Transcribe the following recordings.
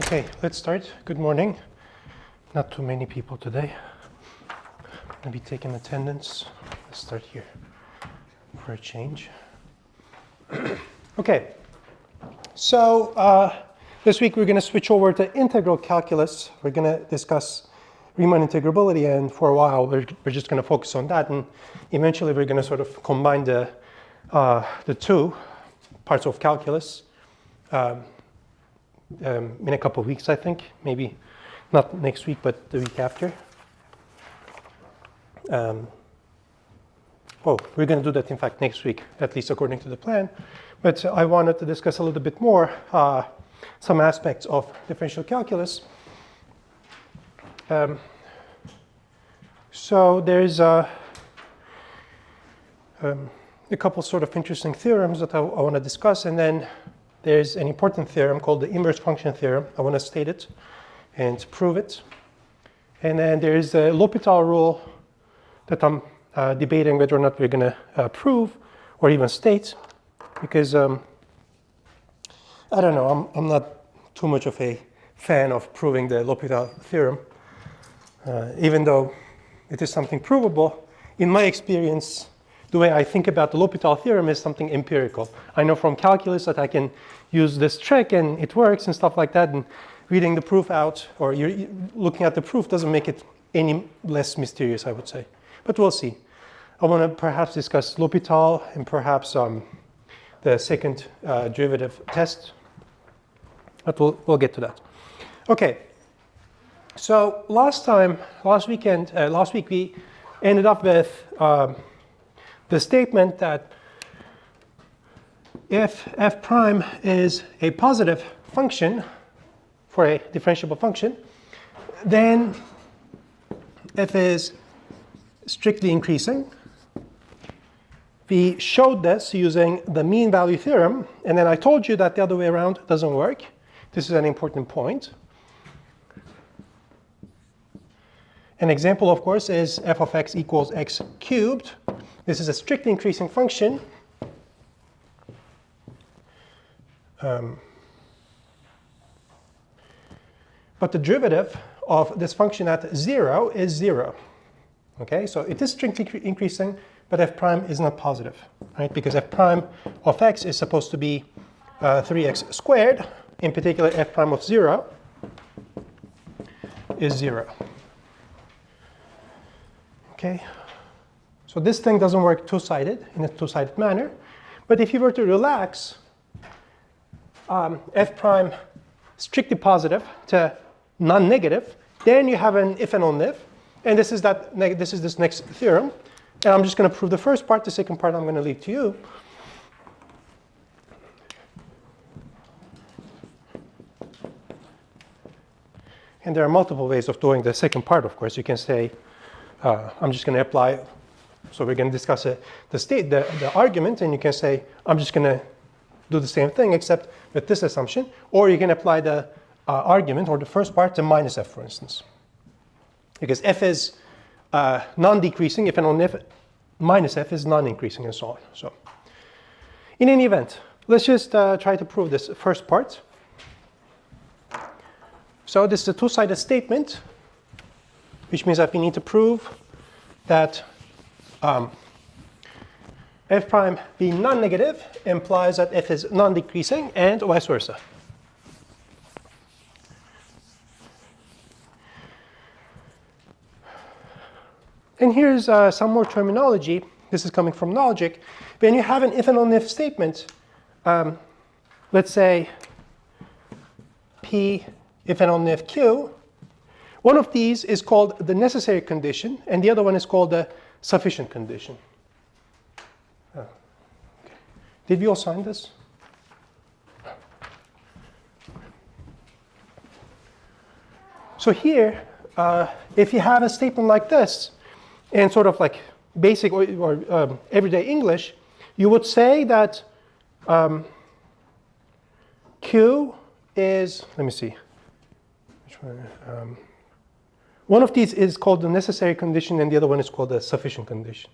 Okay, let's start. Good morning. Not too many people today. I'm going to be taking attendance. Let's start here for a change. Okay, so this week we're going to switch over to integral calculus. We're going to discuss Riemann integrability, and for a while we're just going to focus on that, and eventually we're going to sort of combine the two parts of calculus in a couple of weeks, I think. Maybe not next week, but the week after. Well, we're going to do that, in fact, next week, at least according to the plan. But I wanted to discuss a little bit more some aspects of differential calculus. So there's a couple sort of interesting theorems that I want to discuss, and then there's an important theorem called the Inverse Function Theorem. I want to state it and prove it. And then there's a L'Hopital rule that I'm debating whether or not we're going to prove or even state, because I don't know, I'm not too much of a fan of proving the L'Hopital theorem, even though it is something provable. In my experience, the way I think about the L'Hopital theorem is something empirical. I know from calculus that I can use this trick and it works and stuff like that, and reading the proof out or you're looking at the proof doesn't make it any less mysterious, I would say. But we'll see. I want to perhaps discuss L'Hopital and perhaps the second derivative test, but we'll get to that. Okay, so last week we ended up with the statement that if f prime is a positive function for a differentiable function, then f is strictly increasing. We showed this using the mean value theorem, and then I told you that the other way around doesn't work. This is an important point. An example, of course, is f of x equals x cubed. This is a strictly increasing function. But the derivative of this function at 0 is 0. Okay, so it is strictly increasing, but f prime is not positive, right? Because f prime of x is supposed to be 3x squared. In particular, f prime of 0 is 0. Okay, so this thing doesn't work two-sided, in a two-sided manner. But if you were to relax f prime strictly positive to non-negative, then you have an if and only if. And this is this next theorem. And I'm just going to prove the first part. The second part I'm going to leave to you. And there are multiple ways of doing the second part, of course. You can say, I'm just going to apply, so we're going to discuss the argument, and you can say, I'm just going to do the same thing except with this assumption. Or you can apply the argument, or the first part, to minus f, for instance. Because f is non-decreasing, if and only if minus f is non-increasing, and so on. So, in any event, let's just try to prove this first part. So this is a two-sided statement, which means that we need to prove that f prime being non-negative implies that f is non-decreasing, and vice versa. And here's some more terminology. This is coming from logic. When you have an if and only if statement, let's say P if and only if Q, one of these is called the necessary condition, and the other one is called the sufficient condition. Okay. Did we all sign this? So here, if you have a statement like this, in sort of like basic or everyday English, you would say that Q is, let me see, which one? One of these is called the necessary condition, and the other one is called the sufficient condition.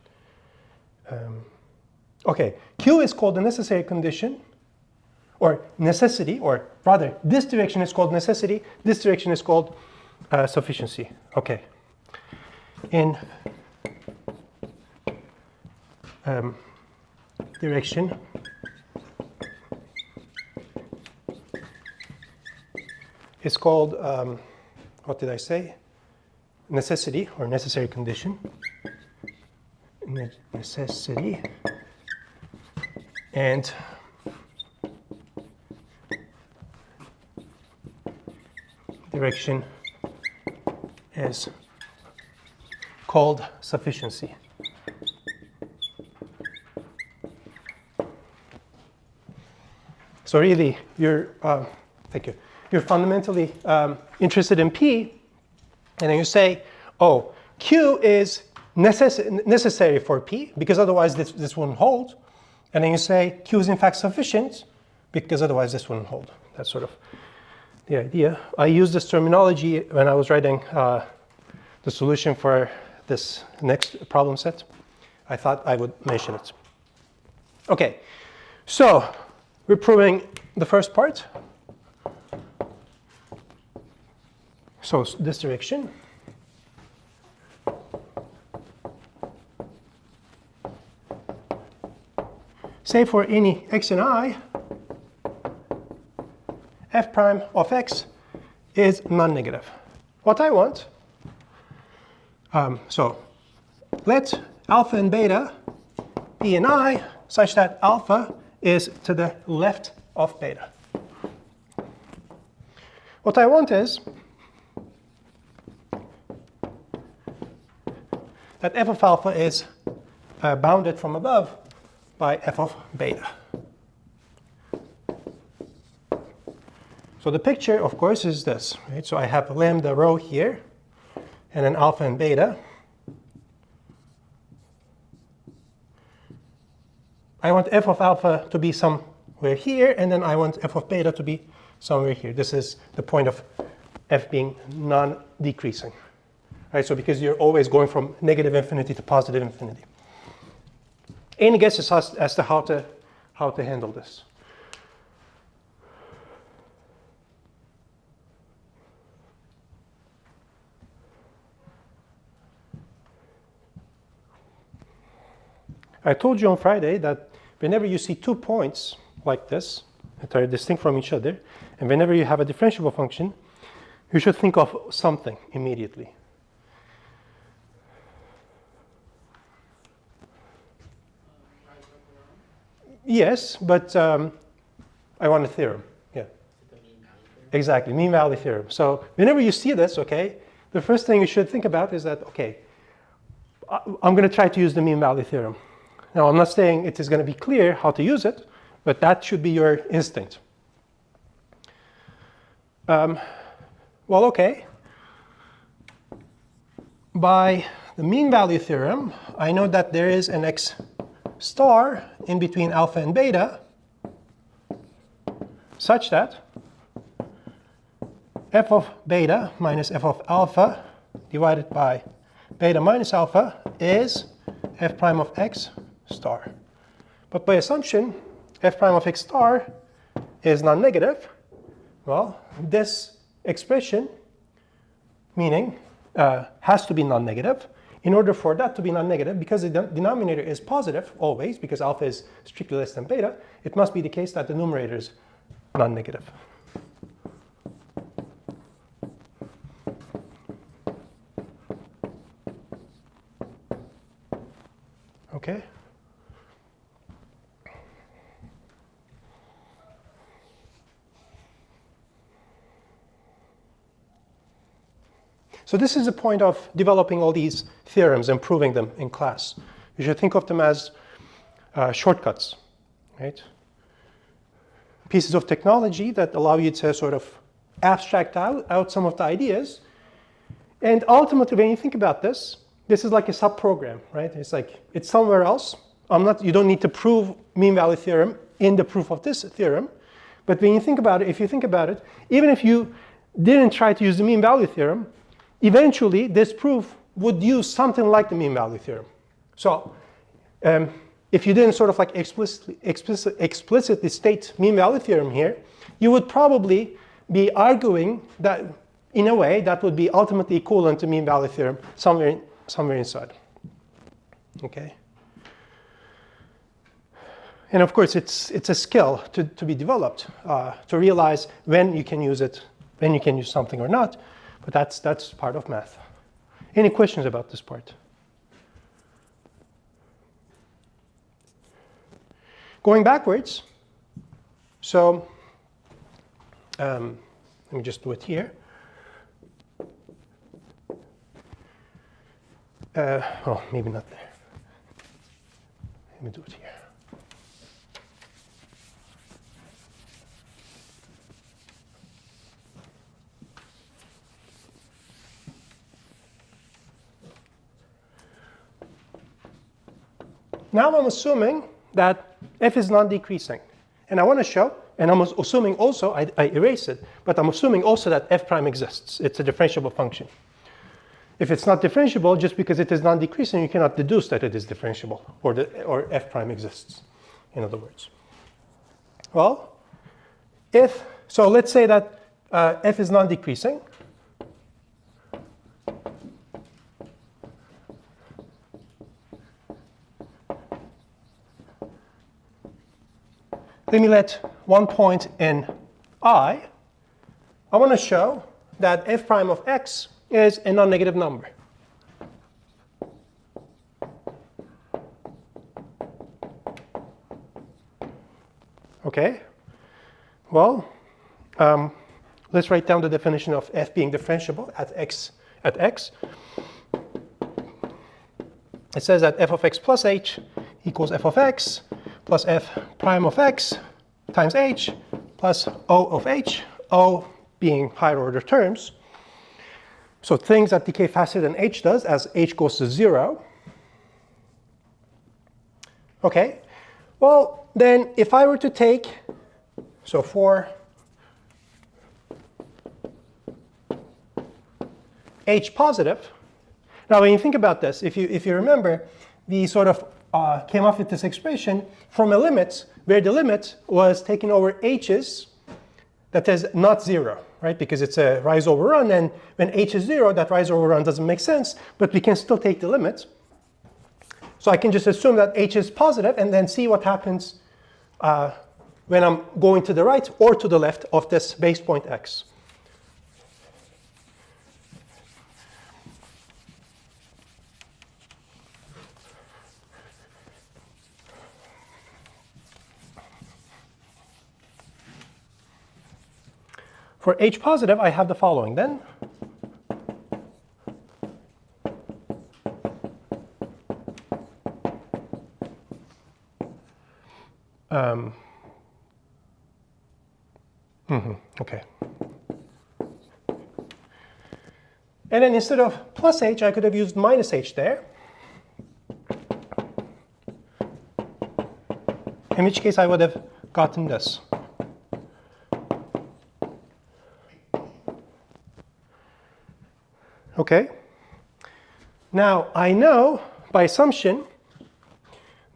Okay, Q is called the necessary condition, or necessity, or rather, this direction is called necessity, this direction is called sufficiency. Okay. In direction is called, what did I say? Necessity, or necessary condition. Necessity. And direction is called sufficiency. So really, thank you. You're fundamentally interested in P, and then you say, oh, Q is necessary for P, because otherwise this wouldn't hold. And then you say Q is in fact sufficient, because otherwise this wouldn't hold. That's sort of the idea. I used this terminology when I was writing the solution for this next problem set. I thought I would mention it. Okay, so we're proving the first part. So this direction. Say for any x and I, f prime of x is non-negative. What I want, so let alpha and beta be an I such that alpha is to the left of beta. What I want is that f of alpha is bounded from above by f of beta. So the picture, of course, is this, right? So I have lambda rho here, and then alpha and beta. I want f of alpha to be somewhere here, and then I want f of beta to be somewhere here. This is the point of f being non-decreasing, right? So because you're always going from negative infinity to positive infinity. Any guesses as to how to handle this? I told you on Friday that whenever you see 2 points like this that are distinct from each other, and whenever you have a differentiable function, you should think of something immediately. Yes, but I want a theorem. Yeah. Exactly, mean value theorem. So whenever you see this, okay, the first thing you should think about is that, okay, I'm going to try to use the mean value theorem. Now, I'm not saying it is going to be clear how to use it, but that should be your instinct. Well, okay. By the mean value theorem, I know that there is an x star in between alpha and beta such that f of beta minus f of alpha divided by beta minus alpha is f prime of x star. But by assumption, f prime of x star is non-negative. Well, this expression, meaning, has to be non-negative. In order for that to be non-negative, because the denominator is positive always, because alpha is strictly less than beta, it must be the case that the numerator is non-negative. Okay? So this is the point of developing all these theorems and proving them in class. You should think of them as shortcuts, right? Pieces of technology that allow you to sort of abstract out some of the ideas. And ultimately, when you think about this, this is like a subprogram, right? It's like, it's somewhere else. You don't need to prove mean value theorem in the proof of this theorem. But when you think about it, if you think about it, even if you didn't try to use the mean value theorem, eventually this proof would use something like the mean value theorem. So if you didn't sort of like explicitly state mean value theorem here, you would probably be arguing that in a way that would be ultimately equivalent to mean value theorem somewhere inside. Okay. And of course, it's a skill to be developed to realize when you can use it, when you can use something or not. But that's part of math. Any questions about this part? Going backwards, so let me just do it here. Oh, maybe not there. Let me do it here. Now I'm assuming that f is non-decreasing. And I want to show, and I'm assuming also, I erase it, but I'm assuming also that f prime exists. It's a differentiable function. If it's not differentiable, just because it is non-decreasing, you cannot deduce that it is differentiable, or f prime exists, in other words. Well, so let's say that f is non-decreasing. Let me let one point in I want to show that f prime of x is a non-negative number. Okay. Well, let's write down the definition of f being differentiable at x. It says that f of x plus h equals f of x plus f prime of x times h plus O of h, O being higher order terms. So things that decay faster than h does as h goes to 0. Okay, well then if I were to take, so for h positive, now when you think about this, if you remember, we sort of came up with this expression from a limit where the limit was taking over h's that is not 0, right? Because it's a rise over run, and when h is 0, that rise over run doesn't make sense, but we can still take the limit. So I can just assume that h is positive and then see what happens when I'm going to the right or to the left of this base point x. For h positive, I have the following then. Okay. And then instead of plus h, I could have used minus h there. In which case I would have gotten this. Okay. Now I know by assumption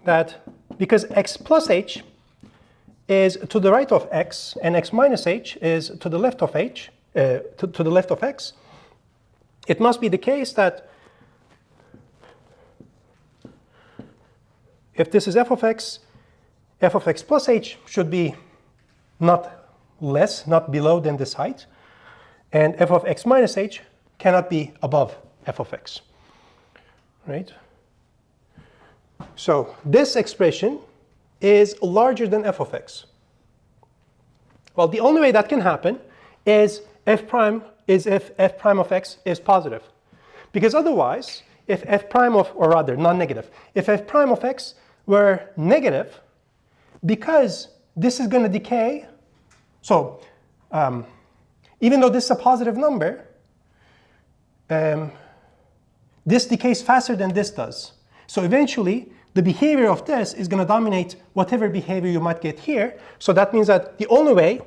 that because x plus h is to the right of x and x minus h is to the left of h, to the left of x, it must be the case that if this is f of x plus h should be not less, not below than this height, and f of x minus h cannot be above f of x, right? So this expression is larger than f of x. Well, the only way that can happen is if f prime of x is positive. Because otherwise, if f prime of, or rather non-negative, if f prime of x were negative, because this is going to decay, so even though this is a positive number, this decays faster than this does. So eventually, the behavior of this is going to dominate whatever behavior you might get here. So that means that the only way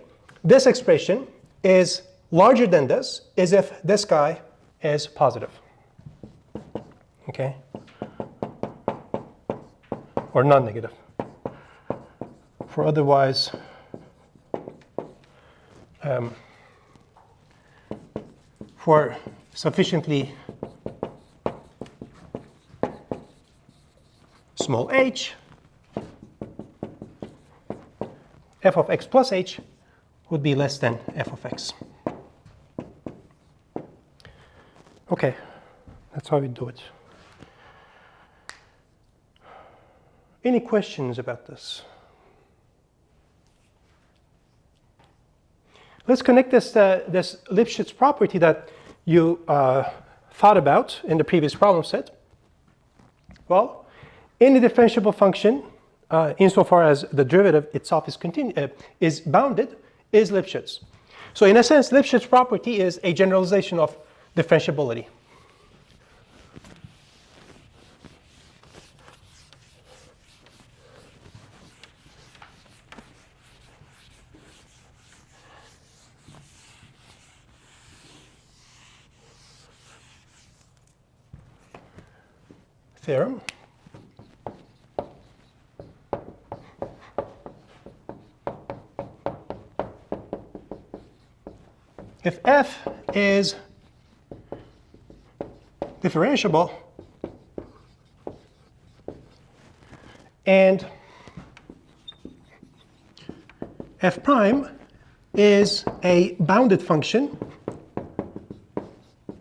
this expression is larger than this is if this guy is positive. Okay? or non-negative. For otherwise, for sufficiently small h, f of x plus h would be less than f of x. Okay, that's how we do it. Any questions about this? Let's connect this Lipschitz property that you thought about in the previous problem set. Well, any differentiable function, insofar as the derivative itself is bounded, is Lipschitz. So in a sense, Lipschitz property is a generalization of differentiability. Theorem. If f is differentiable and f prime is a bounded function,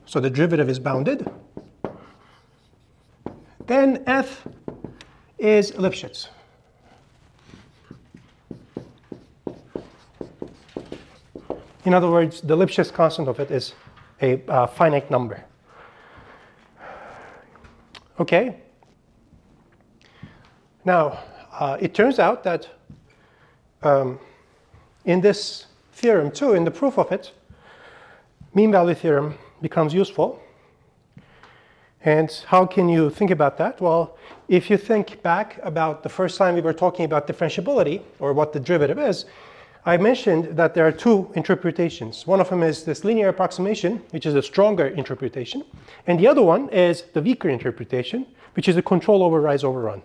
so the derivative is bounded, then f is Lipschitz. In other words, the Lipschitz constant of it is a finite number. Okay. Now, it turns out that in this theorem too, in the proof of it, mean value theorem becomes useful. And how can you think about that? Well, if you think back about the first time we were talking about differentiability, or what the derivative is, I mentioned that there are two interpretations. One of them is this linear approximation, which is a stronger interpretation. And the other one is the weaker interpretation, which is a control over rise over run.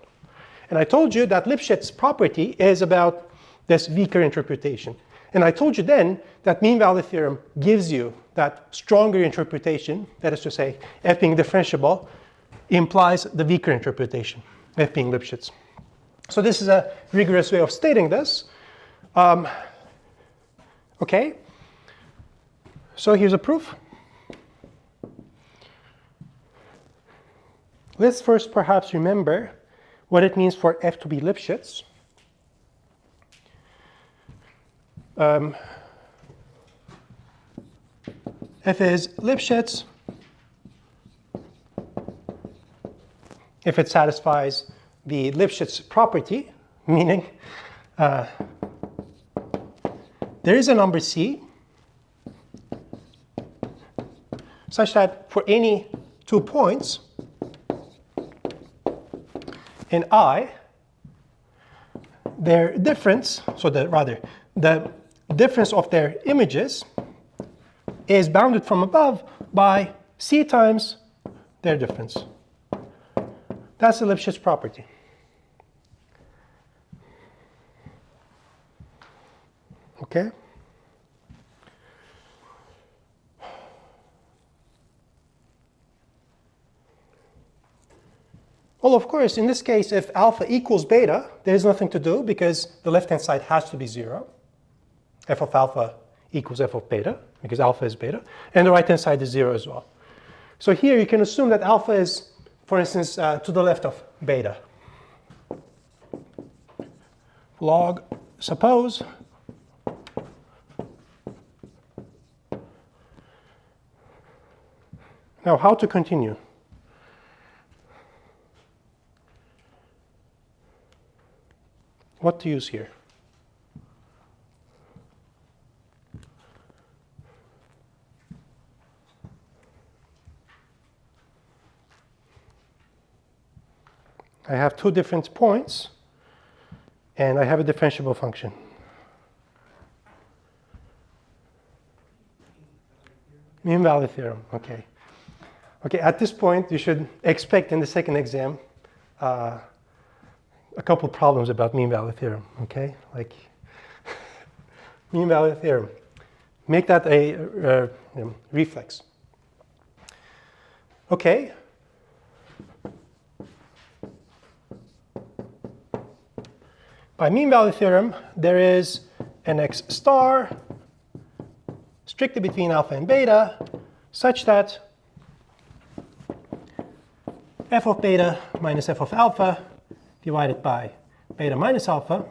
And I told you that Lipschitz property is about this weaker interpretation. And I told you then that mean value theorem gives you that stronger interpretation, that is to say, f being differentiable implies the weaker interpretation, f being Lipschitz. So this is a rigorous way of stating this. Okay, so here's a proof. Let's first perhaps remember what it means for f to be Lipschitz. F is Lipschitz if it satisfies the Lipschitz property, meaning there is a number c such that for any 2 points in I, their difference, the difference of their images is bounded from above by c times their difference. That's the Lipschitz property. Okay? Well, of course, in this case, if alpha equals beta, there's nothing to do because the left-hand side has to be 0. F of alpha equals f of beta, because alpha is beta. And the right-hand side is 0 as well. So here you can assume that alpha is, for instance, to the left of beta. Log, suppose now how to continue? What to use here? I have 2 different points, and I have a differentiable function. Mean value theorem, okay. Okay, at this point, you should expect in the second exam a couple problems about mean value theorem, okay? Like mean value theorem. Make that a reflex. Okay. By mean value theorem, there is an x star strictly between alpha and beta, such that f of beta minus f of alpha divided by beta minus alpha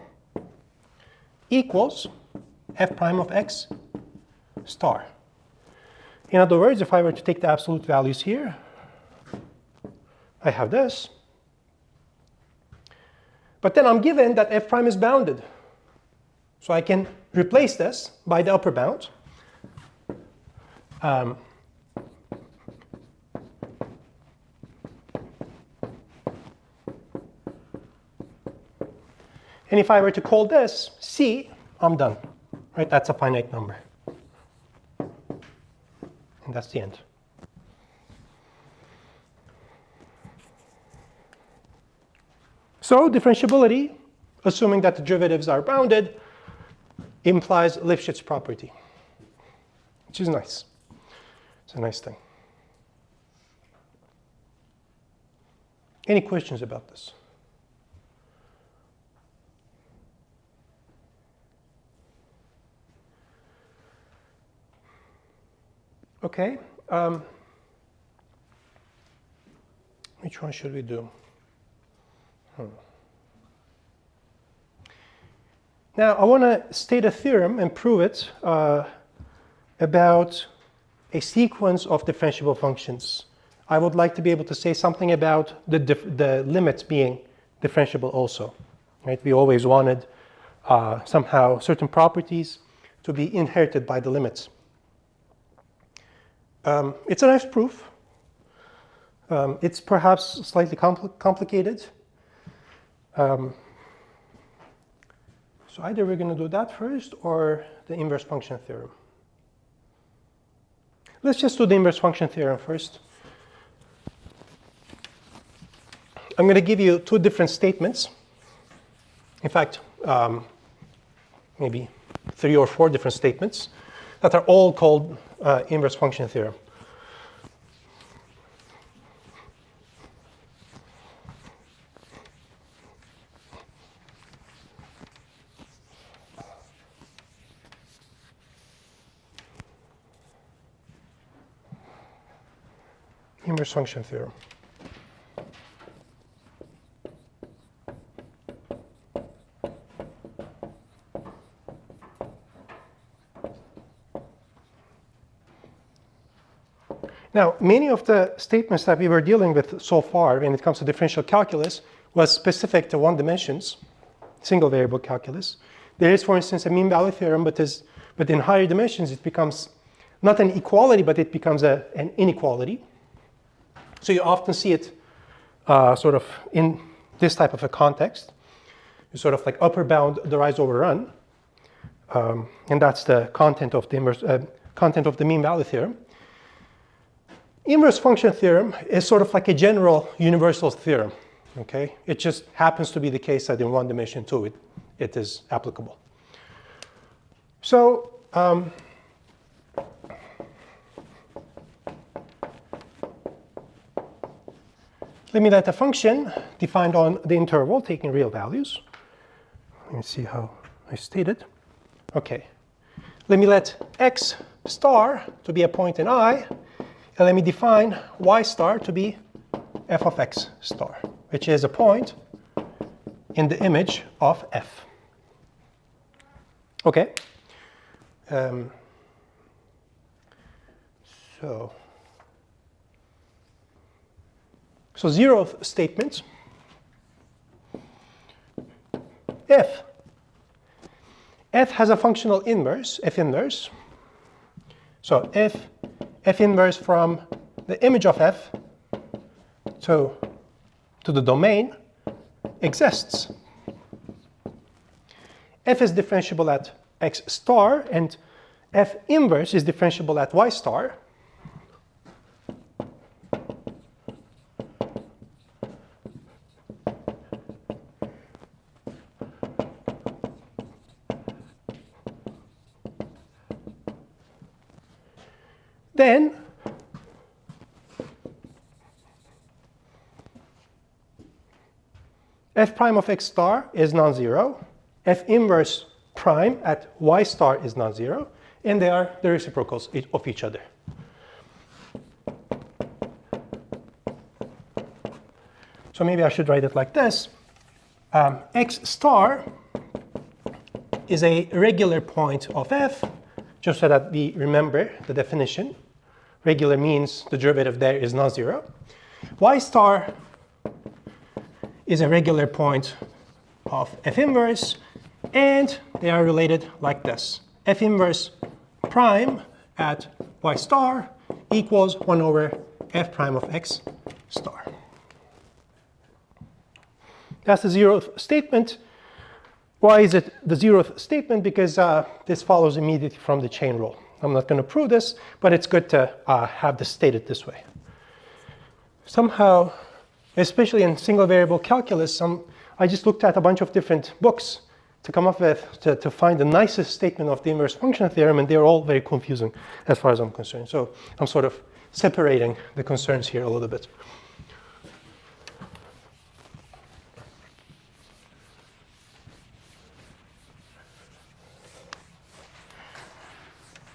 equals f prime of x star. In other words, if I were to take the absolute values here, I have this. But then I'm given that f prime is bounded. So I can replace this by the upper bound. And if I were to call this C, I'm done. Right? That's a finite number. And that's the end. So differentiability, assuming that the derivatives are bounded, implies Lipschitz property, which is nice. It's a nice thing. Any questions about this? Okay. Which one should we do? Now, I want to state a theorem and prove it about a sequence of differentiable functions. I would like to be able to say something about the limits being differentiable also. Right? We always wanted somehow certain properties to be inherited by the limits. It's a nice proof. It's perhaps slightly complicated. So either we're going to do that first or the inverse function theorem. Let's just do the inverse function theorem first. I'm going to give you two different statements. In fact, maybe 3 or 4 different statements that are all called inverse function theorem. Inverse function theorem. Now, many of the statements that we were dealing with so far when it comes to differential calculus was specific to one dimensions, single variable calculus. There is, for instance, a mean value theorem, but in higher dimensions it becomes not an equality, but it becomes an inequality. So you often see it sort of in this type of a context. You sort of like upper bound derives over run, and that's the content of the inverse content of the mean value theorem. Inverse function theorem is sort of like a general universal theorem. Okay, it just happens to be the case that in one dimension too it is applicable. So let me let a function defined on the interval taking real values. Let me see how I state it. Okay. Let me let x star to be a point in I, and let me define y star to be f of x star, which is a point in the image of f. Okay. So zeroth statement, if f has a functional inverse, f inverse, so if f inverse from the image of f to the domain exists, f is differentiable at x star, and f inverse is differentiable at y star, then f prime of x star is non-zero, f inverse prime at y star is non-zero, and they are the reciprocals of each other. So maybe I should write it like this. X star is a regular point of f, just so that we remember the definition. Regular means the derivative there is non-zero. Y star is a regular point of f inverse, and they are related like this. F inverse prime at y star equals 1 over f prime of x star. That's the zeroth statement. Why is it the zeroth statement? Because this follows immediately from the chain rule. I'm not going to prove this, but it's good to have this stated this way. Somehow, especially in single variable calculus, I just looked at a bunch of different books to come up with, to find the nicest statement of the inverse function theorem, and they're all very confusing as far as I'm concerned. So I'm sort of separating the concerns here a little bit.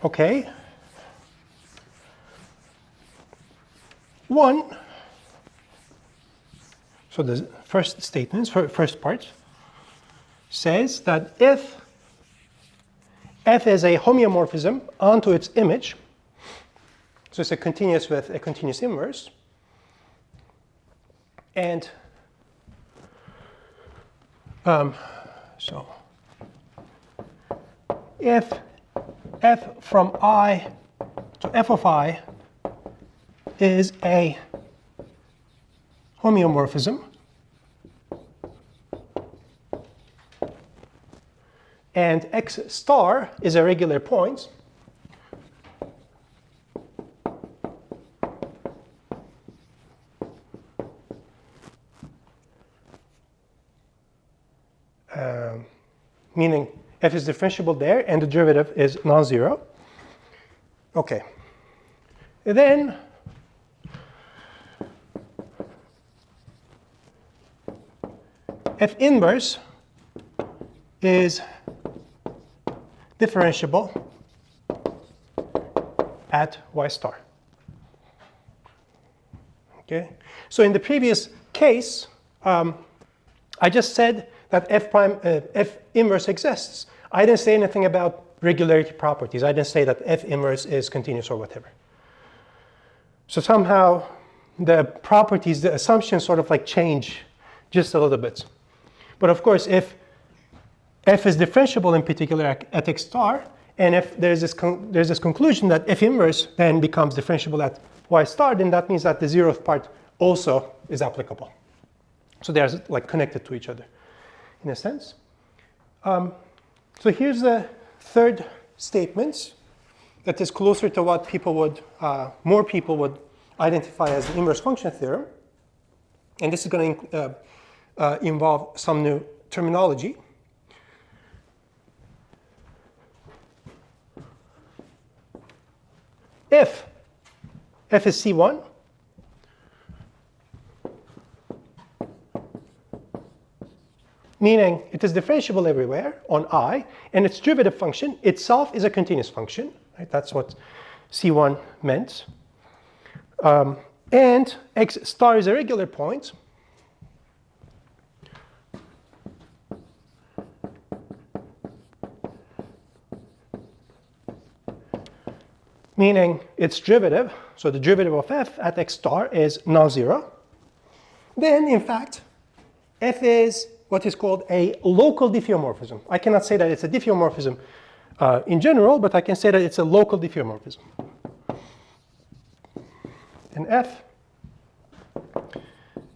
Okay. So the first statement, first part, says that if f is a homeomorphism onto its image, so it's a continuous with a continuous inverse, and so if f from I to f of I is a homeomorphism, and x star is a regular point, meaning f is differentiable there and the derivative is non-zero. Okay. And then f inverse is differentiable at y star. Okay. So in the previous case, I just said that f inverse exists. I didn't say anything about regularity properties. I didn't say that f inverse is continuous or whatever. So somehow the properties, the assumptions sort of like change just a little bit. But of course, if f is differentiable in particular at x star, and if there's this conclusion that f inverse then becomes differentiable at y star, then that means that the zeroth part also is applicable. So they are like connected to each other in a sense. So here's the third statement that is closer to what people would, more people would identify as the inverse function theorem. And this is going to involve some new terminology. If f is C1, meaning it is differentiable everywhere on I, and its derivative function itself is a continuous function. Right? That's what C1 meant. And x star is a regular point. Meaning its derivative, so the derivative of f at x star is non-zero. Then, in fact, f is what is called a local diffeomorphism. I cannot say that it's a diffeomorphism in general, but I can say that it's a local diffeomorphism. And f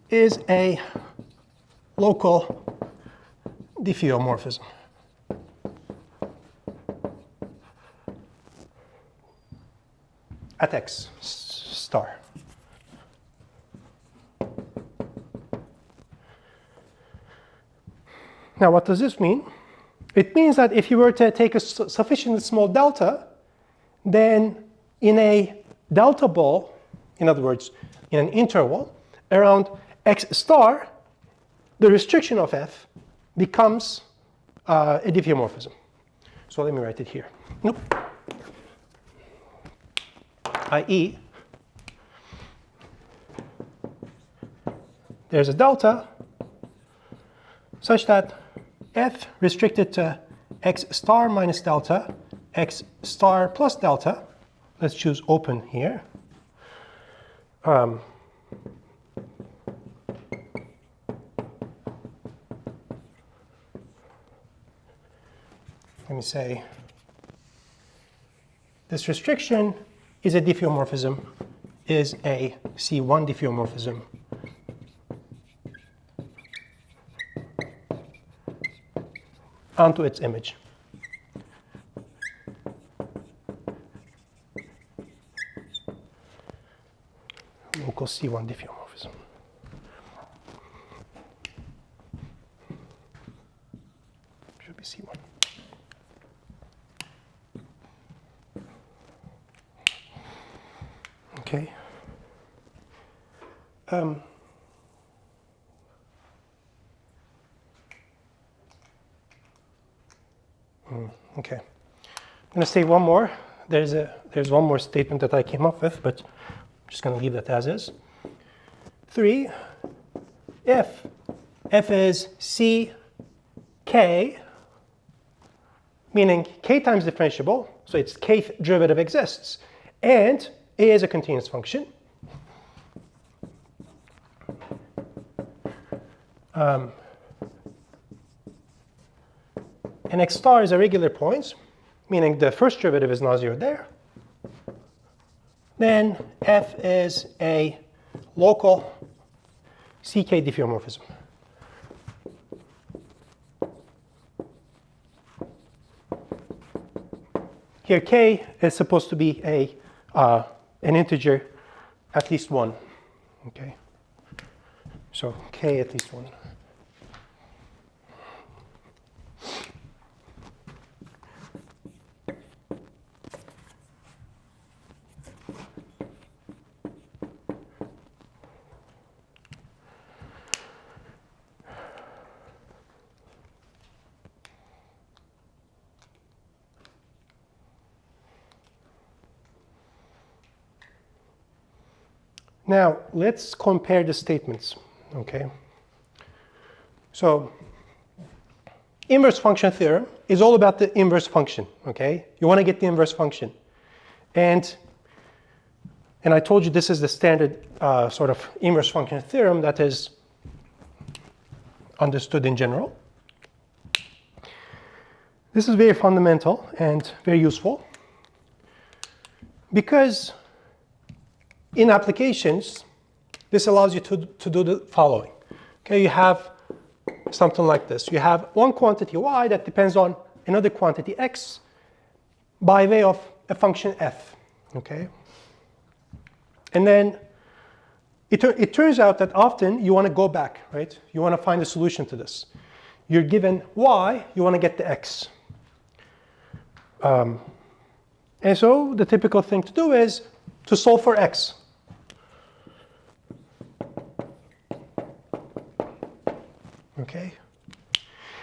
is a local diffeomorphism. At x star. Now, what does this mean? It means that if you were to take a sufficiently small delta, then in a delta ball, in other words, in an interval, around x star, the restriction of f becomes a diffeomorphism. So let me write it here. Nope. i.e., there's a delta such that f restricted to x star minus delta, x star plus delta, let's choose open here, let me say this restriction is a diffeomorphism, is a C1 diffeomorphism. Onto its image. We'll call C1 diffeomorphism. Should be C1. Okay. Okay. I'm going to say one more. There's one more statement that I came up with, but I'm just going to leave that as is. 3, if f is c k, meaning k times differentiable, so its kth derivative exists, and a is a continuous function. And x star is a regular point, meaning the first derivative is non-zero there. Then f is a local ck diffeomorphism. Here k is supposed to be an integer at least 1. Okay, so k at least 1. Now, let's compare the statements, okay? So, inverse function theorem is all about the inverse function, okay? You want to get the inverse function. And I told you this is the standard sort of inverse function theorem that is understood in general. This is very fundamental and very useful because in applications, this allows you to do the following. Okay, you have something like this. You have one quantity y that depends on another quantity x by way of a function f. Okay, and then it turns out that often you want to go back, right? You want to find a solution to this. You're given y, you want to get the x. And so the typical thing to do is to solve for x. Okay.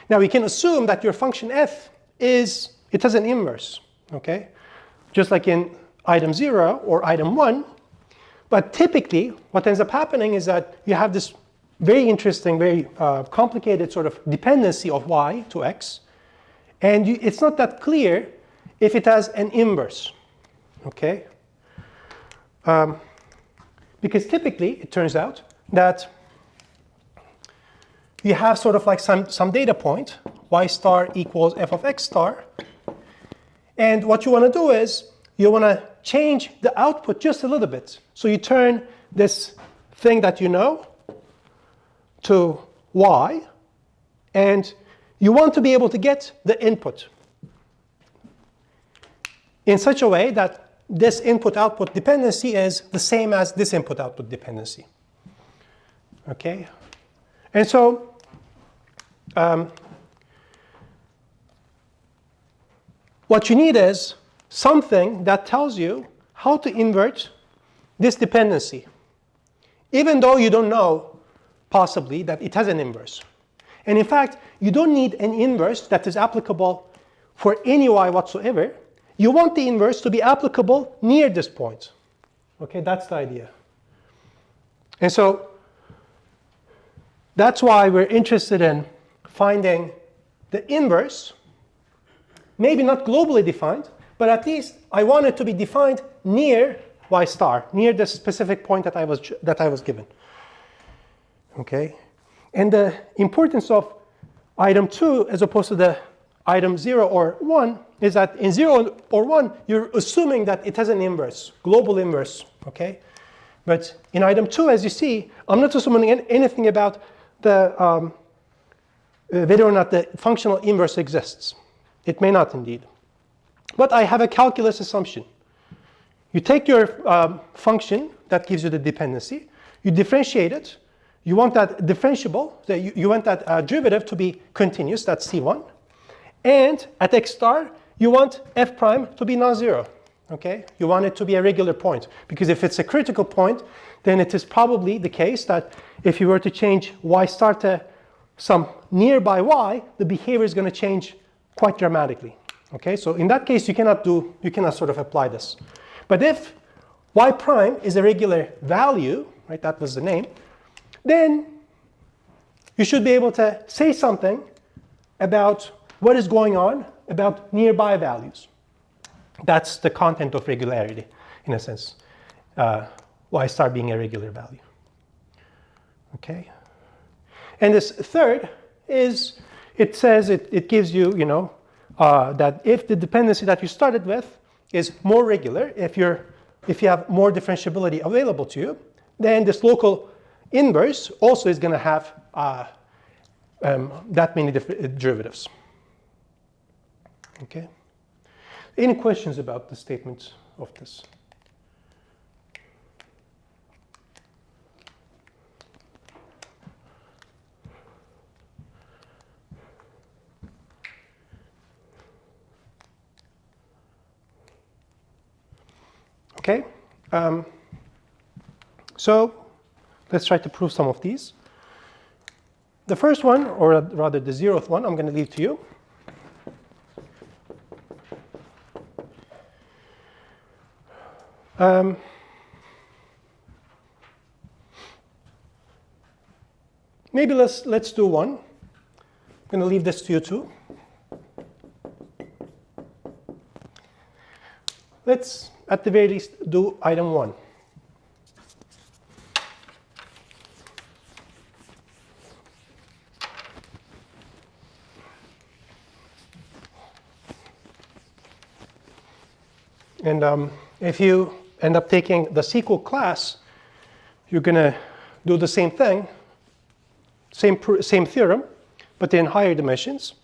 Now we can assume that your function f has an inverse, okay? Just like in item 0 or item 1. But typically, what ends up happening is that you have this very interesting, very complicated sort of dependency of y to x. And it's not that clear if it has an inverse, okay? Because typically, it turns out that you have sort of like some data point, y star equals f of x star. And what you want to do is you want to change the output just a little bit. So you turn this thing that you know to y, and you want to be able to get the input in such a way that this input-output dependency is the same as this input-output dependency. Okay? And so what you need is something that tells you how to invert this dependency, even though you don't know, possibly, that it has an inverse. And in fact, you don't need an inverse that is applicable for any y whatsoever. You want the inverse to be applicable near this point. Okay, that's the idea. And so that's why we're interested in finding the inverse, maybe not globally defined, but at least I want it to be defined near y star, near the specific point that I was given. Okay, and the importance of item 2 as opposed to the item 0 or 1 is that in 0 or 1 you're assuming that it has an inverse, global inverse. Okay, but in item 2, as you see, I'm not assuming anything about the whether or not the functional inverse exists. It may not indeed. But I have a calculus assumption. You take your function that gives you the dependency, you differentiate it, you want that differentiable, you want that derivative to be continuous, that's C1, and at x star, you want f prime to be non-zero. Okay? You want it to be a regular point, because if it's a critical point, then it is probably the case that if you were to change y star to some nearby y, the behavior is going to change quite dramatically. Okay, so in that case, you cannot sort of apply this. But if y prime is a regular value, right, that was the name, then you should be able to say something about what is going on about nearby values. That's the content of regularity, in a sense, y star being a regular value. Okay, and this third is, it says, it gives you, that if the dependency that you started with is more regular, if you have more differentiability available to you, then this local inverse also is going to have that many derivatives. Okay. Any questions about the statements of this? Okay, so let's try to prove some of these. The first one, or rather the 0th one, I'm going to leave to you. Maybe let's do one. I'm going to leave this to you too. Let's, at the very least, do item 1. And if you end up taking the SQL class, you're going to do the same thing, same theorem, but in higher dimensions.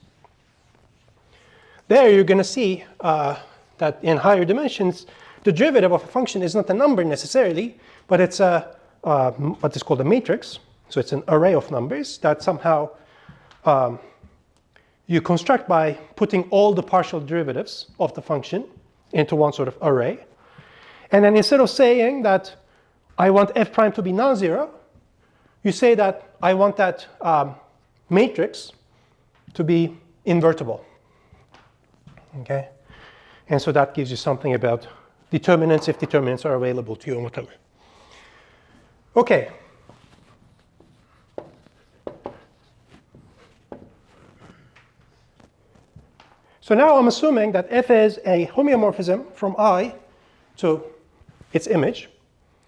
There you're going to see that in higher dimensions, the derivative of a function is not a number necessarily, but it's what is called a matrix. So it's an array of numbers that somehow you construct by putting all the partial derivatives of the function into one sort of array. And then instead of saying that I want f prime to be non-zero, you say that I want that matrix to be invertible. Okay? And so that gives you something about determinants, if determinants are available to you and whatever. Okay. So now I'm assuming that f is a homeomorphism from I to its image.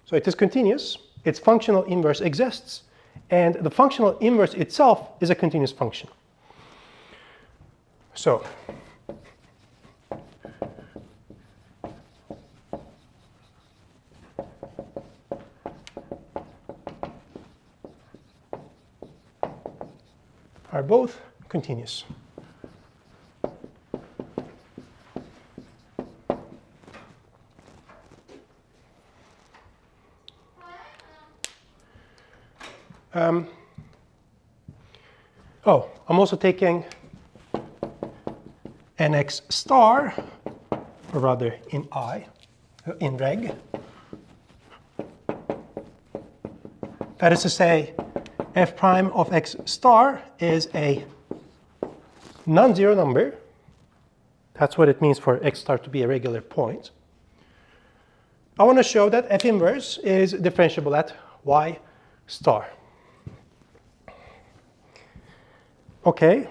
So it is continuous, its functional inverse exists, and the functional inverse itself is a continuous function. So are both continuous. I'm also taking nx star, or rather in reg, That is to say, f prime of x star is a non-zero number. That's what it means for x star to be a regular point. I want to show that f inverse is differentiable at y star. Okay.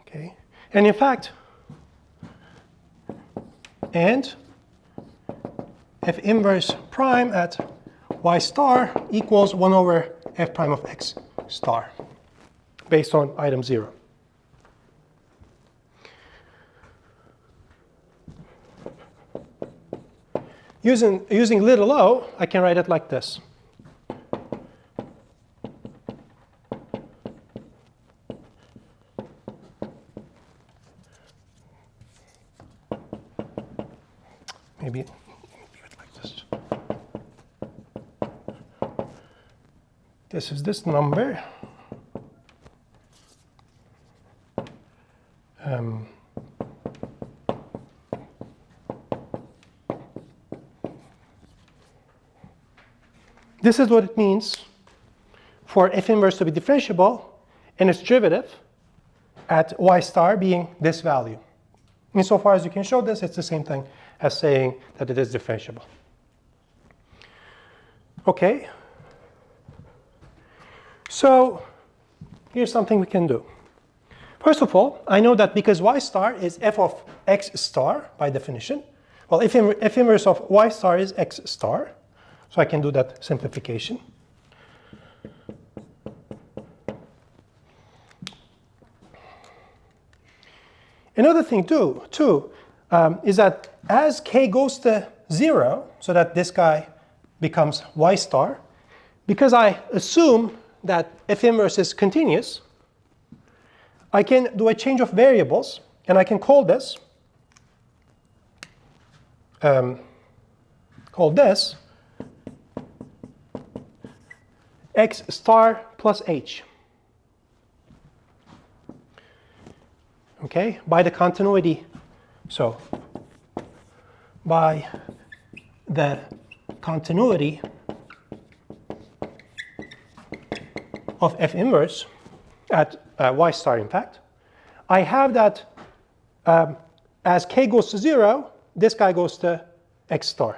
Okay. And in fact, and f inverse prime at y star equals 1 over f prime of x star, based on item 0. Using little o, I can write it like this. Maybe do it like this. This is this number. This is what it means for f inverse to be differentiable and its derivative at y star being this value. Insofar as you can show this, it's the same thing as saying that it is differentiable. Okay. So here's something we can do. First of all, I know that because y star is f of x star by definition, well, f inverse of y star is x star. So I can do that simplification. Another thing too is that as k goes to 0, so that this guy becomes y star, because I assume that f inverse is continuous, I can do a change of variables, and I can call this x star plus h. Okay, by the continuity. So by the continuity of f inverse at y star, in fact, I have that as k goes to 0, this guy goes to x star.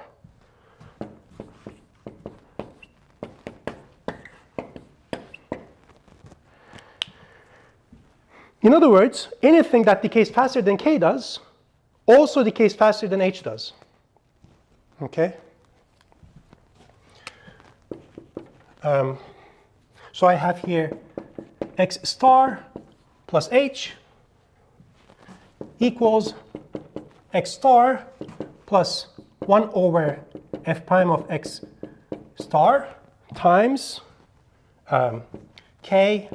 In other words, anything that decays faster than k does also decays faster than h does. Okay? So I have here x star plus h equals x star plus 1 over f prime of x star times k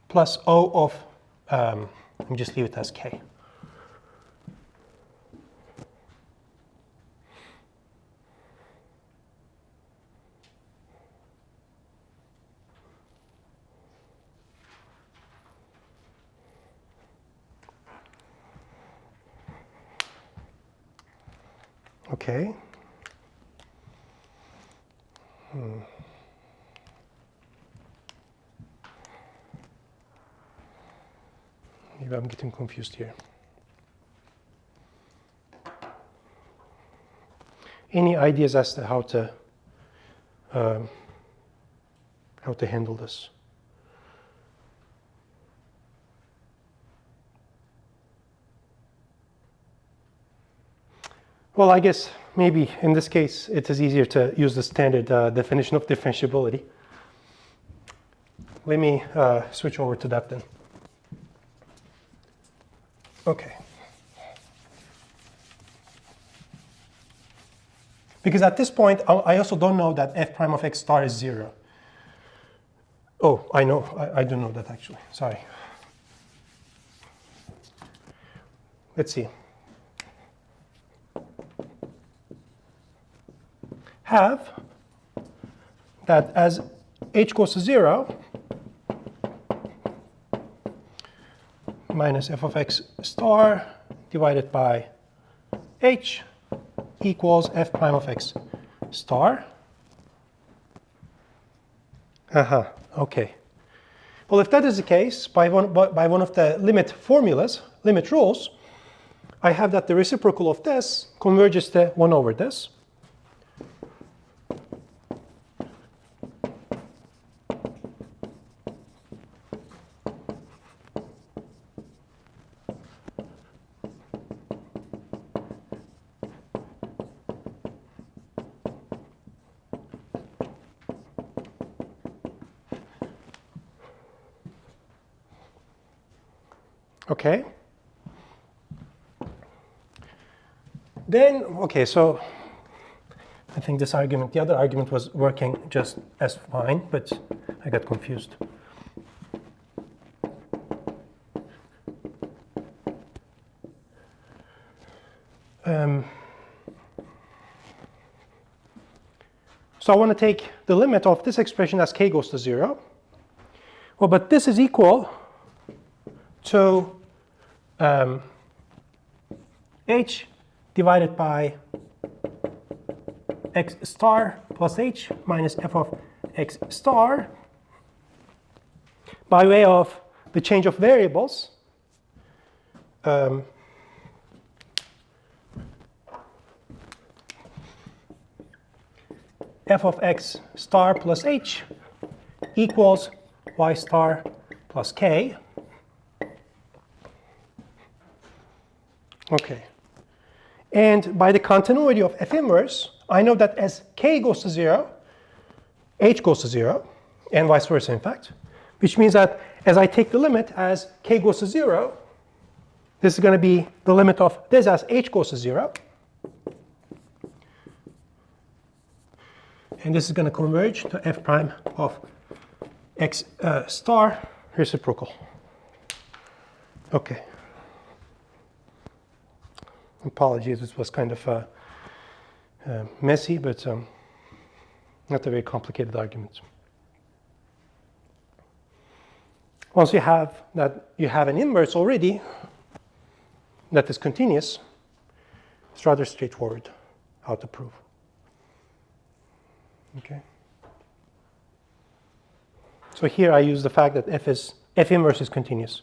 plus o of, let me just leave it as k. Okay. Maybe I'm getting confused here. Any ideas as to how to handle this? Well, I guess maybe in this case it is easier to use the standard definition of differentiability. Let me switch over to that then. Okay. Because at this point, I also don't know that f prime of x star is 0. Oh, I know. I do know that actually. Sorry. Let's see. Have that as h goes to 0, minus f of x star divided by h equals f prime of x star. Okay. Well, if that is the case, by one of the limit formulas, limit rules, I have that the reciprocal of this converges to 1 over this. Okay. Then, okay, so I think this argument, the other argument was working just as fine, but I got confused. So I want to take the limit of this expression as k goes to 0. Well, but this is equal to h divided by x star plus h minus f of x star by way of the change of variables. F of x star plus h equals y star plus k. Okay. And by the continuity of f inverse, I know that as k goes to 0, h goes to 0, and vice versa, in fact, which means that as I take the limit as k goes to 0, this is going to be the limit of this as h goes to 0. And this is going to converge to f prime of x star reciprocal. Okay. Apologies, this was kind of messy, but not a very complicated argument. Once you have that, you have an inverse already that is continuous, it's rather straightforward how to prove. Okay. So here I use the fact that f inverse is continuous,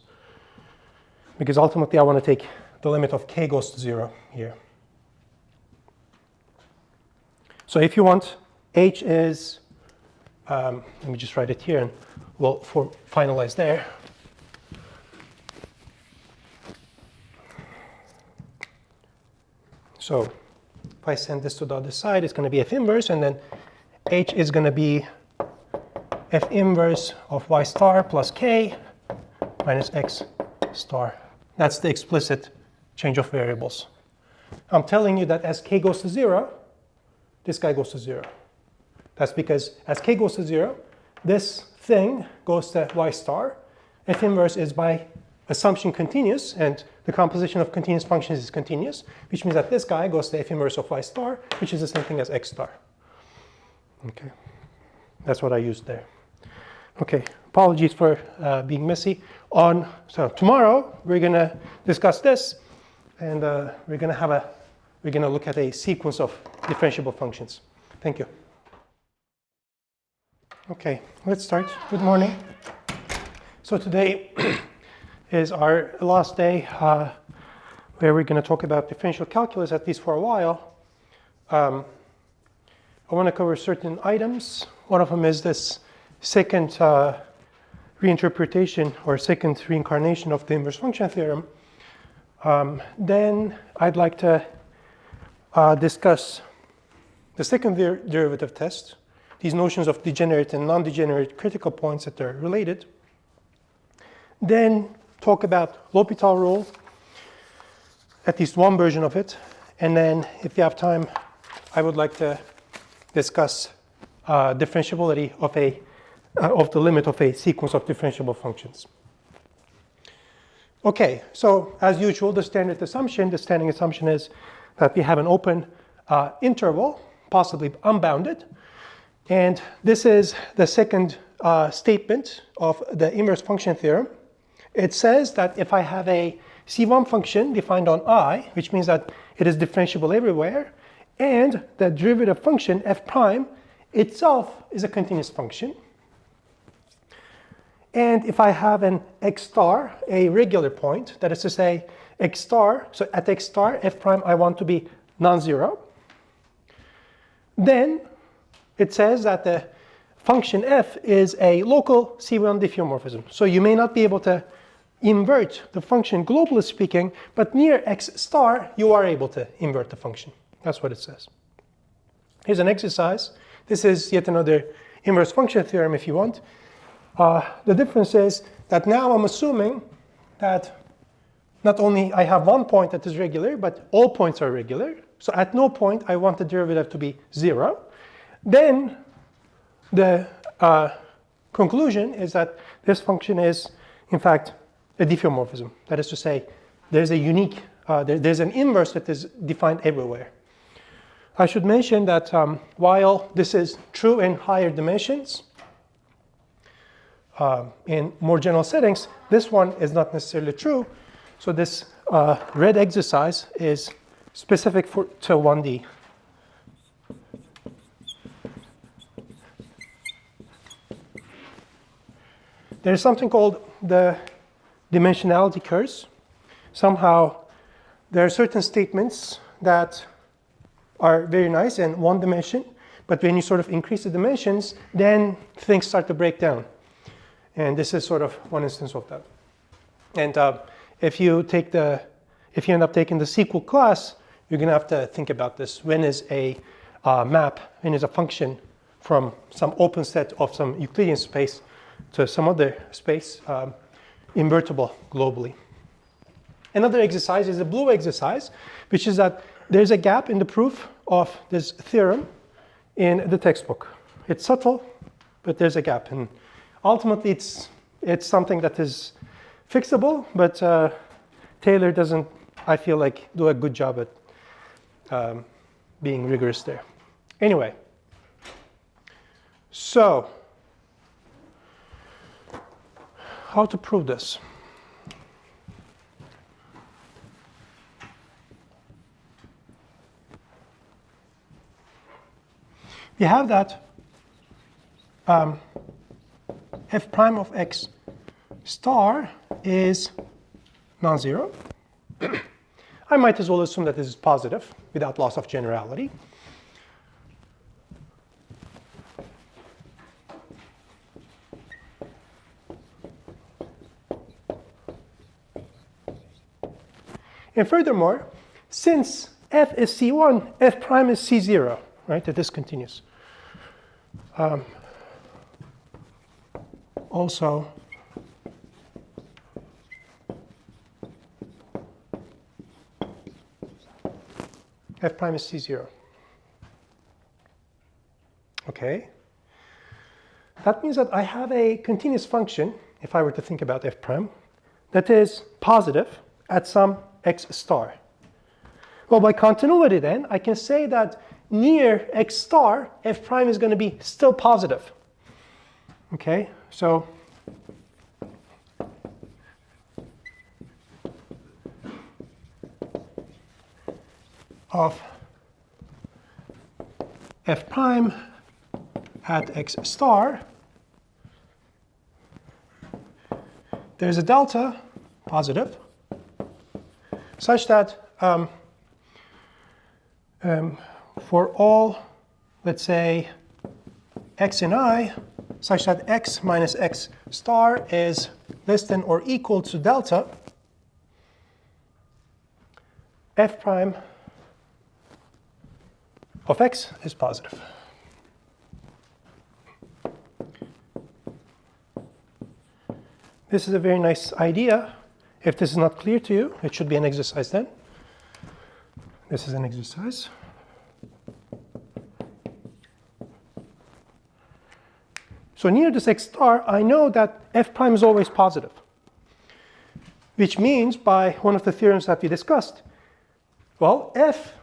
because ultimately I want to take the limit of k goes to 0 here. So if you want, h is, let me just write it here and we'll finalize there. So if I send this to the other side, it's going to be f inverse, and then h is going to be f inverse of y star plus k minus x star. That's the explicit change of variables. I'm telling you that as k goes to 0, this guy goes to 0. That's because as k goes to 0, this thing goes to y star. F inverse is by assumption continuous, and the composition of continuous functions is continuous, which means that this guy goes to f inverse of y star, which is the same thing as x star. Okay, that's what I used there. Okay, apologies for being messy. So tomorrow we're going to discuss this, and we're going to look at a sequence of differentiable functions. Thank you. Okay, let's start. Good morning. So today is our last day where we're going to talk about differential calculus, at least for a while. I want to cover certain items. One of them is this second reinterpretation or second reincarnation of the inverse function theorem. Then I'd like to discuss the second derivative test, these notions of degenerate and non-degenerate critical points that are related. Then talk about L'Hopital rule, at least one version of it. And then if you have time, I would like to discuss differentiability of the limit of a sequence of differentiable functions. Okay, so as usual, the standing assumption is that we have an open interval, possibly unbounded, And this is the second statement of the inverse function theorem. It says that if I have a C1 function defined on I, which means that it is differentiable everywhere, and the derivative function f prime itself is a continuous function. And if I have an x star, a regular point, that is to say x star, so at x star, f prime I want to be non-zero, then it says that the function f is a local C1 diffeomorphism. So you may not be able to invert the function globally speaking, but near x star you are able to invert the function. That's what it says. Here's an exercise. This is yet another inverse function theorem if you want. The difference is that now I'm assuming that not only I have one point that is regular, but all points are regular. So at no point I want the derivative to be 0. Then the conclusion is that this function is, in fact, a diffeomorphism. That is to say, there's a unique, there's an inverse that is defined everywhere. I should mention that while this is true in higher dimensions, in more general settings, this one is not necessarily true. So this red exercise is specific to 1D. There is something called the dimensionality curse. Somehow there are certain statements that are very nice in one dimension, but when you sort of increase the dimensions, then things start to break down. And this is sort of one instance of that. And if you end up taking the sequel class, you're going to have to think about this. When is a map, when is a function from some open set of some Euclidean space to some other space invertible globally? Another exercise is a blue exercise, which is that there's a gap in the proof of this theorem in the textbook. It's subtle, but there's a gap. And ultimately, it's something that is fixable, but Taylor doesn't, I feel like, do a good job at being rigorous there. Anyway, so how to prove this? We have that f prime of x star is non-zero. I might as well assume that this is positive without loss of generality. And furthermore, since f is C1, f prime is C0, right? That is continuous. Also, f prime is C0. Okay. That means that I have a continuous function, if I were to think about f prime, that is positive at some x star. Well, by continuity then, I can say that near x star, f prime is going to be still positive. Okay, so of f prime at x star, there's a delta, positive, such that for all, let's say, x in I, such that x minus x star is less than or equal to delta, f prime of x is positive. This is a very nice idea. If this is not clear to you, it should be an exercise then. This is an exercise. So near this x star, I know that f prime is always positive, which means by one of the theorems that we discussed, well, f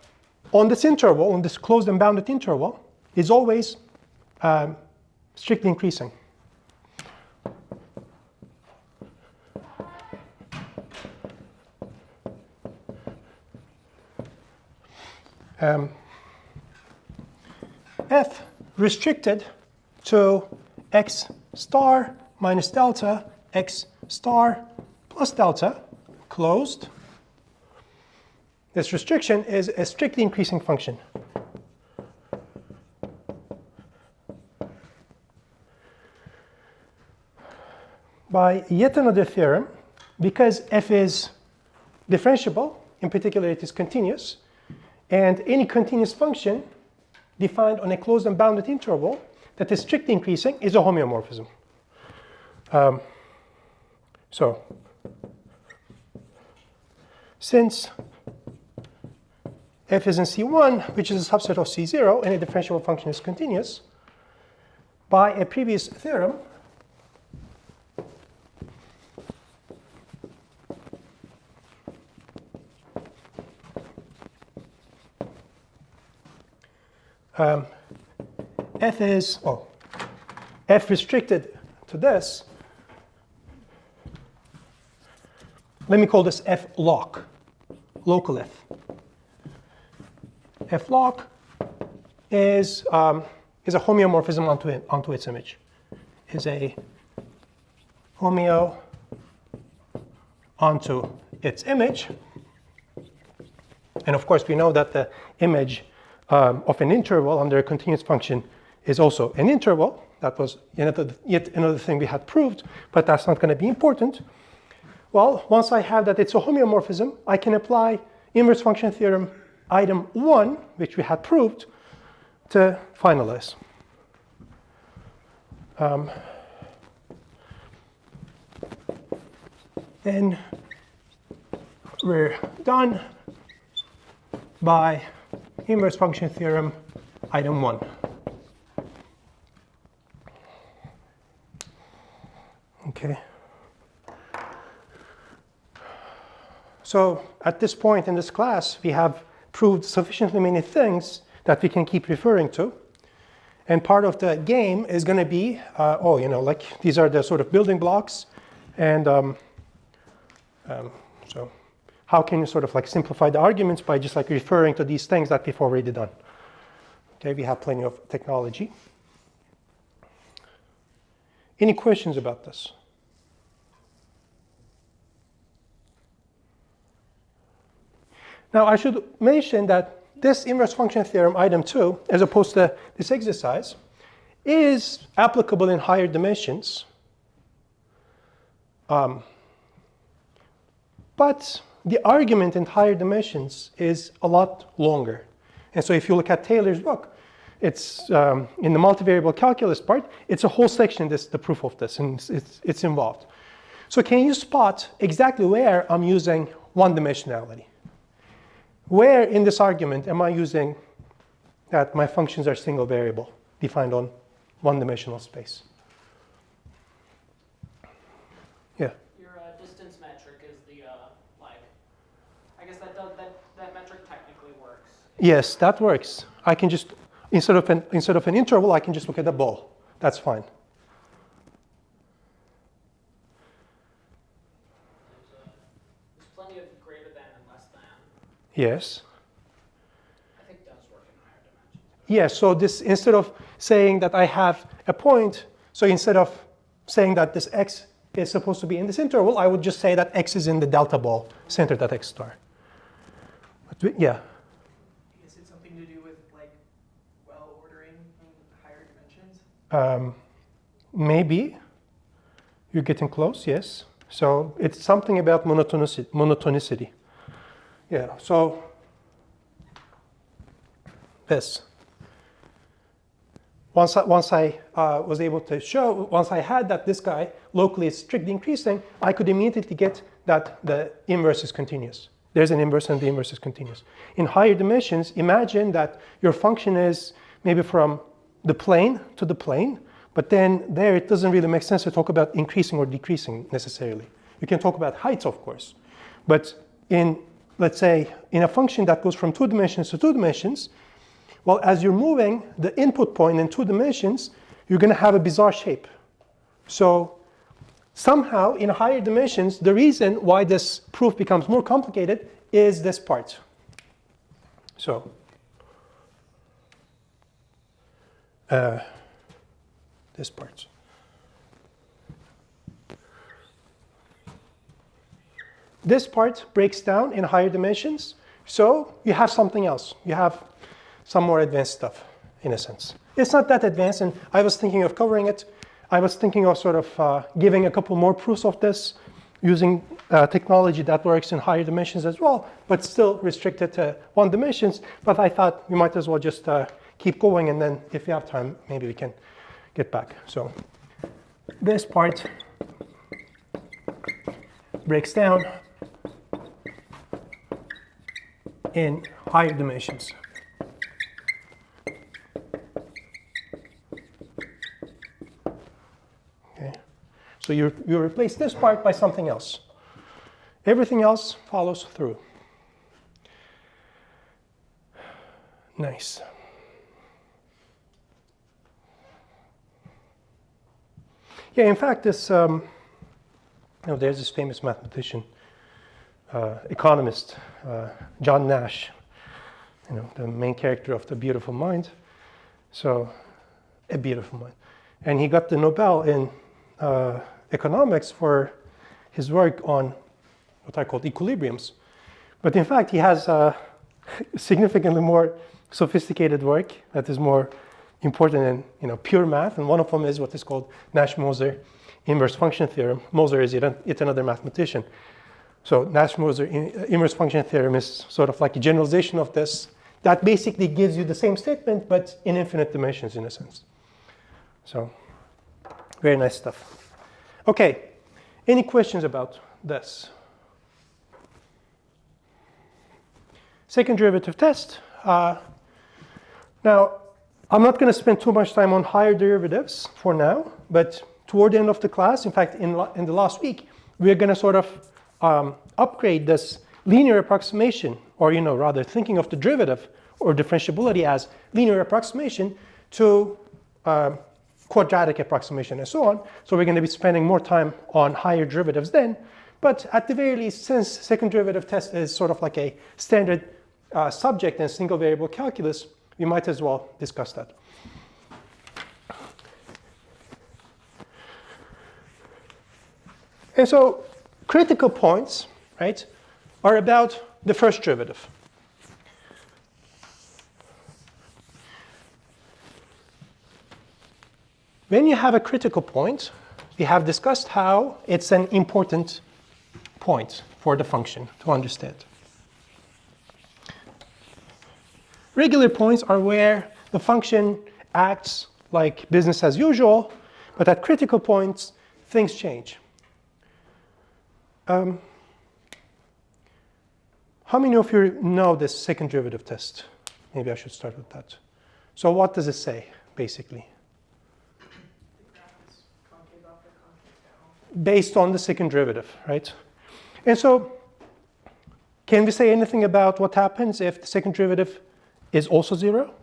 on this interval, on this closed and bounded interval, is always strictly increasing. F restricted to x star minus delta, x star plus delta, closed. This restriction is a strictly increasing function. By yet another theorem, because f is differentiable, in particular it is continuous, and any continuous function defined on a closed and bounded interval that is strictly increasing is a homeomorphism. So, since f is in C1, which is a subset of C0, and a differentiable function is continuous, by a previous theorem, f is, f restricted to this, let me call this f lock, local f. F lock is a homeomorphism onto its image, is a homeo onto its image. And of course, we know that the image of an interval under a continuous function is also an interval. That was yet another thing we had proved, but that's not going to be important. Well, once I have that it's a homeomorphism, I can apply inverse function theorem item 1, which we had proved, to finalize. And we're done by inverse function theorem item 1. Okay. So at this point in this class, we have proved sufficiently many things that we can keep referring to. And part of the game is going to be, like these are the sort of building blocks. And so how can you sort of like simplify the arguments by just like referring to these things that we've already done? Okay, we have plenty of technology. Any questions about this? Now, I should mention that this inverse function theorem, item 2, as opposed to this exercise, is applicable in higher dimensions. But the argument in higher dimensions is a lot longer. And so if you look at Taylor's book, it's in the multivariable calculus part, it's a whole section, the proof of this, and it's involved. So can you spot exactly where I'm using one dimensionality? Where in this argument am I using that my functions are single variable defined on one-dimensional space? Yeah. Your distance metric is the I guess that metric technically works. Yes, that works. I can just instead of an interval, I can just look at the ball. That's fine. There's plenty of greater than and less than. Yes. I think it does work in higher dimensions. Yes, so this, instead of saying that I have a point, so instead of saying that this x is supposed to be in this interval, I would just say that x is in the delta ball centered at x star. But, yeah. Is it something to do with like well-ordering in higher dimensions? Maybe. You're getting close, yes. So it's something about monotonicity. Yeah, so this. Once I was able to show, once I had that this guy locally is strictly increasing, I could immediately get that the inverse is continuous. There's an inverse and the inverse is continuous. In higher dimensions, imagine that your function is maybe from the plane to the plane, but then there it doesn't really make sense to talk about increasing or decreasing necessarily. You can talk about heights, of course, but in, let's say, in a function that goes from 2 dimensions to 2 dimensions, well, as you're moving the input point in 2 dimensions, you're going to have a bizarre shape. So somehow, in higher dimensions, the reason why this proof becomes more complicated is this part. So this part. This part breaks down in higher dimensions, so you have something else. You have some more advanced stuff, in a sense. It's not that advanced, and I was thinking of covering it. I was thinking of sort of giving a couple more proofs of this, using technology that works in higher dimensions as well, but still restricted to 1 dimensions. But I thought we might as well just keep going, and then if we have time, maybe we can get back. So this part breaks down in higher dimensions. Okay. So you replace this part by something else. Everything else follows through. Nice. Yeah, in fact, this there's this famous mathematician, economist, John Nash, the main character of The Beautiful Mind. So, A Beautiful Mind. And he got the Nobel in economics for his work on what I call equilibriums. But in fact, he has significantly more sophisticated work that is more important in pure math. And one of them is what is called Nash-Moser Inverse Function Theorem. Moser is yet another mathematician. So Nash-Moser Inverse Function Theorem is sort of like a generalization of this that basically gives you the same statement, but in infinite dimensions in a sense. So very nice stuff. Okay, any questions about this? Second derivative test. Now, I'm not going to spend too much time on higher derivatives for now, but toward the end of the class, in fact, in the last week, we're going to sort of upgrade this linear approximation, or rather thinking of the derivative or differentiability as linear approximation to quadratic approximation and so on. So we're going to be spending more time on higher derivatives then. But at the very least, since second derivative test is sort of like a standard subject in single variable calculus, we might as well discuss that. And so critical points, right, are about the first derivative. When you have a critical point, we have discussed how it's an important point for the function to understand. Regular points are where the function acts like business as usual, but at critical points, things change. How many of you know this second derivative test? Maybe I should start with that. So what does it say, basically? Based on the second derivative, right? And so can we say anything about what happens if the second derivative is also 0?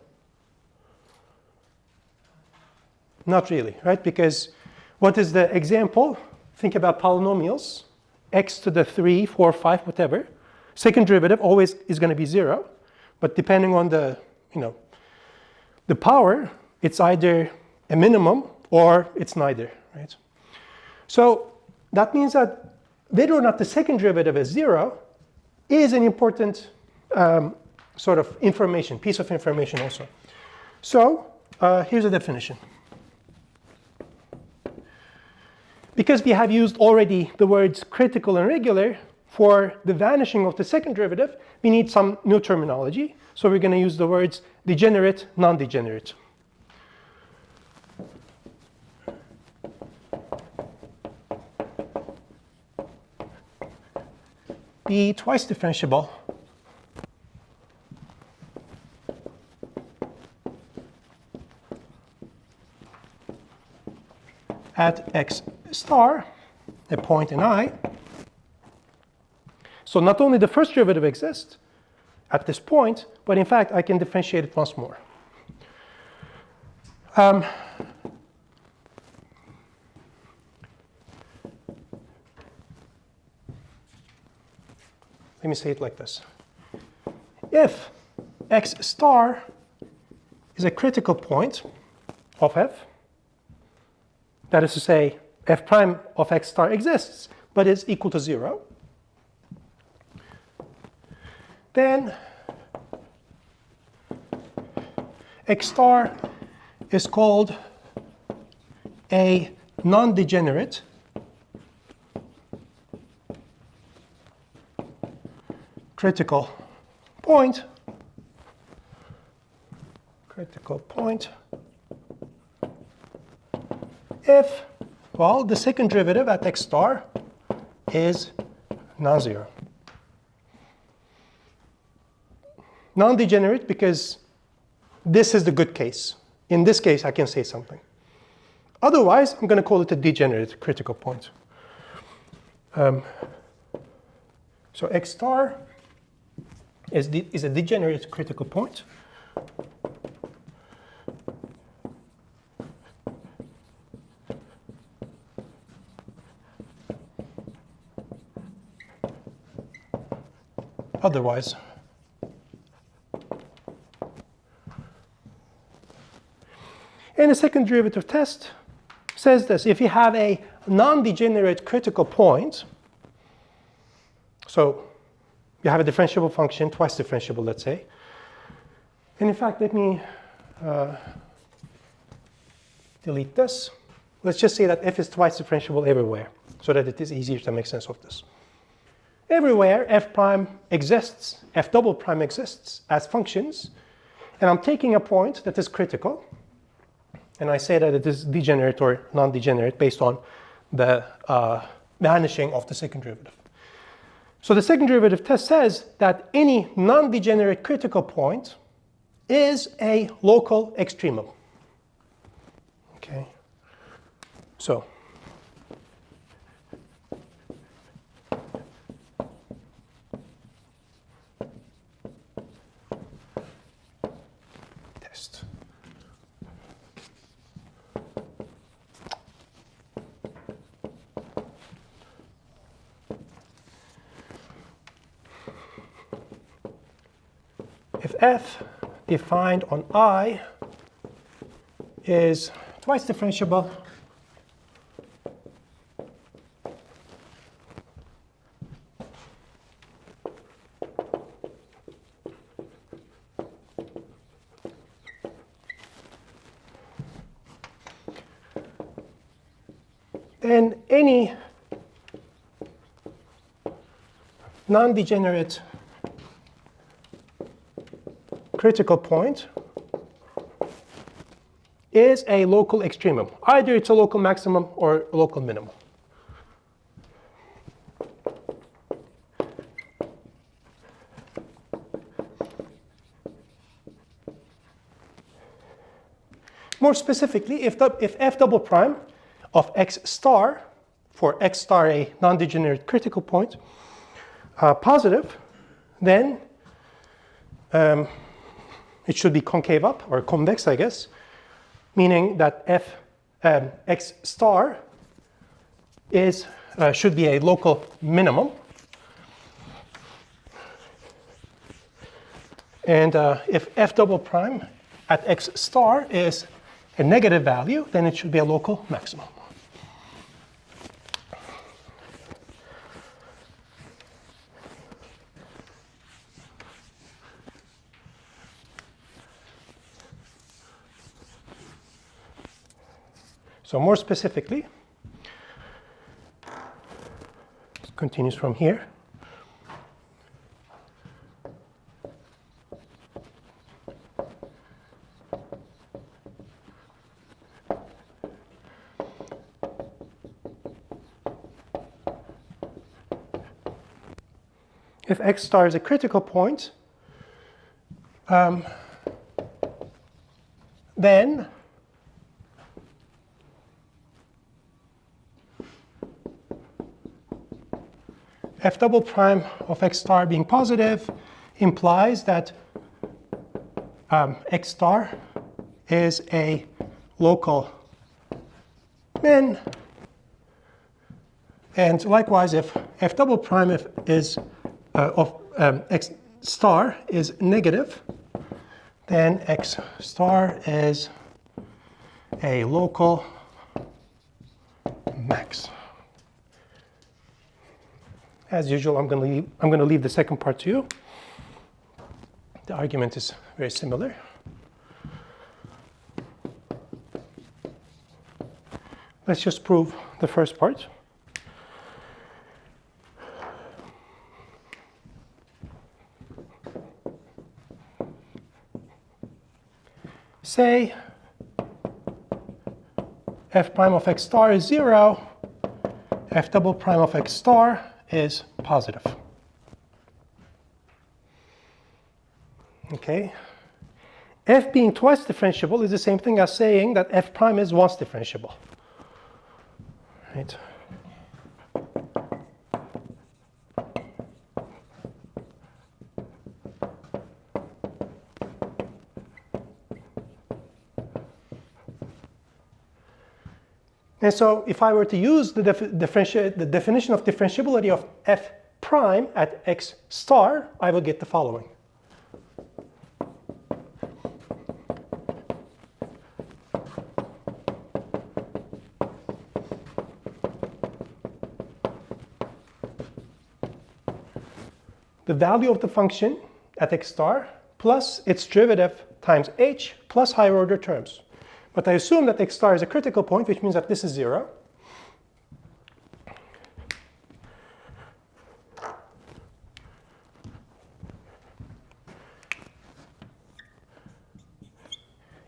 Not really, right? Because what is the example? Think about polynomials, x to the 3, 4, 5, whatever. Second derivative always is going to be 0, but depending on the, the power, it's either a minimum or it's neither, right? So that means that whether or not the second derivative is 0 is an important sort of information, piece of information also. So here's a definition. Because we have used already the words critical and regular for the vanishing of the second derivative, we need some new terminology. So we're going to use the words degenerate, non-degenerate. Be twice differentiable at x star, a point in I. So not only the first derivative exists at this point, but in fact I can differentiate it once more. Let me say it like this. If x star is a critical point of f, that is to say, f prime of x star exists, but is equal to 0, then x star is called a nondegenerate critical point. If, well, the second derivative at x star is non-zero. Non-degenerate because this is the good case. In this case, I can say something. Otherwise, I'm going to call it a degenerate critical point. So x star is a degenerate critical point. Otherwise, and the second derivative test says this: if you have a non-degenerate critical point, so you have a differentiable function, twice differentiable, let's say. And in fact, let me delete this. Let's just say that f is twice differentiable everywhere, so that it is easier to make sense of this. Everywhere f prime exists, f double prime exists as functions, and I'm taking a point that is critical, and I say that it is degenerate or non-degenerate based on the vanishing of the second derivative. So the second derivative test says that any non-degenerate critical point is a local extremum. Okay. So test. If f defined on I is twice differentiable then any non-degenerate critical point is a local extremum. Either it's a local maximum or a local minimum. More specifically, if f double prime of x star, for x star a non-degenerate critical point, positive, then it should be concave up, or convex, I guess, meaning that x star is should be a local minimum. And if f double prime at x star is a negative value, then it should be a local maximum. So more specifically, it continues from here. If x star is a critical point, then f double prime of x star being positive implies that x star is a local min. And likewise, if f double prime is of x star is negative, then x star is a local max. As usual, I'm going to leave the second part to you. The argument is very similar. Let's just prove the first part. Say f prime of x star is 0, f double prime of x star is positive. Okay. F being twice differentiable is the same thing as saying that f prime is once differentiable. Right. And so if I were to use the definition of differentiability of f prime at x star, I would get the following. The value of the function at x star plus its derivative times h plus higher order terms. But I assume that x star is a critical point, which means that this is 0.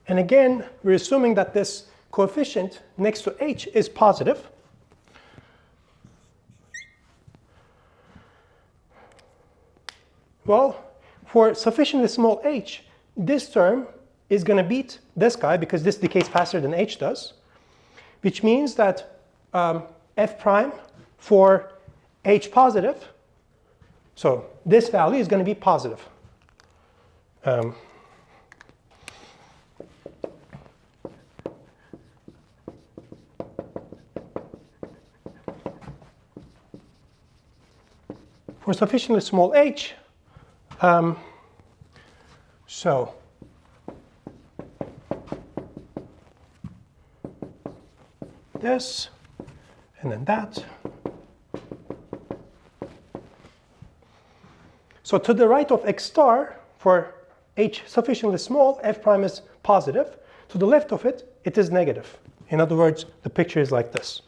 And again, we're assuming that this coefficient next to h is positive. Well, for sufficiently small h, this term is going to beat this guy because this decays faster than h does, which means that f prime for h positive, so this value is going to be positive. For sufficiently small h, so this, and then that. So to the right of x star, for h sufficiently small, f prime is positive. To the left of it, it is negative. In other words, the picture is like this.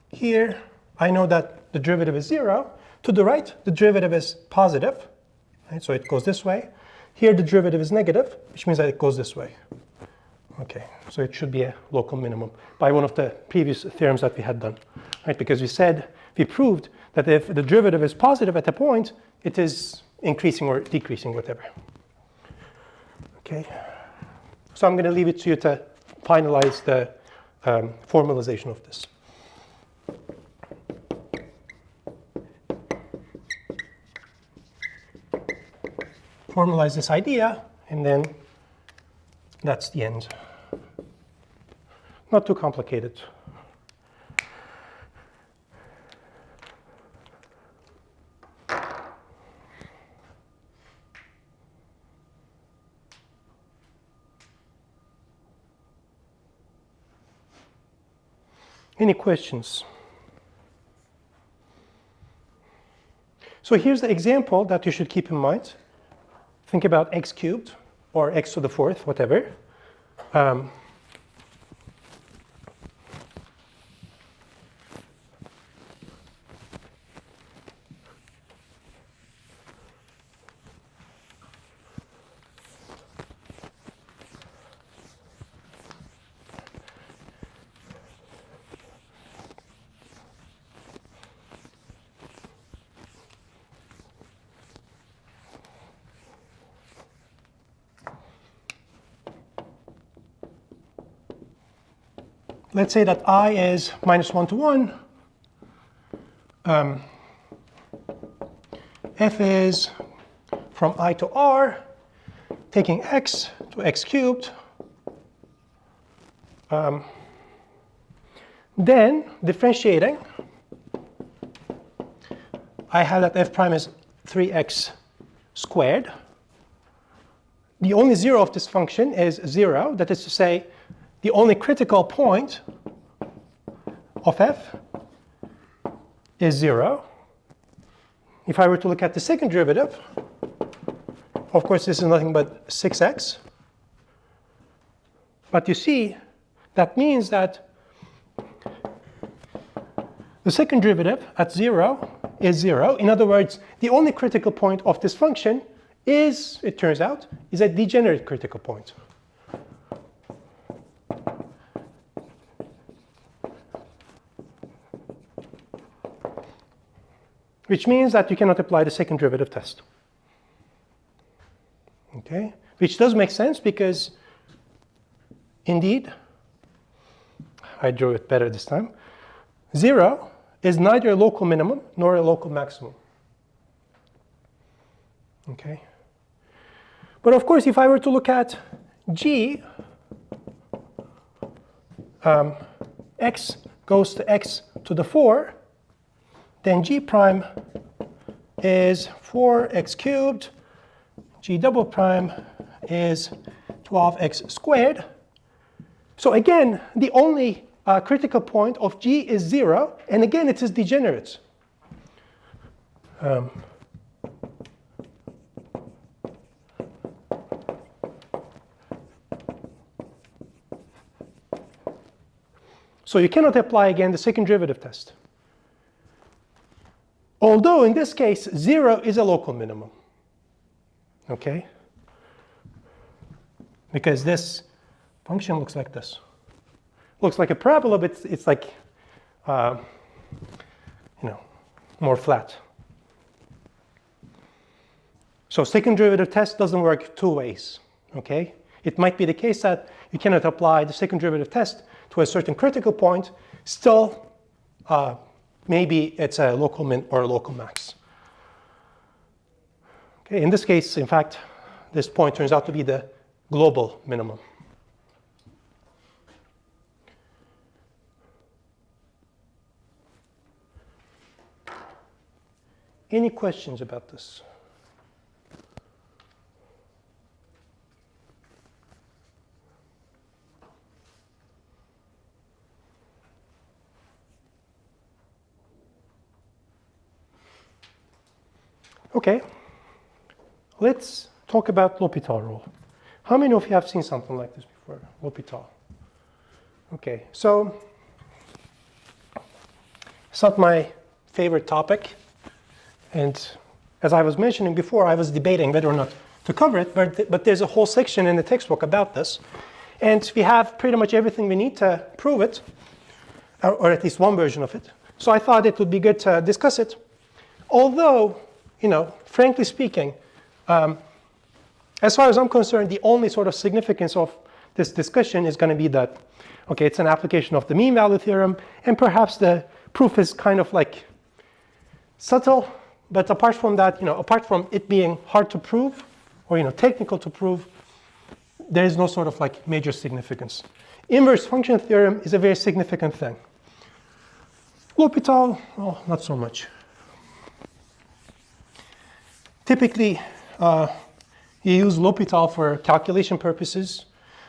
Here, I know that the derivative is 0. To the right, the derivative is positive, right? So it goes this way. Here, the derivative is negative, which means that it goes this way. Okay, so it should be a local minimum by one of the previous theorems that we had done, right? Because we proved that if the derivative is positive at a point, it is increasing or decreasing, whatever. Okay, so I'm going to leave it to you to finalize the formalization of this. Formalize this idea, and then that's the end. Not too complicated. Any questions? So here's the example that you should keep in mind. Think about x cubed, or x to the fourth, whatever. Let's say that I is -1 to 1. f is from I to r, taking x to x cubed. Then differentiating, I have that f prime is 3x squared. The only zero of this function is 0. That is to say, the only critical point of f is 0. If I were to look at the second derivative, of course, this is nothing but 6x. But you see, that means that the second derivative at 0 is 0. In other words, the only critical point of this function is, it turns out, is a degenerate critical point. Which means that you cannot apply the second derivative test. Okay? Which does make sense because, indeed, I drew it better this time, 0 is neither a local minimum nor a local maximum. Okay? But of course, if I were to look at g, x goes to x to the 4, then g prime is 4x cubed, g double prime is 12x squared. So again, the only critical point of g is 0, and again it is degenerate. So you cannot apply again the second derivative test. Although in this case, 0 is a local minimum. Okay? Because this function looks like this. Looks like a parabola, but it's like, more flat. So second derivative test doesn't work two ways. Okay? It might be the case that you cannot apply the second derivative test to a certain critical point. Still, maybe it's a local min or a local max. Okay, in this case, in fact, this point turns out to be the global minimum. Any questions about this? Okay, let's talk about L'Hopital rule. How many of you have seen something like this before? L'Hopital. Okay, so it's not my favorite topic. And as I was mentioning before, I was debating whether or not to cover it, but there's a whole section in the textbook about this. And we have pretty much everything we need to prove it, or at least one version of it. So I thought it would be good to discuss it. Although, frankly speaking, as far as I'm concerned, the only sort of significance of this discussion is going to be that, okay, it's an application of the mean value theorem, and perhaps the proof is kind of like subtle, but apart from that, apart from it being hard to prove, or technical to prove, there is no sort of like major significance. Inverse function theorem is a very significant thing. L'Hopital, well, not so much. Typically, you use L'Hopital for calculation purposes,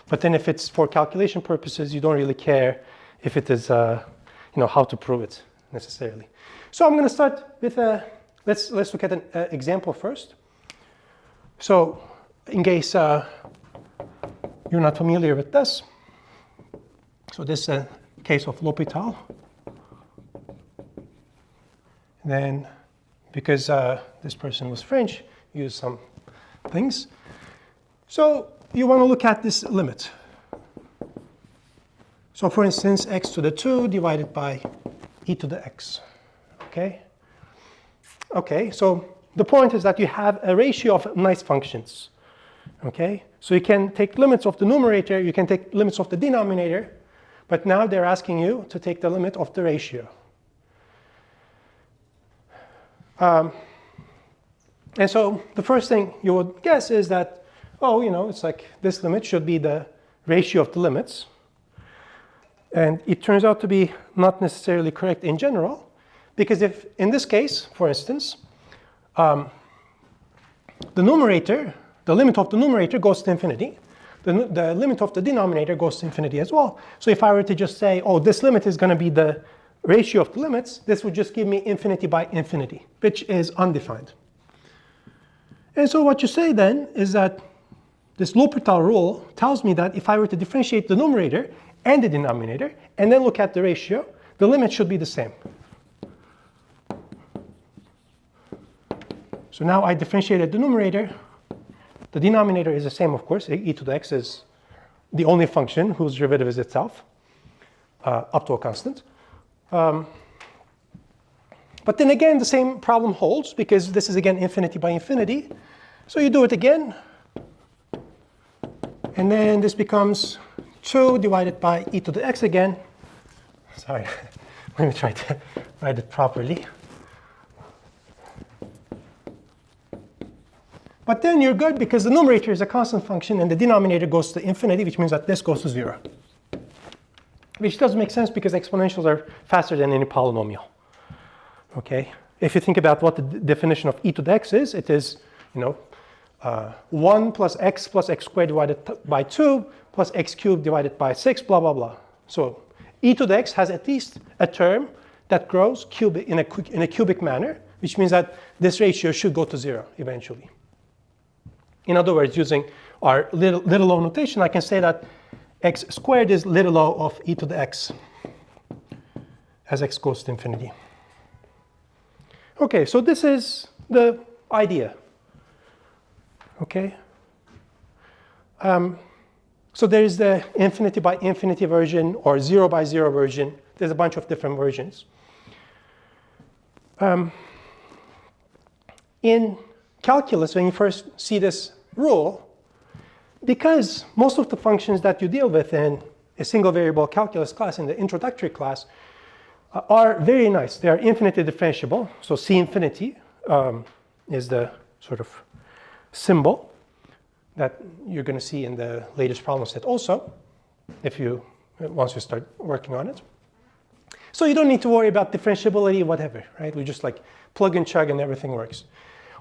but then if it's for calculation purposes, you don't really care if it is, how to prove it necessarily. So I'm going to start with let's look at an example first. So in case you're not familiar with this, so this is a case of L'Hopital. Then, because this person was French, use some things. So you want to look at this limit. So for instance, x to the 2 divided by e to the x. Okay? Okay, so the point is that you have a ratio of nice functions. Okay? So you can take limits of the numerator, you can take limits of the denominator, but now they're asking you to take the limit of the ratio. And so the first thing you would guess is that, oh, it's like this limit should be the ratio of the limits. And it turns out to be not necessarily correct in general, because if, in this case, for instance, the numerator, the limit of the numerator goes to infinity. The limit of the denominator goes to infinity as well. So if I were to just say, oh, this limit is going to be the ratio of the limits, this would just give me infinity by infinity, which is undefined. And so what you say then is that this L'Hopital rule tells me that if I were to differentiate the numerator and the denominator, and then look at the ratio, the limit should be the same. So now I differentiated the numerator. The denominator is the same, of course. E to the x is the only function whose derivative is itself, up to a constant. But then again, the same problem holds, because this is again infinity by infinity. So you do it again. And then this becomes 2 divided by e to the x again. Sorry, let me try to write it properly. But then you're good, because the numerator is a constant function and the denominator goes to infinity, which means that this goes to 0. Which doesn't make sense because exponentials are faster than any polynomial. Okay? If you think about what the definition of e to the x is, it is, 1 plus x squared divided by 2 plus x cubed divided by 6, blah, blah, blah. So e to the x has at least a term that grows in a cubic manner, which means that this ratio should go to 0 eventually. In other words, using our little o notation, I can say that x squared is little o of e to the x as x goes to infinity. Okay, so this is the idea. Okay. So there is the infinity by infinity version or 0 by 0 version. There's a bunch of different versions. In calculus, when you first see this rule, because most of the functions that you deal with in a single variable calculus class, in the introductory class, are very nice. They are infinitely differentiable. So C infinity is the sort of symbol that you're going to see in the latest problem set also, once you start working on it. So you don't need to worry about differentiability, whatever, right? We just like plug and chug and everything works.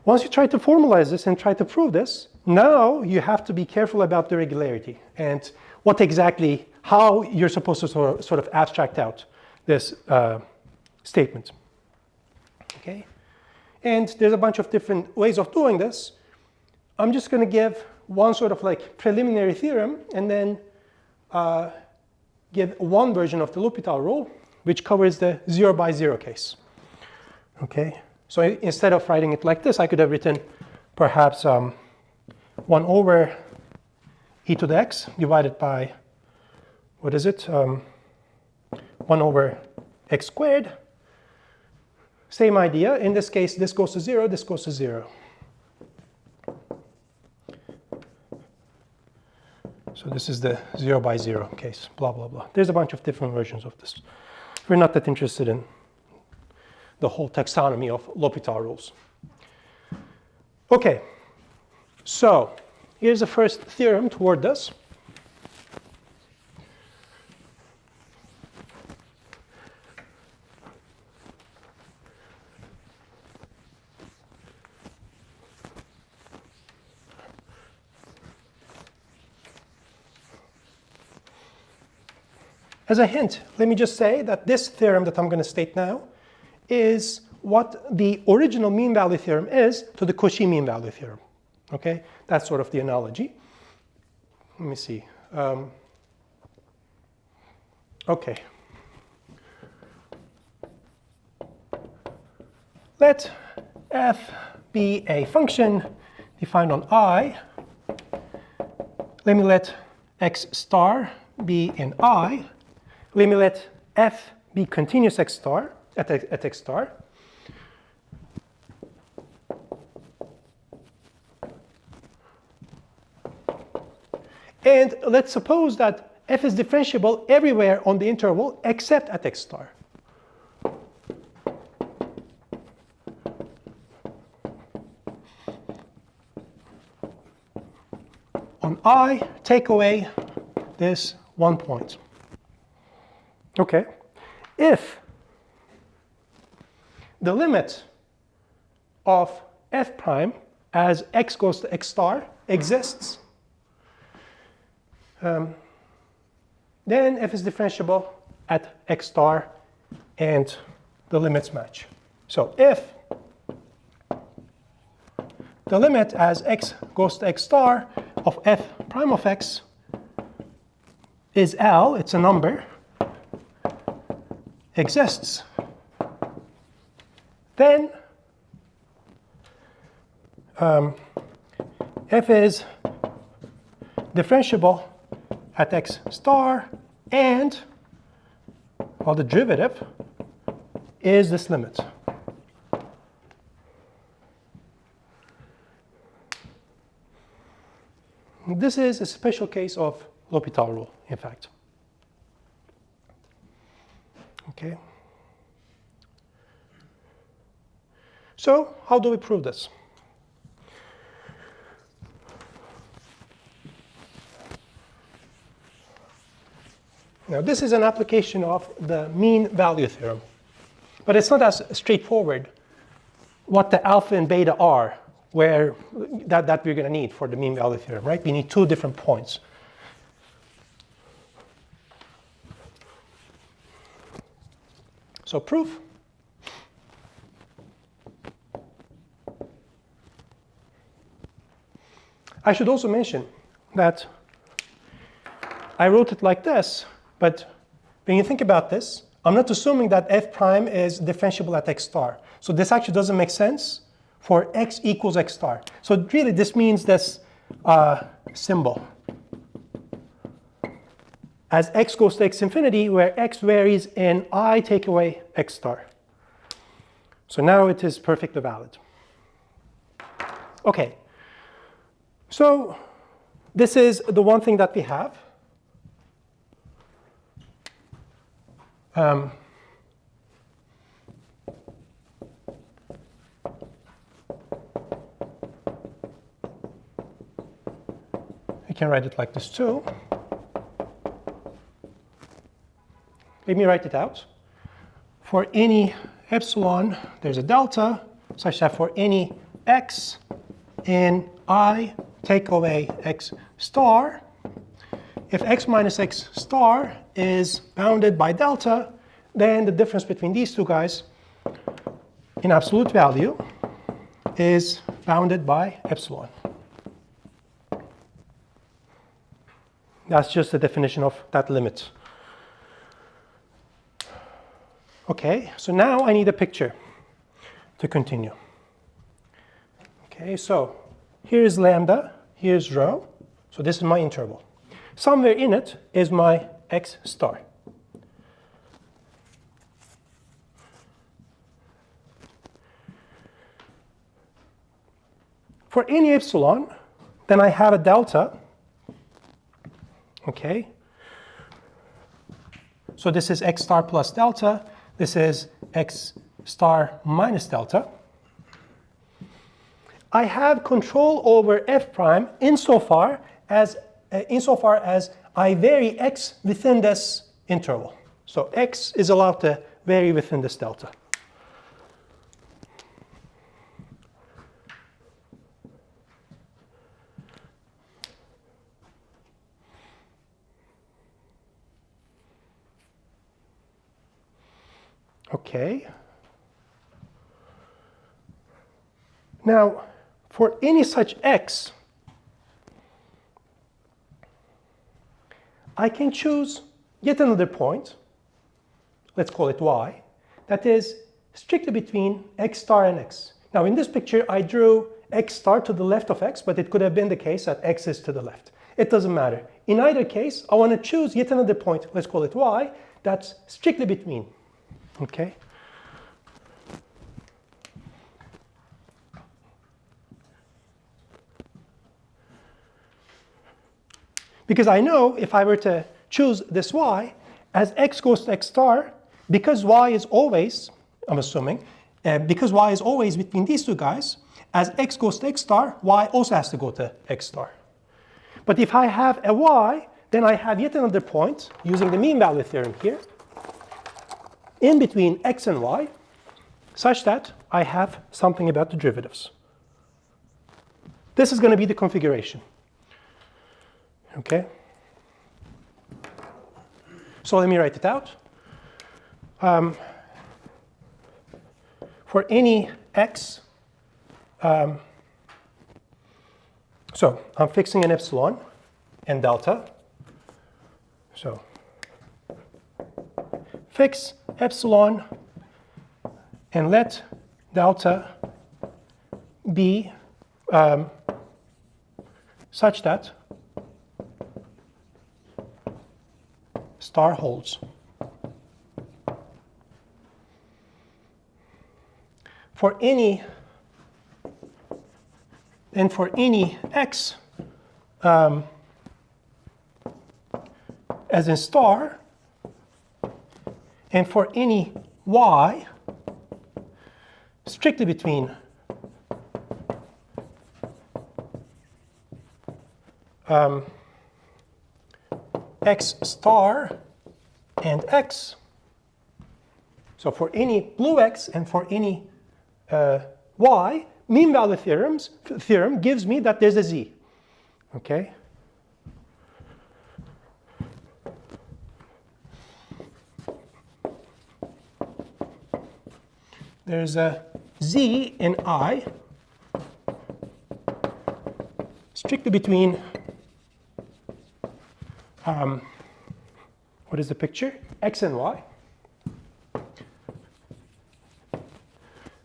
Once you try to formalize this and try to prove this, now you have to be careful about the regularity and how you're supposed to sort of abstract out this statement. Okay? And there's a bunch of different ways of doing this. I'm just going to give one sort of like preliminary theorem and then give one version of the L'Hopital rule, which covers the 0 by 0 case. Okay? So instead of writing it like this, I could have written perhaps 1 over e to the x divided by, what is it? 1 over x squared. Same idea. In this case, this goes to 0, this goes to 0. So this is the 0 by 0 case, blah, blah, blah. There's a bunch of different versions of this. We're not that interested in the whole taxonomy of L'Hopital rules. Okay, so here's the first theorem toward this. As a hint, let me just say that this theorem that I'm going to state now is what the original mean value theorem is to the Cauchy mean value theorem. Okay, that's sort of the analogy. Let me see. Okay. Let f be a function defined on I. Let me let x star be in I. Let me let f be continuous x star at x star. And let's suppose that f is differentiable everywhere on the interval except at x star. on I, take away this 1 point. Okay. If the limit of f prime as x goes to x star exists, then f is differentiable at x star and the limits match. So if the limit as x goes to x star of f prime of x is L, it's a number, exists, then f is differentiable at x star and, well, the derivative is this limit. This is a special case of L'Hopital rule, in fact. Okay. So how do we prove this? Now, this is an application of the mean value theorem. But it's not as straightforward what the alpha and beta are, where that we're going to need for the mean value theorem, right? We need two different points. So proof. I should also mention that I wrote it like this, but when you think about this, I'm not assuming that f prime is differentiable at x star. So this actually doesn't make sense for x equals x star. So really this means this symbol. As x goes to x infinity, where x varies in I take away x star. So now it is perfectly valid. Okay. So this is the one thing that we have. I can write it like this too. Let me write it out. For any epsilon, there's a delta, such that for any x in I take away x star, if x minus x star is bounded by delta, then the difference between these two guys in absolute value is bounded by epsilon. That's just the definition of that limit. Okay, so now I need a picture to continue. Okay, so here's lambda, here's rho. So this is my interval. Somewhere in it is my x star. For any epsilon, then I have a delta. Okay. So this is x star plus delta. This is x star minus delta. I have control over f prime insofar as I vary x within this interval. So x is allowed to vary within this delta. Okay. Now, for any such x, I can choose yet another point, let's call it y, that is strictly between x star and x. Now in this picture I drew x star to the left of x, but it could have been the case that x is to the left. It doesn't matter. In either case, I want to choose yet another point, let's call it y, that's strictly between. Okay? Because I know if I were to choose this y, as x goes to x star, because y is always, I'm assuming, because y is always between these two guys, as x goes to x star, y also has to go to x star. But if I have a y, then I have yet another point, using the mean value theorem here, in between x and y, such that I have something about the derivatives. This is going to be the configuration. Okay? So let me write it out. For any x, so I'm fixing an epsilon and delta. So fix epsilon and let delta be such that star holds. For any x as in star, and for any y strictly between x star and x. So for any blue x and for any y, mean value theorem gives me that there's a z. Okay? There's a z in I strictly between what is the picture? X and y,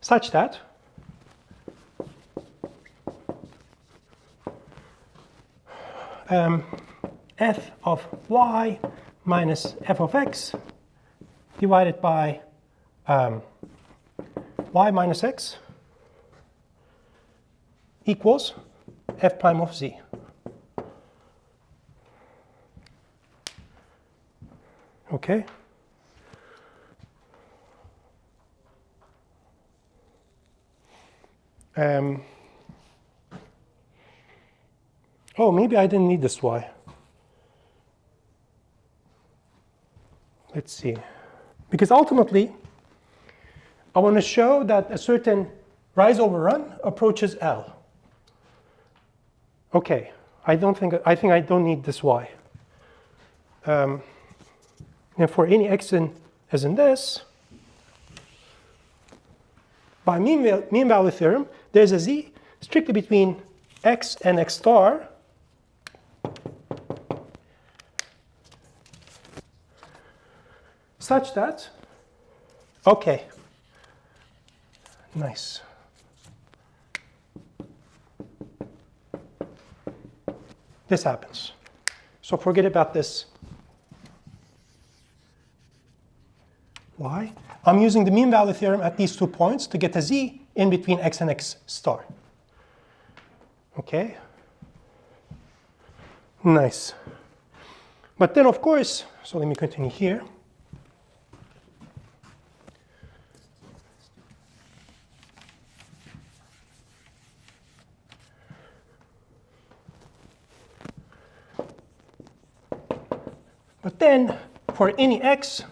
such that f of y minus f of x divided by y minus x equals f prime of z. Okay? Oh, maybe I didn't need this y. Let's see. Because ultimately, I want to show that a certain rise over run approaches L. Okay, I think I don't need this y. And for any x as in this, by mean value theorem, there's a z strictly between x and x star such that, okay, nice. This happens. So forget about this y. I'm using the mean value theorem at these 2 points to get a z in between x and x star. Okay? Nice. But then, of course, so let me continue here. But then, for any x,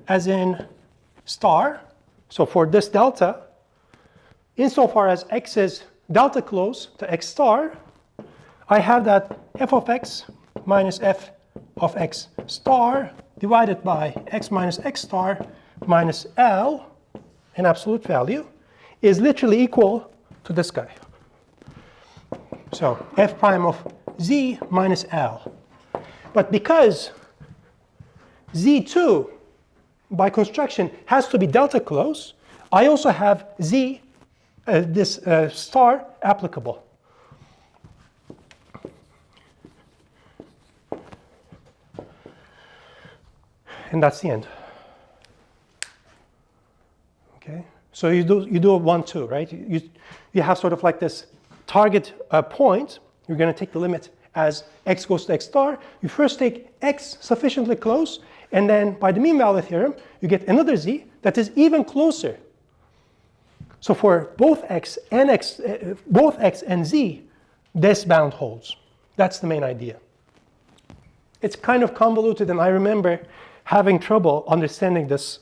as in star, so for this delta, insofar as x is delta close to x star, I have that f of x minus f of x star divided by x minus x star minus L, an absolute value, is literally equal to this guy. So f prime of z minus L. But because z2, by construction, has to be delta close, I also have z, this star, applicable. And that's the end. Okay? So you do a 1, 2, right? You have sort of like this target point. You're going to take the limit as x goes to x star. You first take x sufficiently close, and then by the mean value theorem, you get another z that is even closer. So for both x and z, this bound holds. That's the main idea. It's kind of convoluted, and I remember having trouble understanding this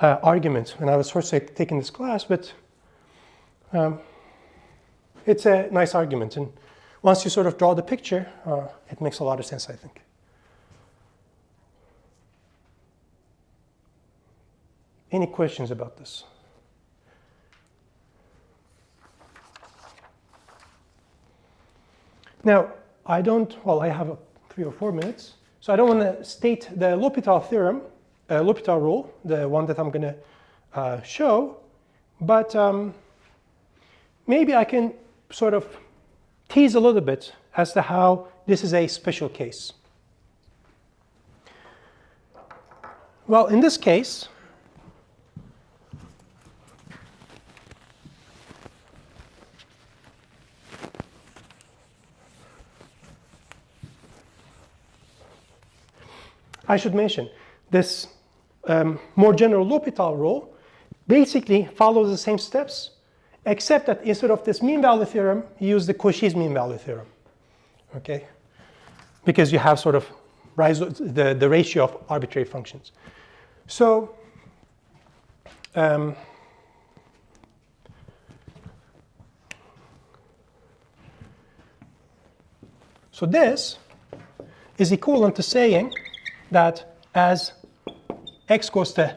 argument when I was first taking this class, but it's a nice argument. And once you sort of draw the picture, it makes a lot of sense, I think. Any questions about this? Now, I have 3 or 4 minutes, so I don't want to state the L'Hopital theorem, L'Hopital rule, the one that I'm going to show, but maybe I can sort of tease a little bit as to how this is a special case. Well, in this case, I should mention this more general L'Hopital rule basically follows the same steps, except that instead of this mean value theorem, you use the Cauchy's mean value theorem. Okay? Because you have sort of the ratio of arbitrary functions. So this is equivalent to saying that as x goes to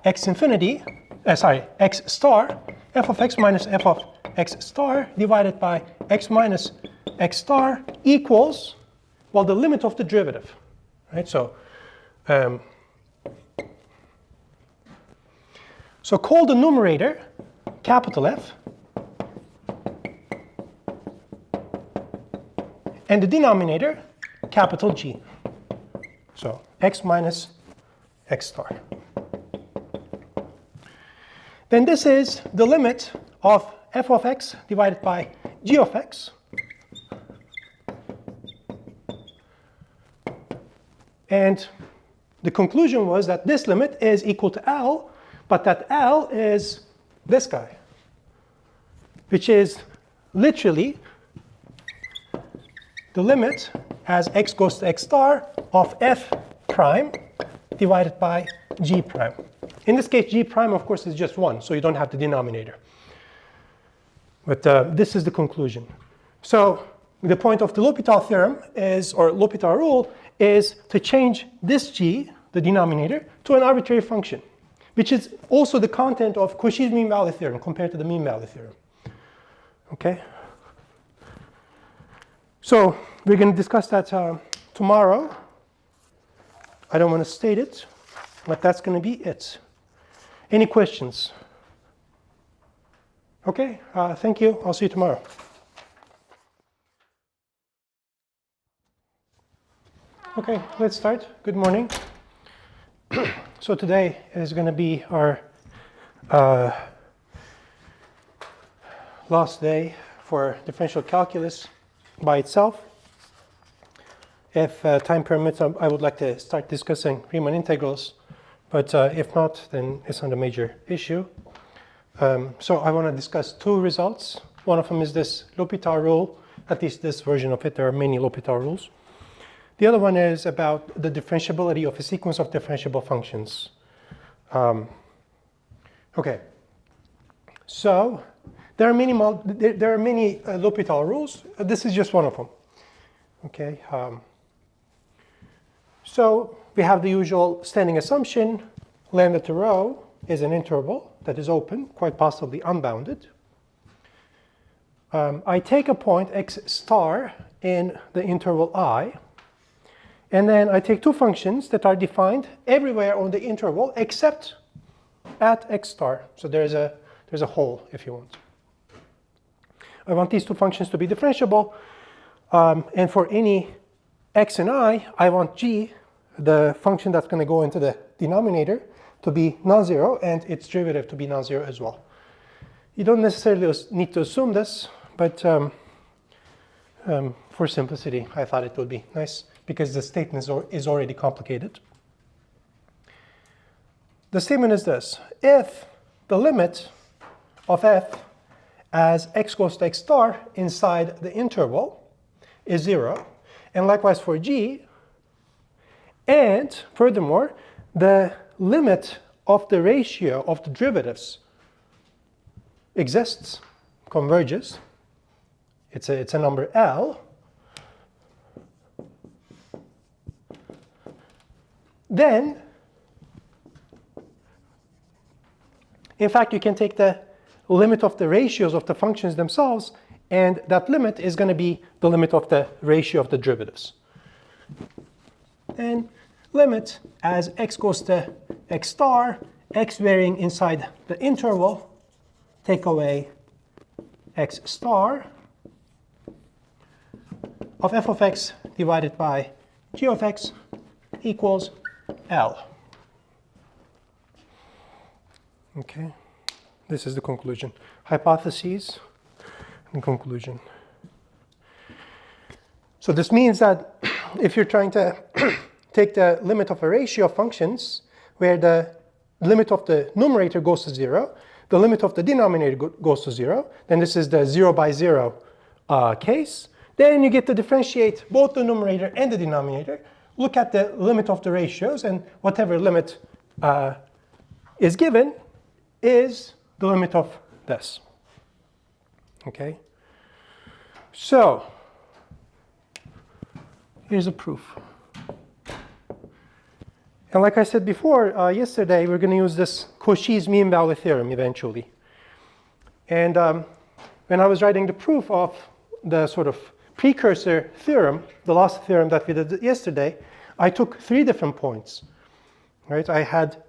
x infinity, x star, f of x minus f of x star divided by x minus x star equals, well, the limit of the derivative, right? So call the numerator capital F and the denominator capital G. So x minus x star. Then this is the limit of f of x divided by g of x. And the conclusion was that this limit is equal to L, but that L is this guy, which is literally the limit as x goes to x star of f prime divided by g prime. In this case, g prime, of course, is just 1, so you don't have the denominator. But this is the conclusion. So the point of the L'Hopital theorem is, or L'Hopital rule, is to change this g, the denominator, to an arbitrary function, which is also the content of Cauchy's mean value theorem compared to the mean value theorem. Okay? So we're going to discuss that tomorrow. I don't want to state it, but that's going to be it. Any questions? Okay, thank you. I'll see you tomorrow. Okay, let's start. Good morning. So today is going to be our last day for differential calculus by itself. If time permits, I would like to start discussing Riemann integrals, but if not, then it's not a major issue. So I want to discuss 2 results. One of them is this L'Hopital rule, at least this version of it. There are many L'Hopital rules. The other one is about the differentiability of a sequence of differentiable functions. Okay. So there are many L'Hopital rules. This is just one of them. Okay. So we have the usual standing assumption. Lambda to rho is an interval that is open, quite possibly unbounded. I take a point x star in the interval I, and then I take 2 functions that are defined everywhere on the interval except at x star. So there's a hole, if you want. I want these 2 functions to be differentiable, and for any x and I want g, the function that's going to go into the denominator, to be non-zero, and its derivative to be non-zero as well. You don't necessarily need to assume this, but for simplicity, I thought it would be nice, because the statement is already complicated. The statement is this: if the limit of f as x goes to x star inside the interval is 0. And likewise for g. And furthermore, the limit of the ratio of the derivatives exists, converges. It's a number L. Then, in fact, you can take the limit of the ratios of the functions themselves, and that limit is going to be the limit of the ratio of the derivatives. And limit as x goes to x star, x varying inside the interval, take away x star of f of x divided by g of x equals L. Okay, this is the conclusion. Hypotheses and conclusion. So this means that if you're trying to take the limit of a ratio of functions where the limit of the numerator goes to 0, the limit of the denominator goes to 0, then this is the 0 by 0 case. Then you get to differentiate both the numerator and the denominator, look at the limit of the ratios, and whatever limit is given is the limit of this. Okay? So, here's a proof. And like I said before, yesterday, we're going to use this Cauchy's mean value theorem eventually. And when I was writing the proof of the sort of precursor theorem, the last theorem that we did yesterday, I took 3 different points. Right? I had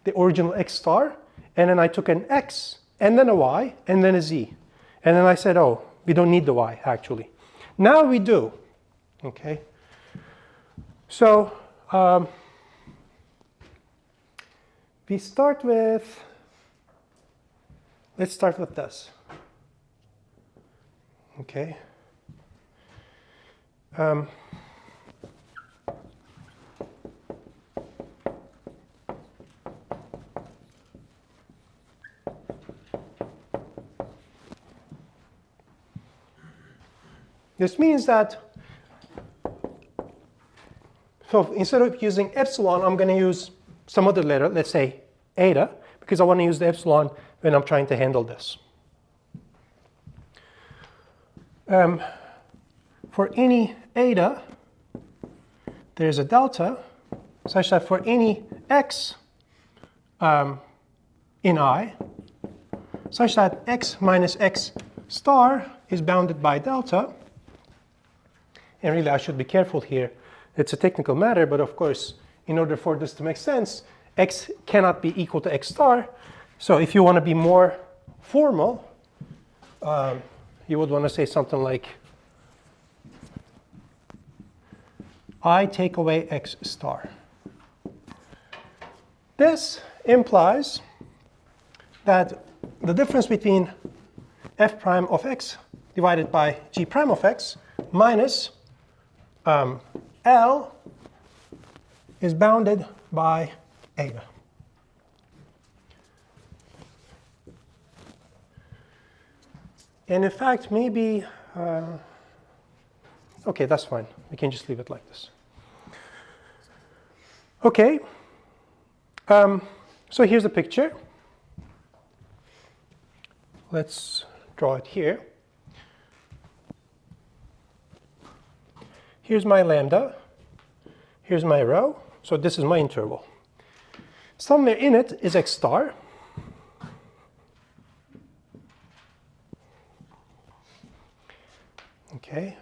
the original x star, and then I took an x, and then a y, and then a z. And then I said, oh, we don't need the y, actually. Now we do. Okay? So, we start with, let's start with this. Okay. This means that, so instead of using epsilon, I'm going to use some other letter, let's say eta, because I want to use the epsilon when I'm trying to handle this. For any eta, there's a delta such that for any x in I, such that x minus x star is bounded by delta. And really, I should be careful here. It's a technical matter, but of course, in order for this to make sense, x cannot be equal to x star. So if you want to be more formal, you would want to say something like I take away x star. This implies that the difference between f prime of x divided by g prime of x minus L is bounded by eta. And in fact, maybe, okay, that's fine. We can just leave it like this. Okay. So here's the picture. Let's draw it here. Here's my lambda. Here's my rho. So this is my interval. Somewhere in it is x star. Okay.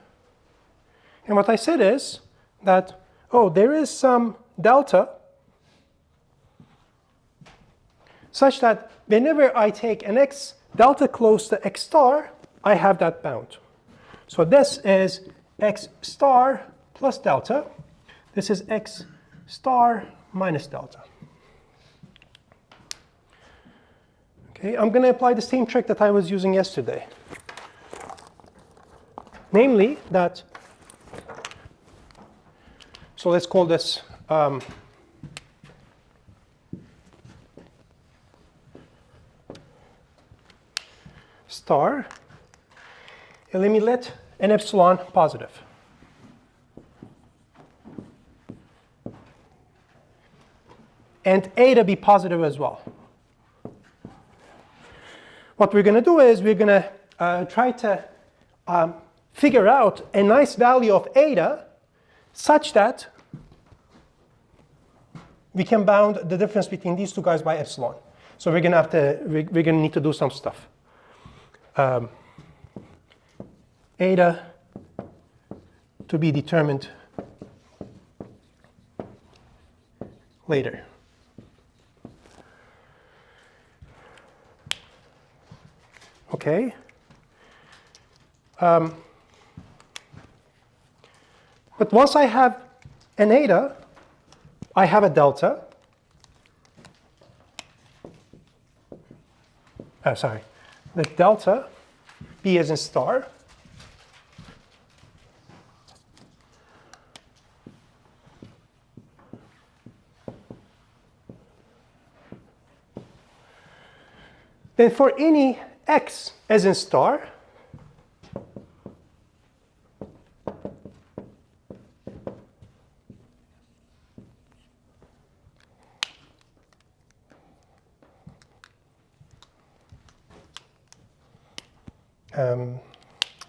And what I said is that, oh, there is some delta such that whenever I take an x delta close to x star, I have that bound. So this is x star plus delta. This is x star minus delta. Okay, I'm going to apply the same trick that I was using yesterday. Namely that, so let's call this star. And let me let and epsilon positive. And eta be positive as well. What we're going to do is we're going to try to figure out a nice value of eta such that we can bound the difference between these two guys by epsilon. So we're going to need to do some stuff. Eta to be determined later. Okay. But once I have an eta, I have a delta. Sorry. Let delta be as in star. Then for any x as in star,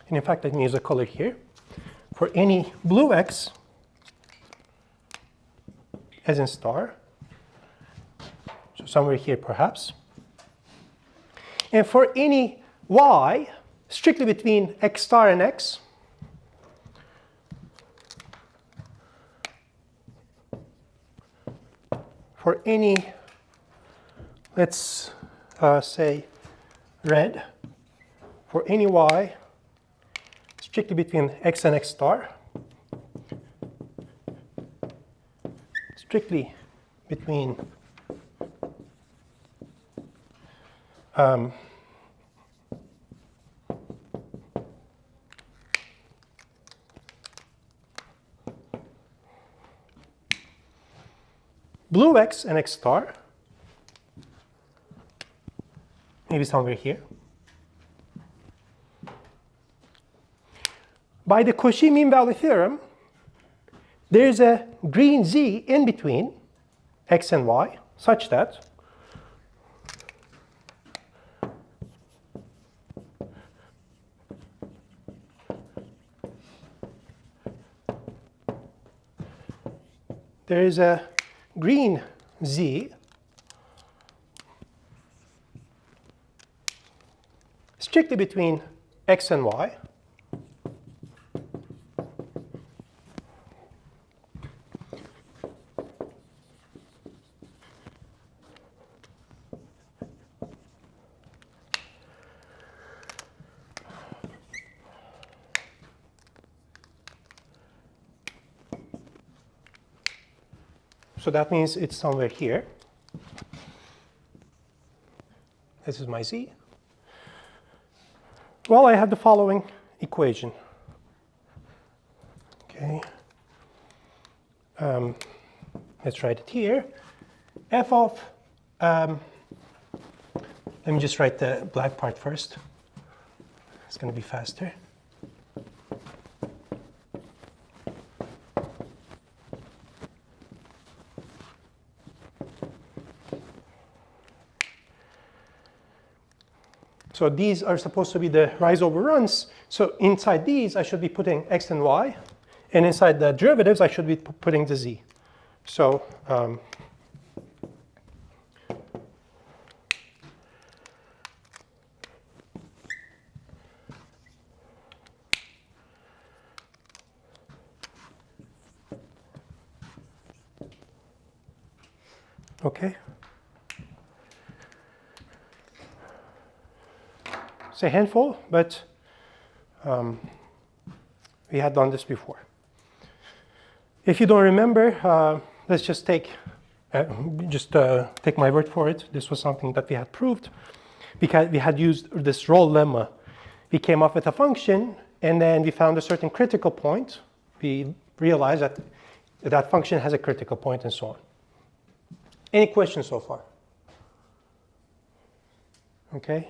and in fact, let me use a color here. For any blue x as in star, so somewhere here perhaps, and for any y strictly between x star and x, for any, let's say red, for any y strictly between x and x star, strictly between blue x and x star, maybe somewhere here. By the Cauchy mean value theorem, there is a green z in between x and y such that there is a green z strictly between x and y, so that means it's somewhere here. This is my z. Well, I have the following equation. Okay. Let's write it here. F of, let me just write the black part first. It's going to be faster. So these are supposed to be the rise over runs. So inside these, I should be putting x and y. And inside the derivatives, I should be putting the z. So okay. It's a handful, but we had done this before. If you don't remember, let's just take my word for it. This was something that we had proved because we had used this role lemma. We came up with a function, and then we found a certain critical point. We realized that that function has a critical point, and so on. Any questions so far? Okay.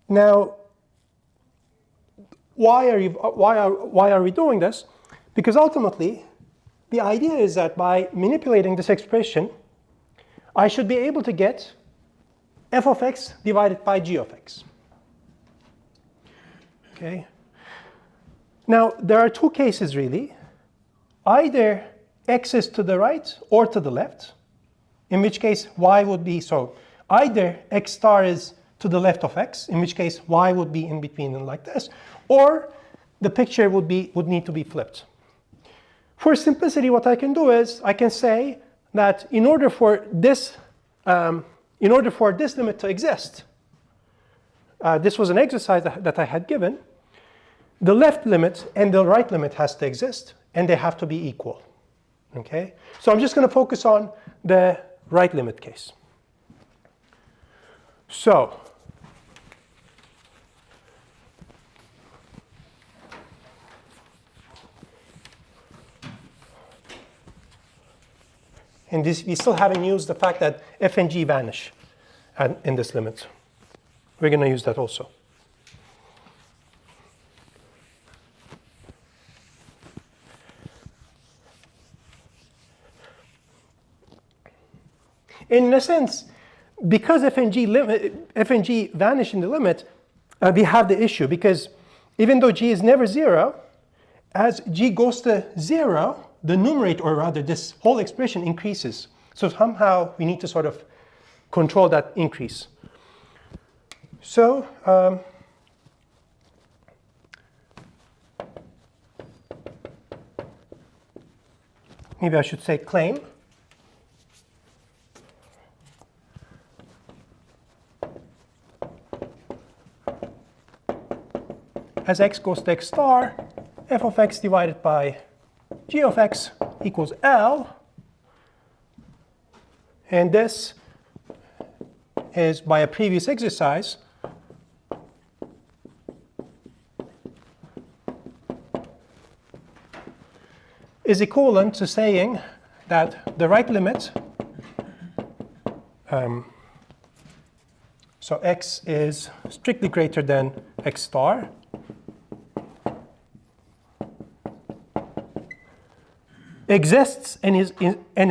Now, why are we doing this? Because ultimately, the idea is that by manipulating this expression, I should be able to get f of x divided by g of x. Okay. Now, there are two cases really. Either x is to the right or to the left, in which case y would be so. Either x star is to the left of x, in which case y would be in between and like this, or the picture would need to be flipped. For simplicity, what I can do is I can say that in order for this limit to exist, this was an exercise that I had given. The left limit and the right limit has to exist, and they have to be equal. Okay? So I'm just going to focus on the right limit case. So, and this, we still haven't used the fact that f and g vanish in this limit. We're going to use that also. In a sense, because f and g vanish in the limit, we have the issue, because even though g is never 0, as g goes to 0, the numerator, or rather this whole expression, increases. So somehow we need to sort of control that increase. So maybe I should say claim. As x goes to x star, f of x divided by g of x equals L. And this is, by a previous exercise, is equivalent to saying that the right limit, so x is strictly greater than x star, exists and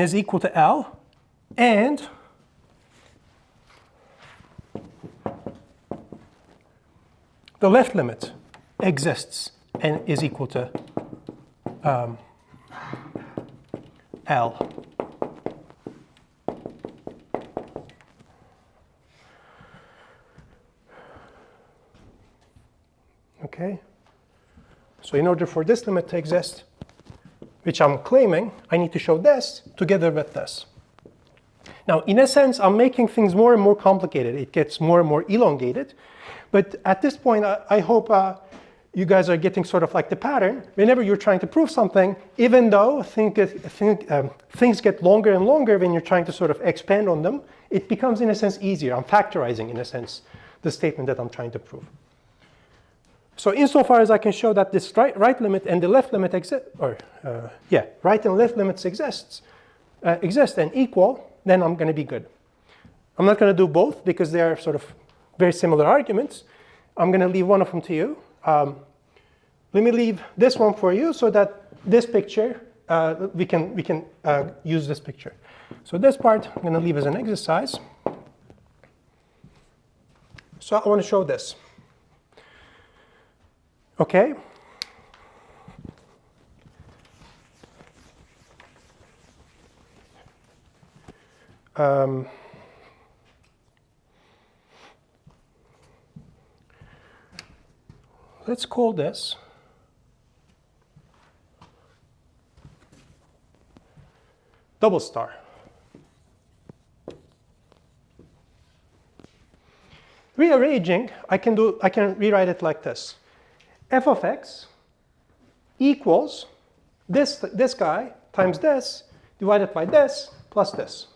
is equal to L, and the left limit exists and is equal to L. Okay? So in order for this limit to exist, which I'm claiming, I need to show this together with this. Now, in a sense, I'm making things more and more complicated. It gets more and more elongated. But at this point, I hope you guys are getting sort of like the pattern. Whenever you're trying to prove something, even though things get longer and longer when you're trying to sort of expand on them, it becomes, in a sense, easier. I'm factorizing, in a sense, the statement that I'm trying to prove. So insofar as I can show that this right limit and the left limit right and left limits exist and equal, then I'm going to be good. I'm not going to do both because they are sort of very similar arguments. I'm going to leave one of them to you. Let me leave this one for you so that this picture, we can use this picture. So this part I'm going to leave as an exercise. So I want to show this. Okay. Let's call this double star. Rearranging, I can rewrite it like this. F of x equals this guy times this divided by this plus this.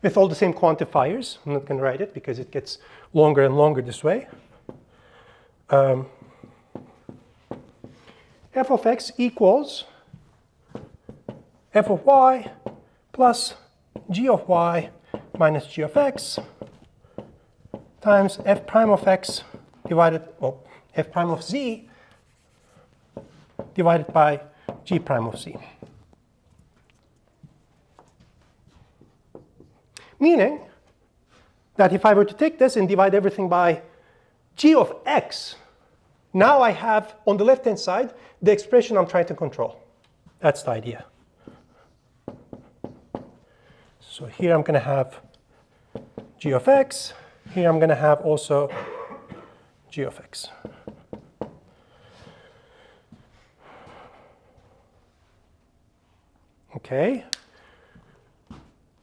With all the same quantifiers. I'm not going to write it because it gets longer and longer this way. F of x equals f of y plus g of y minus g of x times f prime of x divided, well, f prime of z divided by g prime of z. Meaning that if I were to take this and divide everything by g of x, now I have on the left-hand side the expression I'm trying to control. That's the idea. So here I'm going to have g of x. Here I'm going to have also g of x. Okay.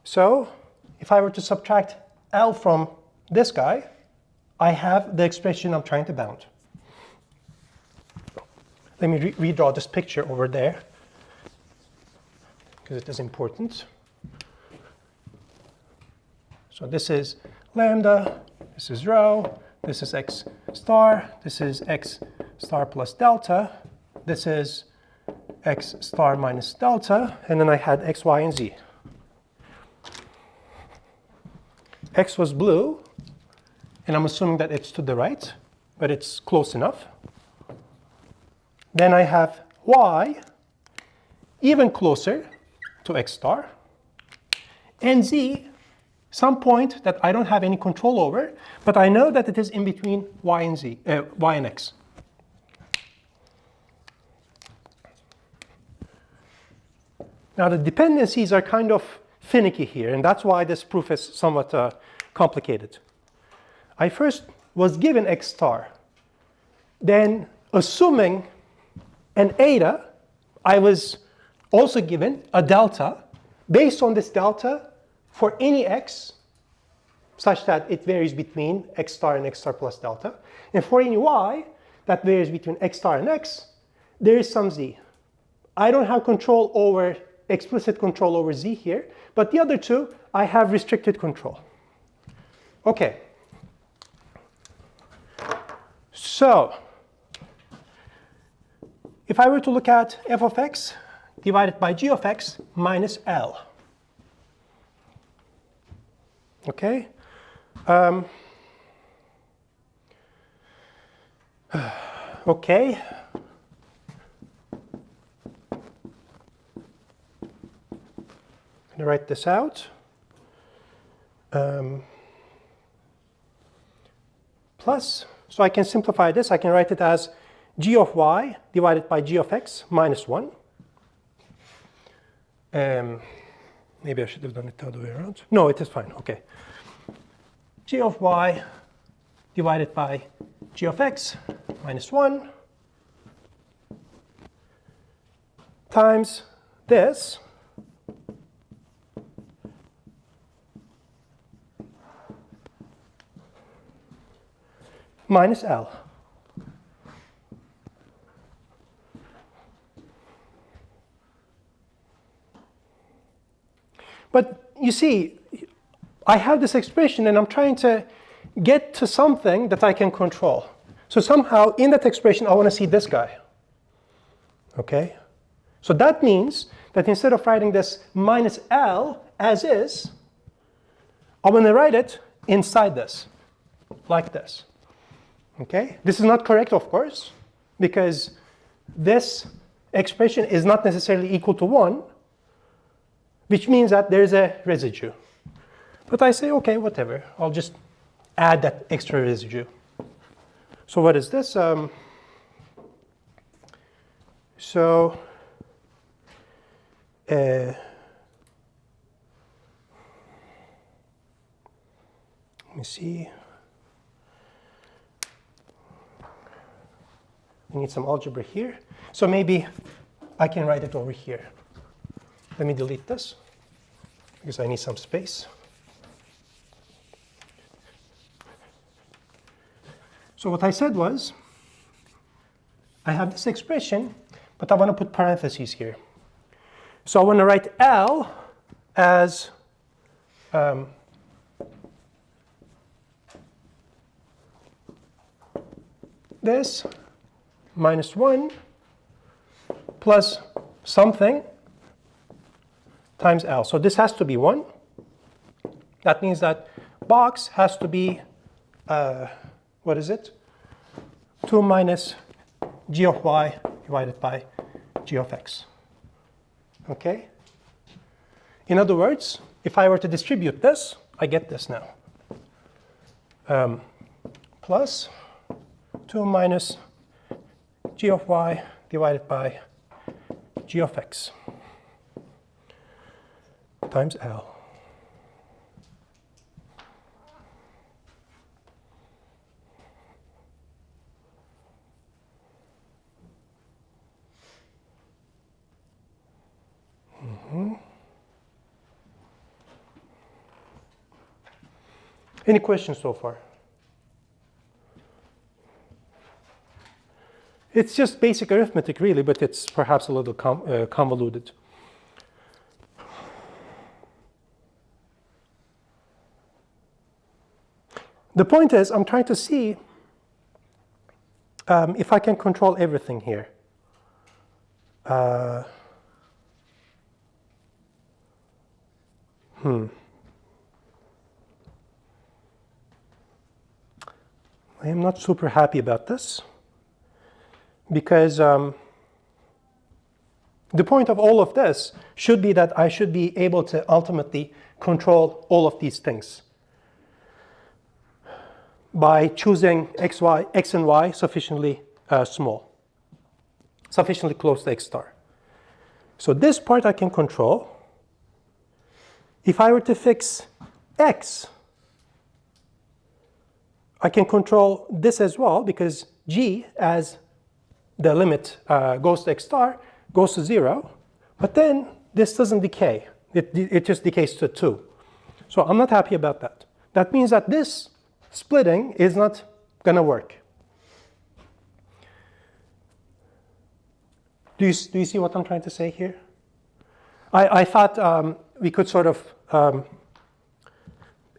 So if I were to subtract L from this guy, I have the expression I'm trying to bound. Let me redraw this picture over there, because it is important. So this is lambda, this is rho, this is x star, this is x star plus delta, this is x star minus delta, and then I had x, y, and z. X was blue, and I'm assuming that it's to the right, but it's close enough. Then I have y, even closer to x star, and z, some point that I don't have any control over, but I know that it is in between y and z, y and x. Now the dependencies are kind of finicky here, and that's why this proof is somewhat complicated. I first was given x star. Then, assuming an eta, I was also given a delta. Based on this delta, for any x, such that it varies between x star and x star plus delta, and for any y, that varies between x star and x, there is some z. I don't have control over, explicit control over z here, but the other two, I have restricted control. Okay. So, if I were to look at f of x divided by g of x minus L. Okay. Okay. I'm going to write this out. Plus, so I can simplify this. I can write it as g of y divided by g of x minus 1. Maybe I should have done it the other way around. No, it is fine. Okay. G of y divided by g of x minus 1 times this minus L. But you see, I have this expression and I'm trying to get to something that I can control. So somehow in that expression, I want to see this guy. Okay? So that means that instead of writing this minus L as is, I'm going to write it inside this, like this. Okay? This is not correct, of course, because this expression is not necessarily equal to 1, which means that there's a residue. But I say, okay, whatever. I'll just add that extra residue. So what is this? Let me see. We need some algebra here. So maybe I can write it over here. Let me delete this, because I need some space. So what I said was, I have this expression, but I want to put parentheses here. So I want to write L as this minus 1 plus something times L. So this has to be 1, That means that box has to be, what is it? 2 minus g of y divided by g of x. Okay? In other words, if I were to distribute this, I get this now. Plus 2 minus g of y divided by g of x times L. Any questions so far? It's just basic arithmetic, really, but it's perhaps a little convoluted. The point is, I'm trying to see if I can control everything here. I am not super happy about this, because the point of all of this should be that I should be able to ultimately control all of these things by choosing x and y sufficiently small, sufficiently close to x star. So this part I can control. If I were to fix x, I can control this as well, because g, as the limit goes to x star, goes to 0. But then this doesn't decay. It just decays to 2. So I'm not happy about that. That means that this splitting is not going to work. Do you see what I'm trying to say here? I thought we could sort of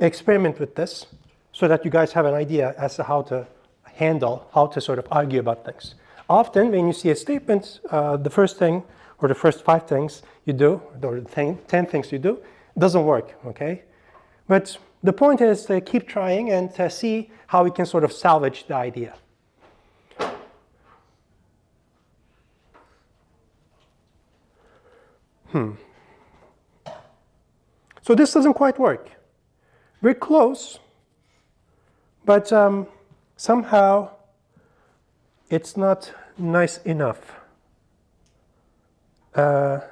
experiment with this so that you guys have an idea as to how to handle, how to sort of argue about things. Often when you see a statement, the first thing or the first 5 things you do, or the 10 things you do, doesn't work, okay? But the point is to keep trying and to see how we can sort of salvage the idea. So this doesn't quite work. We're close, but somehow it's not nice enough. Oh,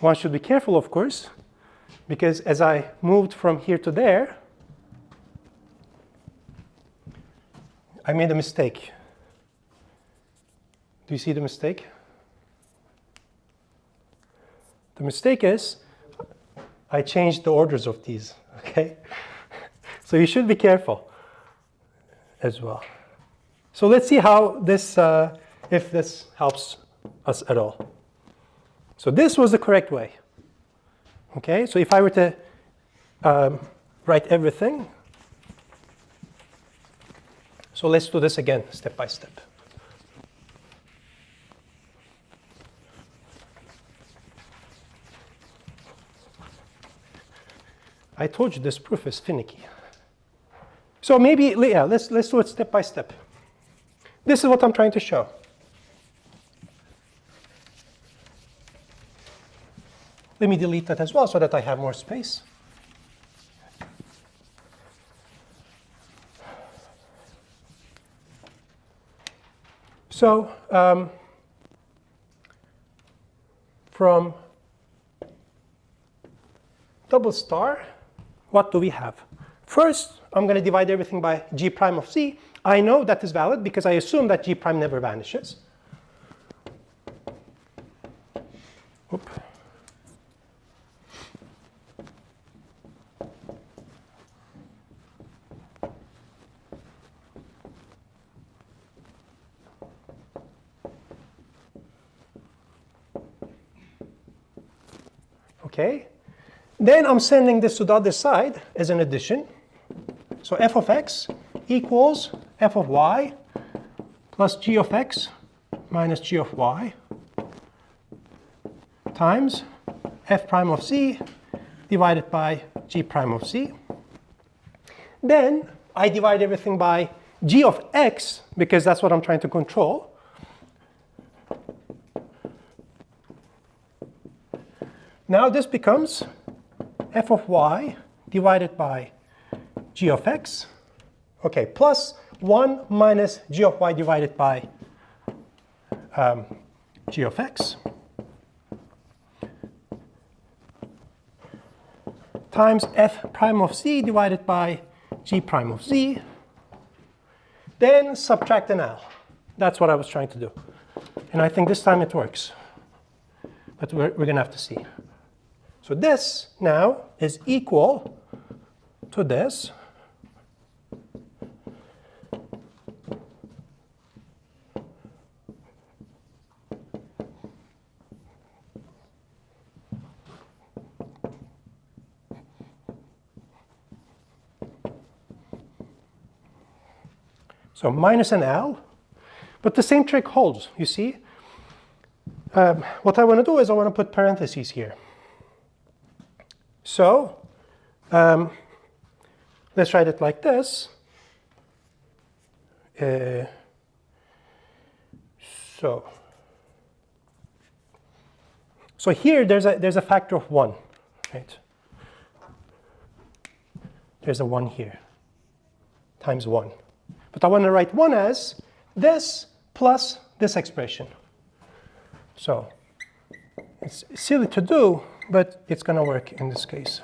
one should be careful, of course, because as I moved from here to there, I made a mistake. Do you see the mistake? The mistake is I changed the orders of these, okay? So you should be careful as well. So let's see how this, if this helps us at all. So this was the correct way. Okay, so if I were to write everything, so let's do this again, step by step. I told you this proof is finicky. So maybe, yeah, let's do it step by step. This is what I'm trying to show. Let me delete that as well so that I have more space. So from double star, what do we have? First, I'm going to divide everything by g prime of c. I know that is valid because I assume that g prime never vanishes. Oop. Okay. Then I'm sending this to the other side as an addition. So f of x equals f of y plus g of x minus g of y times f prime of z divided by g prime of z. Then I divide everything by g of x, because that's what I'm trying to control. Now this becomes f of y divided by g of x, okay, plus 1 minus g of y divided by g of x times f prime of z divided by g prime of z. Then subtract an L. That's what I was trying to do. And I think this time it works. But we're going to have to see. So this now is equal to this. So minus an L, but the same trick holds, you see. What I want to do is I want to put parentheses here. So let's write it like this. So here there's a factor of 1, right? There's a 1 here times 1. But I want to write 1 as this plus this expression. So it's silly to do, but it's going to work in this case.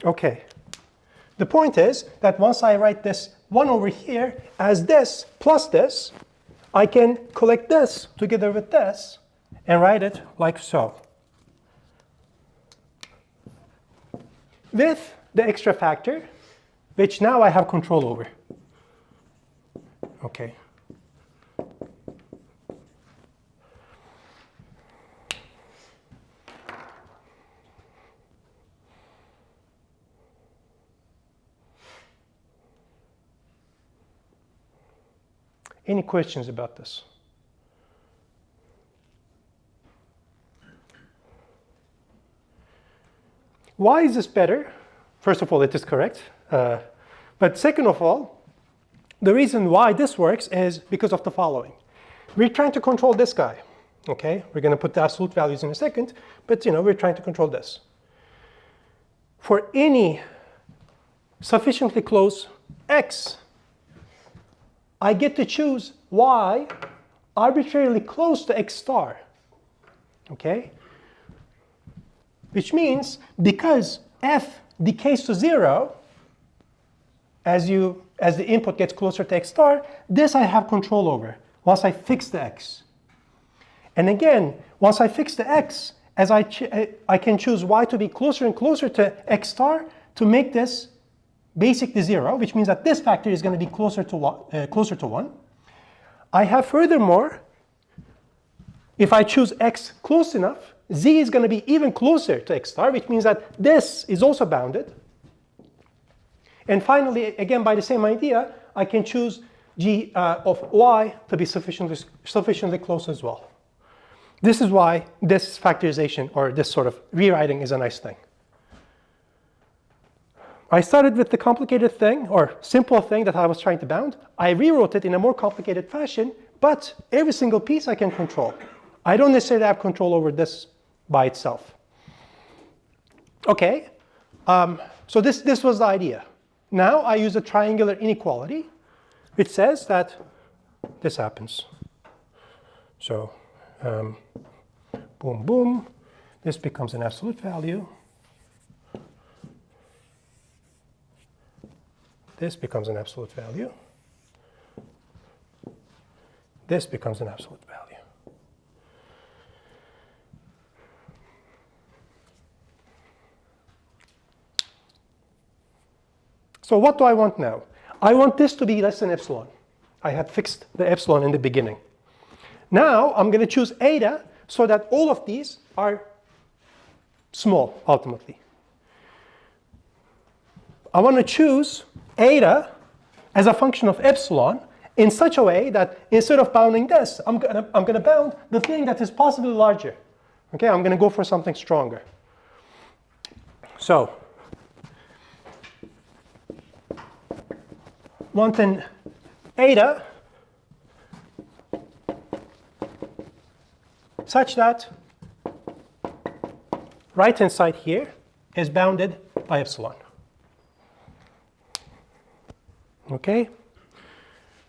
Okay. The point is that once I write this 1 over here as this plus this, I can collect this together with this and write it like so. With the extra factor, which now I have control over. Okay. Any questions about this? Why is this better? First of all, it is correct. But second of all, the reason why this works is because of the following. We're trying to control this guy. Okay, we're going to put the absolute values in a second, but we're trying to control this. For any sufficiently close x, I get to choose y arbitrarily close to x star. Okay? Which means because f decays to 0 as the input gets closer to x star, this I have control over once I fix the x. And again, once I fix the x, as I can choose y to be closer and closer to x star to make this basically 0, which means that this factor is going to be closer to 1. I have furthermore, if I choose x close enough, z is going to be even closer to x star, which means that this is also bounded. And finally, again, by the same idea, I can choose g of y to be sufficiently close as well. This is why this factorization, or this sort of rewriting, is a nice thing. I started with the complicated thing, or simple thing that I was trying to bound. I rewrote it in a more complicated fashion, but every single piece I can control. I don't necessarily have control over this by itself. Okay, so this was the idea. Now I use a triangular inequality, which says that this happens. So, boom, boom. This becomes an absolute value. This becomes an absolute value. This becomes an absolute value. So what do I want now? I want this to be less than epsilon. I had fixed the epsilon in the beginning. Now I'm going to choose eta so that all of these are small, ultimately. I want to choose eta as a function of epsilon in such a way that instead of bounding this, I'm going to bound the thing that is possibly larger. Okay, I'm going to go for something stronger. So, want an eta such that right-hand side here is bounded by epsilon. Okay?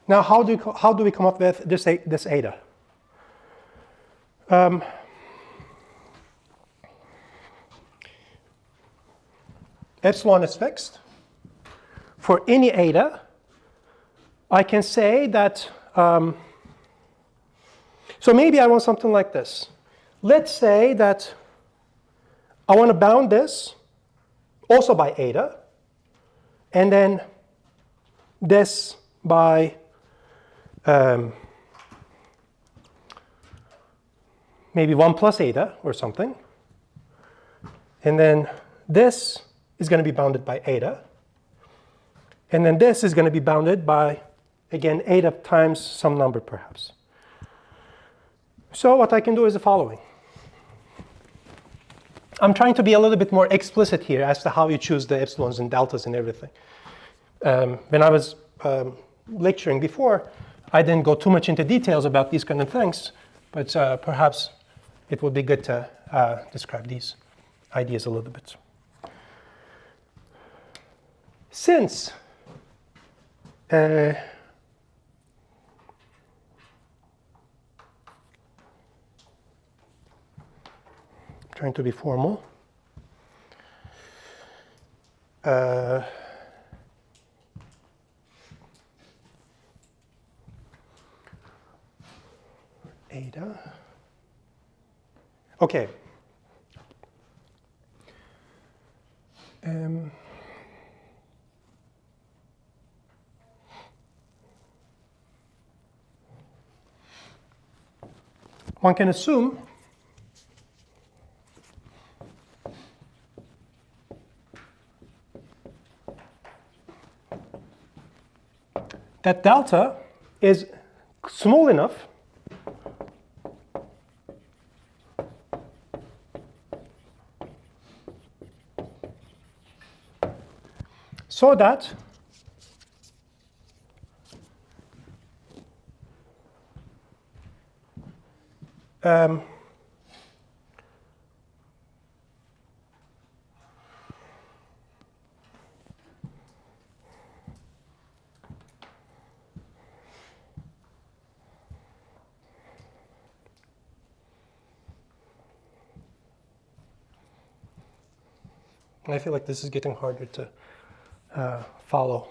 Now, how do we come up with this eta? Epsilon is fixed. For any eta, I can say that, so maybe I want something like this. Let's say that I want to bound this also by eta, and then this by maybe 1 plus eta or something. And then this is going to be bounded by eta. And then this is going to be bounded by, again, eta times some number, perhaps. So what I can do is the following. I'm trying to be a little bit more explicit here as to how you choose the epsilons and deltas and everything. When I was lecturing before, I didn't go too much into details about these kind of things, but perhaps it would be good to describe these ideas a little bit. Since trying to be formal. Eta. Okay. One can assume that delta is small enough so that I feel like this is getting harder to follow.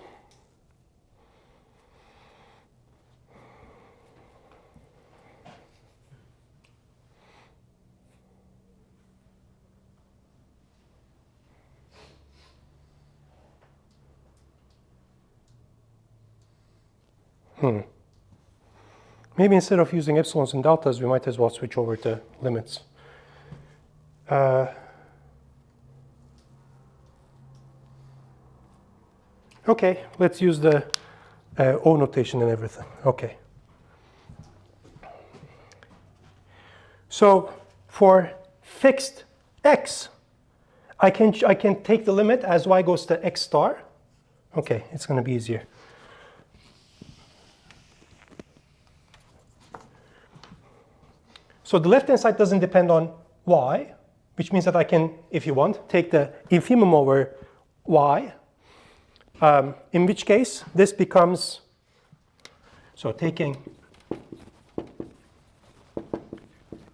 Maybe instead of using epsilons and deltas, we might as well switch over to limits. Okay, let's use the O notation and everything. Okay. So for fixed x, I can take the limit as y goes to x star. Okay, it's going to be easier. So the left-hand side doesn't depend on y, which means that I can, if you want, take the infimum over y. In which case, this becomes, so taking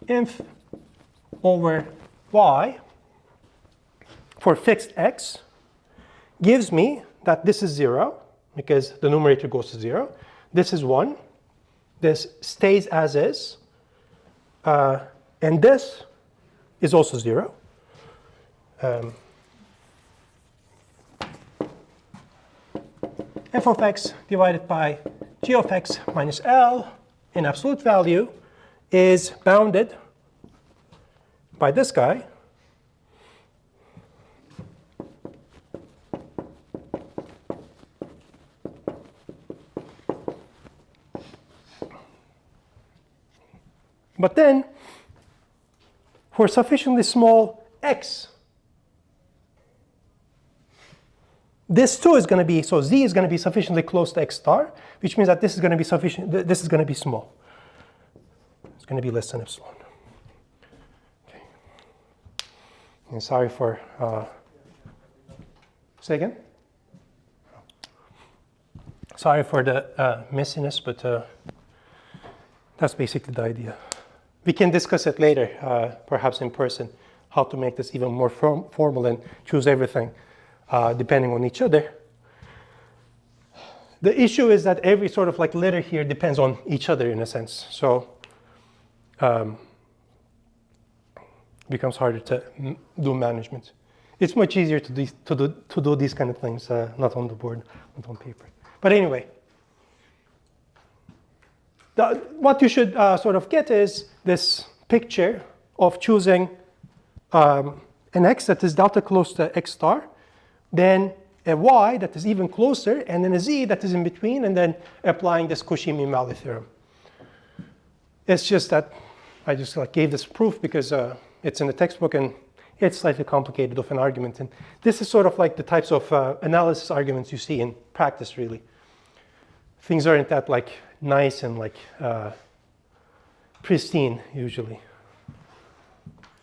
inf over y for fixed x gives me that this is 0, because the numerator goes to 0. This is 1. This stays as is. And this is also 0. F of x divided by g of x minus L in absolute value is bounded by this guy. But then, for sufficiently small x, this too is going to be, so z is going to be sufficiently close to x star, which means that this is going to be sufficient, this is going to be small. It's going to be less than epsilon. Okay. And sorry for, say again? Sorry for the messiness, but that's basically the idea. We can discuss it later, perhaps in person, how to make this even more formal and choose everything depending on each other. The issue is that every sort of like letter here depends on each other in a sense. So becomes harder to do management. It's much easier to do these kind of things, not on the board, not on paper. But anyway, what you should sort of get is this picture of choosing an x that is delta close to x star, then a y that is even closer, and then a z that is in between, and then applying this Cauchy mean value theorem. It's just that I just like gave this proof because it's in the textbook and it's slightly complicated of an argument. And this is sort of like the types of analysis arguments you see in practice, really. Things aren't that like nice and like pristine usually.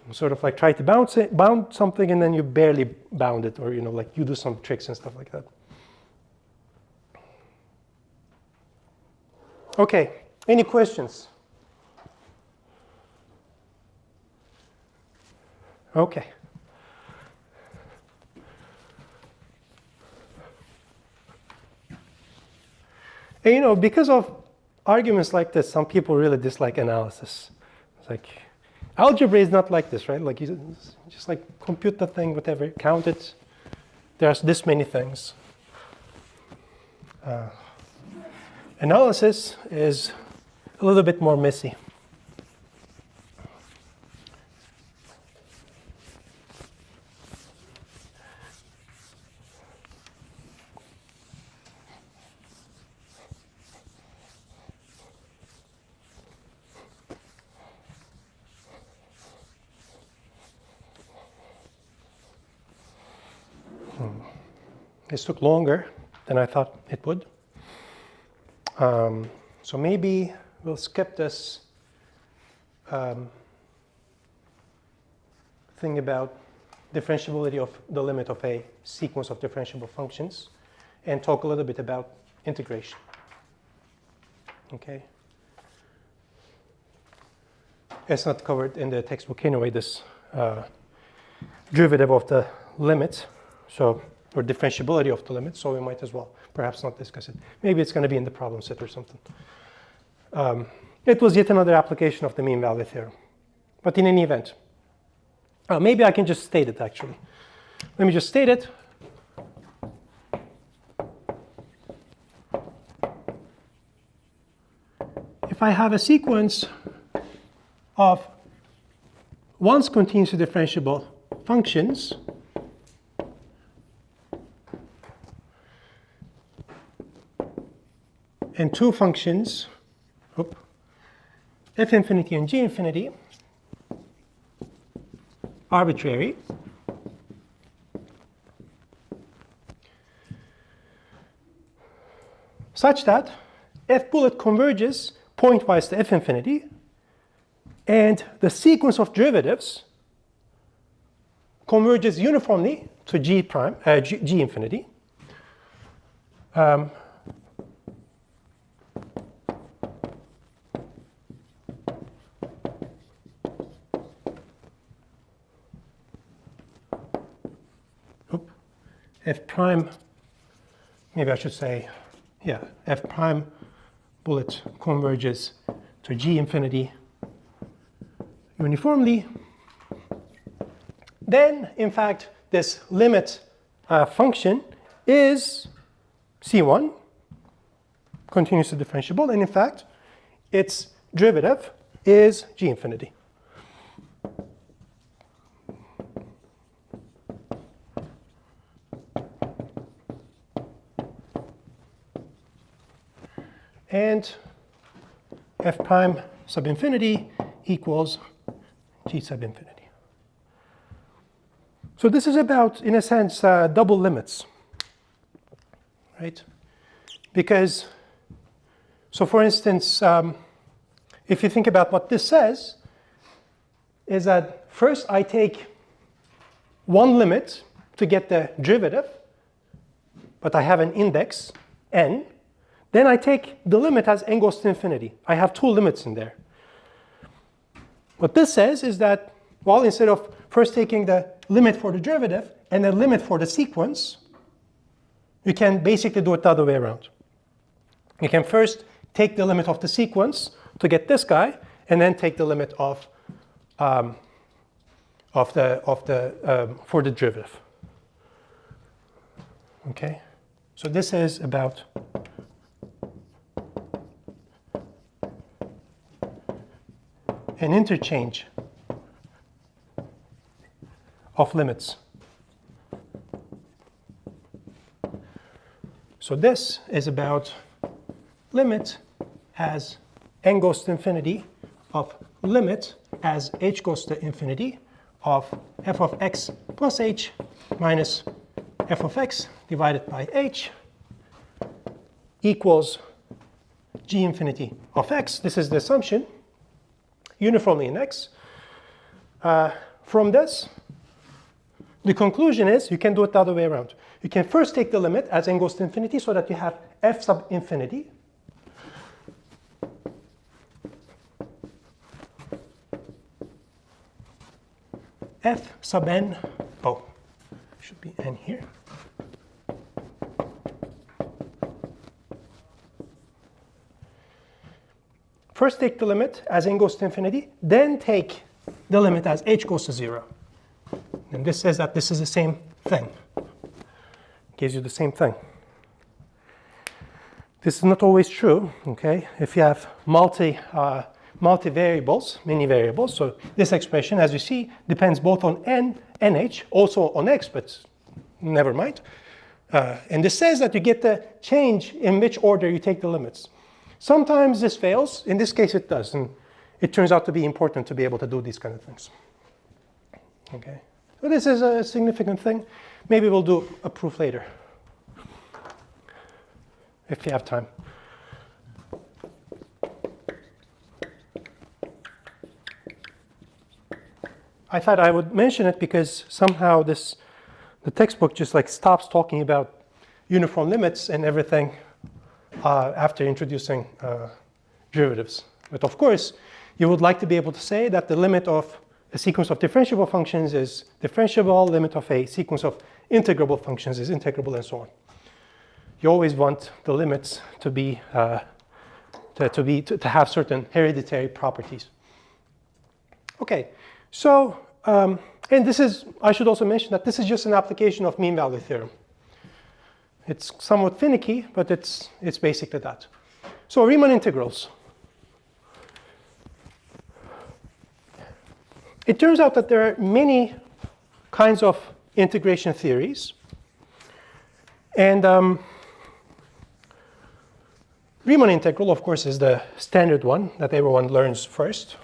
You sort of like try to bound something and then you barely bound it, or like you do some tricks and stuff like that. Okay, any questions? Okay. And because of arguments like this, some people really dislike analysis. It's like, algebra is not like this, right? Like you just like compute the thing, whatever, count it. There's this many things. Analysis is a little bit more messy. This took longer than I thought it would. So maybe we'll skip this thing about differentiability of the limit of a sequence of differentiable functions and talk a little bit about integration. Okay. It's not covered in the textbook anyway, this derivative of the limit. So, or differentiability of the limit, so we might as well perhaps not discuss it. Maybe it's going to be in the problem set or something. It was yet another application of the mean value theorem. But in any event, maybe I can just state it actually. Let me just state it. If I have a sequence of once continuously differentiable functions, and two functions, f infinity and g infinity, arbitrary, such that f bullet converges pointwise to f infinity, and the sequence of derivatives converges uniformly to g prime, g infinity. F prime, maybe I should say, yeah, f prime bullet converges to g infinity uniformly. Then, in fact, this limit function is C1, continuously differentiable, and in fact, its derivative is g infinity. and f prime sub infinity equals g sub infinity. So this is about, in a sense, double limits, right? Because, so for instance, if you think about what this says, is that first I take one limit to get the derivative, but I have an index, n. Then I take the limit as n goes to infinity. I have two limits in there. What this says is that, well, instead of first taking the limit for the derivative and the limit for the sequence, you can basically do it the other way around. You can first take the limit of the sequence to get this guy, and then take the limit of for the derivative. Okay, so this is about an interchange of limits. So this is about limit as n goes to infinity of limit as h goes to infinity of f of x plus h minus f of x divided by h equals g infinity of x. This is the assumption, uniformly in x. From this, the conclusion is you can do it the other way around. You can first take the limit as n goes to infinity so that you have f sub infinity. F sub n, oh, should be n here. First take the limit as n goes to infinity, then take the limit as h goes to 0. And this says that this is the same thing. Gives you the same thing. This is not always true, okay? If you have multivariables, many variables, so this expression, as you see, depends both on n and h, also on x, but never mind. And this says that you get the change in which order you take the limits. Sometimes this fails. In this case, it does. And it turns out to be important to be able to do these kind of things. Okay. So this is a significant thing. Maybe we'll do a proof later, if you have time. I thought I would mention it because somehow the textbook just like stops talking about uniform limits and everything after introducing derivatives. But of course, you would like to be able to say that the limit of a sequence of differentiable functions is differentiable, limit of a sequence of integrable functions is integrable, and so on. You always want the limits to be to have certain hereditary properties. Okay, so and this is, I should also mention that this is just an application of mean value theorem. It's somewhat finicky, but it's basically that. So Riemann integrals. It turns out that there are many kinds of integration theories. And Riemann integral, of course, is the standard one that everyone learns first.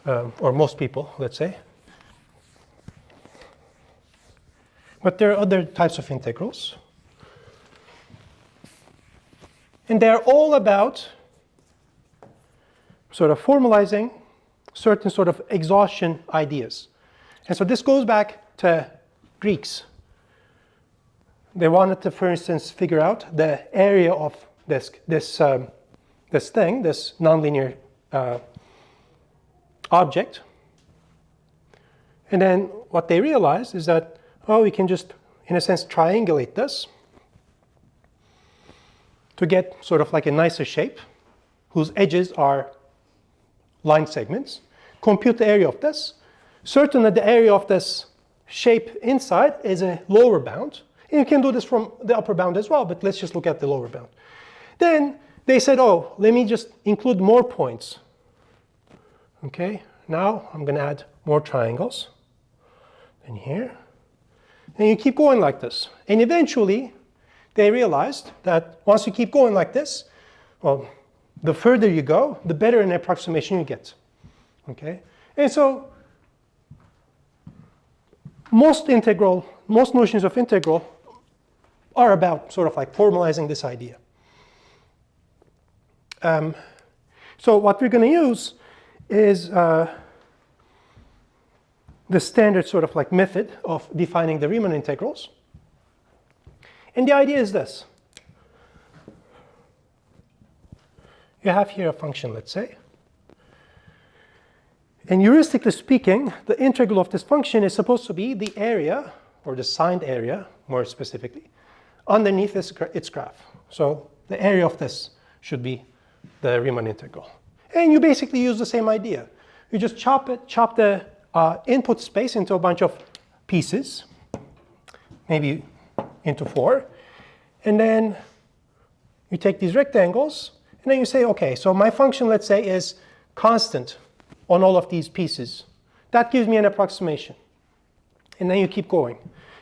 Or most people, let's say. But there are other types of integrals. And they're all about sort of formalizing certain sort of exhaustion ideas. And so this goes back to Greeks. They wanted to, for instance, figure out the area of this nonlinear object. And then what they realized is that, oh, we can just, in a sense, triangulate this to get sort of like a nicer shape whose edges are line segments. Compute the area of this. Certain that the area of this shape inside is a lower bound. And you can do this from the upper bound as well, but let's just look at the lower bound. Then they said, oh, let me just include more points. Okay, now I'm going to add more triangles. And here. And you keep going like this. And eventually, they realized that once you keep going like this, well, the further you go, the better an approximation you get. Okay? And so most notions of integral are about sort of like formalizing this idea. So what we're going to use is the standard sort of like method of defining the Riemann integrals. And the idea is this. You have here a function, let's say. And heuristically speaking, the integral of this function is supposed to be the area, or the signed area, more specifically, underneath its graph. So the area of this should be the Riemann integral. And you basically use the same idea. You just chop the input space into a bunch of pieces, maybe into 4. And then you take these rectangles, and then you say, okay, so my function, let's say, is constant on all of these pieces. That gives me an approximation. And then you keep going.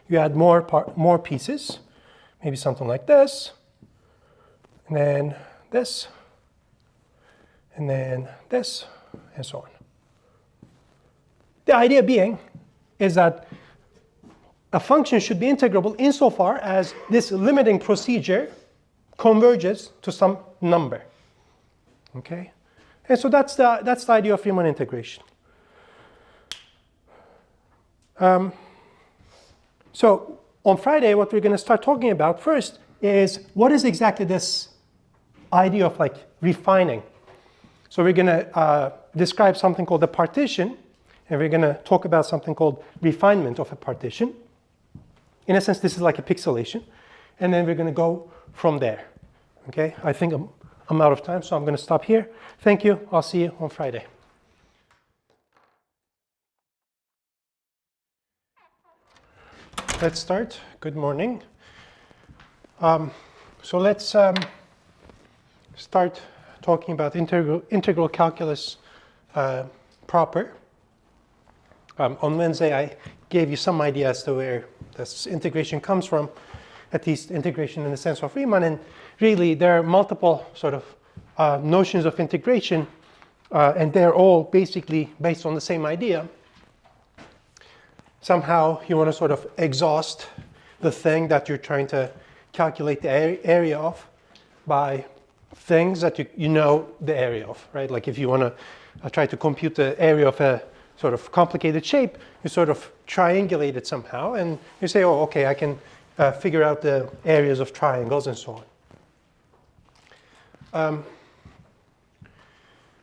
You add more pieces, maybe something like this, and then this, and then this, and so on. The idea being is that a function should be integrable insofar as this limiting procedure converges to some number. Okay? And so that's the idea of Riemann integration. So on Friday, what we're going to start talking about first is what is exactly this idea of like refining. So we're going to describe something called a partition, and we're going to talk about something called refinement of a partition. In a sense, this is like a pixelation, and then we're going to go from there. Okay? I think I'm out of time, so I'm going to stop here. Thank you. I'll see you on Friday. Let's start. Good morning. So let's start talking about integral calculus proper. On Wednesday, I gave you some idea as to where this integration comes from, at least integration in the sense of Riemann. And really, there are multiple sort of notions of integration, and they're all basically based on the same idea. Somehow, you want to sort of exhaust the thing that you're trying to calculate the area of by things that you know the area of, right? Like if you want to try to compute the area of a sort of complicated shape, you sort of triangulate it somehow, and you say, oh, okay, I can figure out the areas of triangles and so on.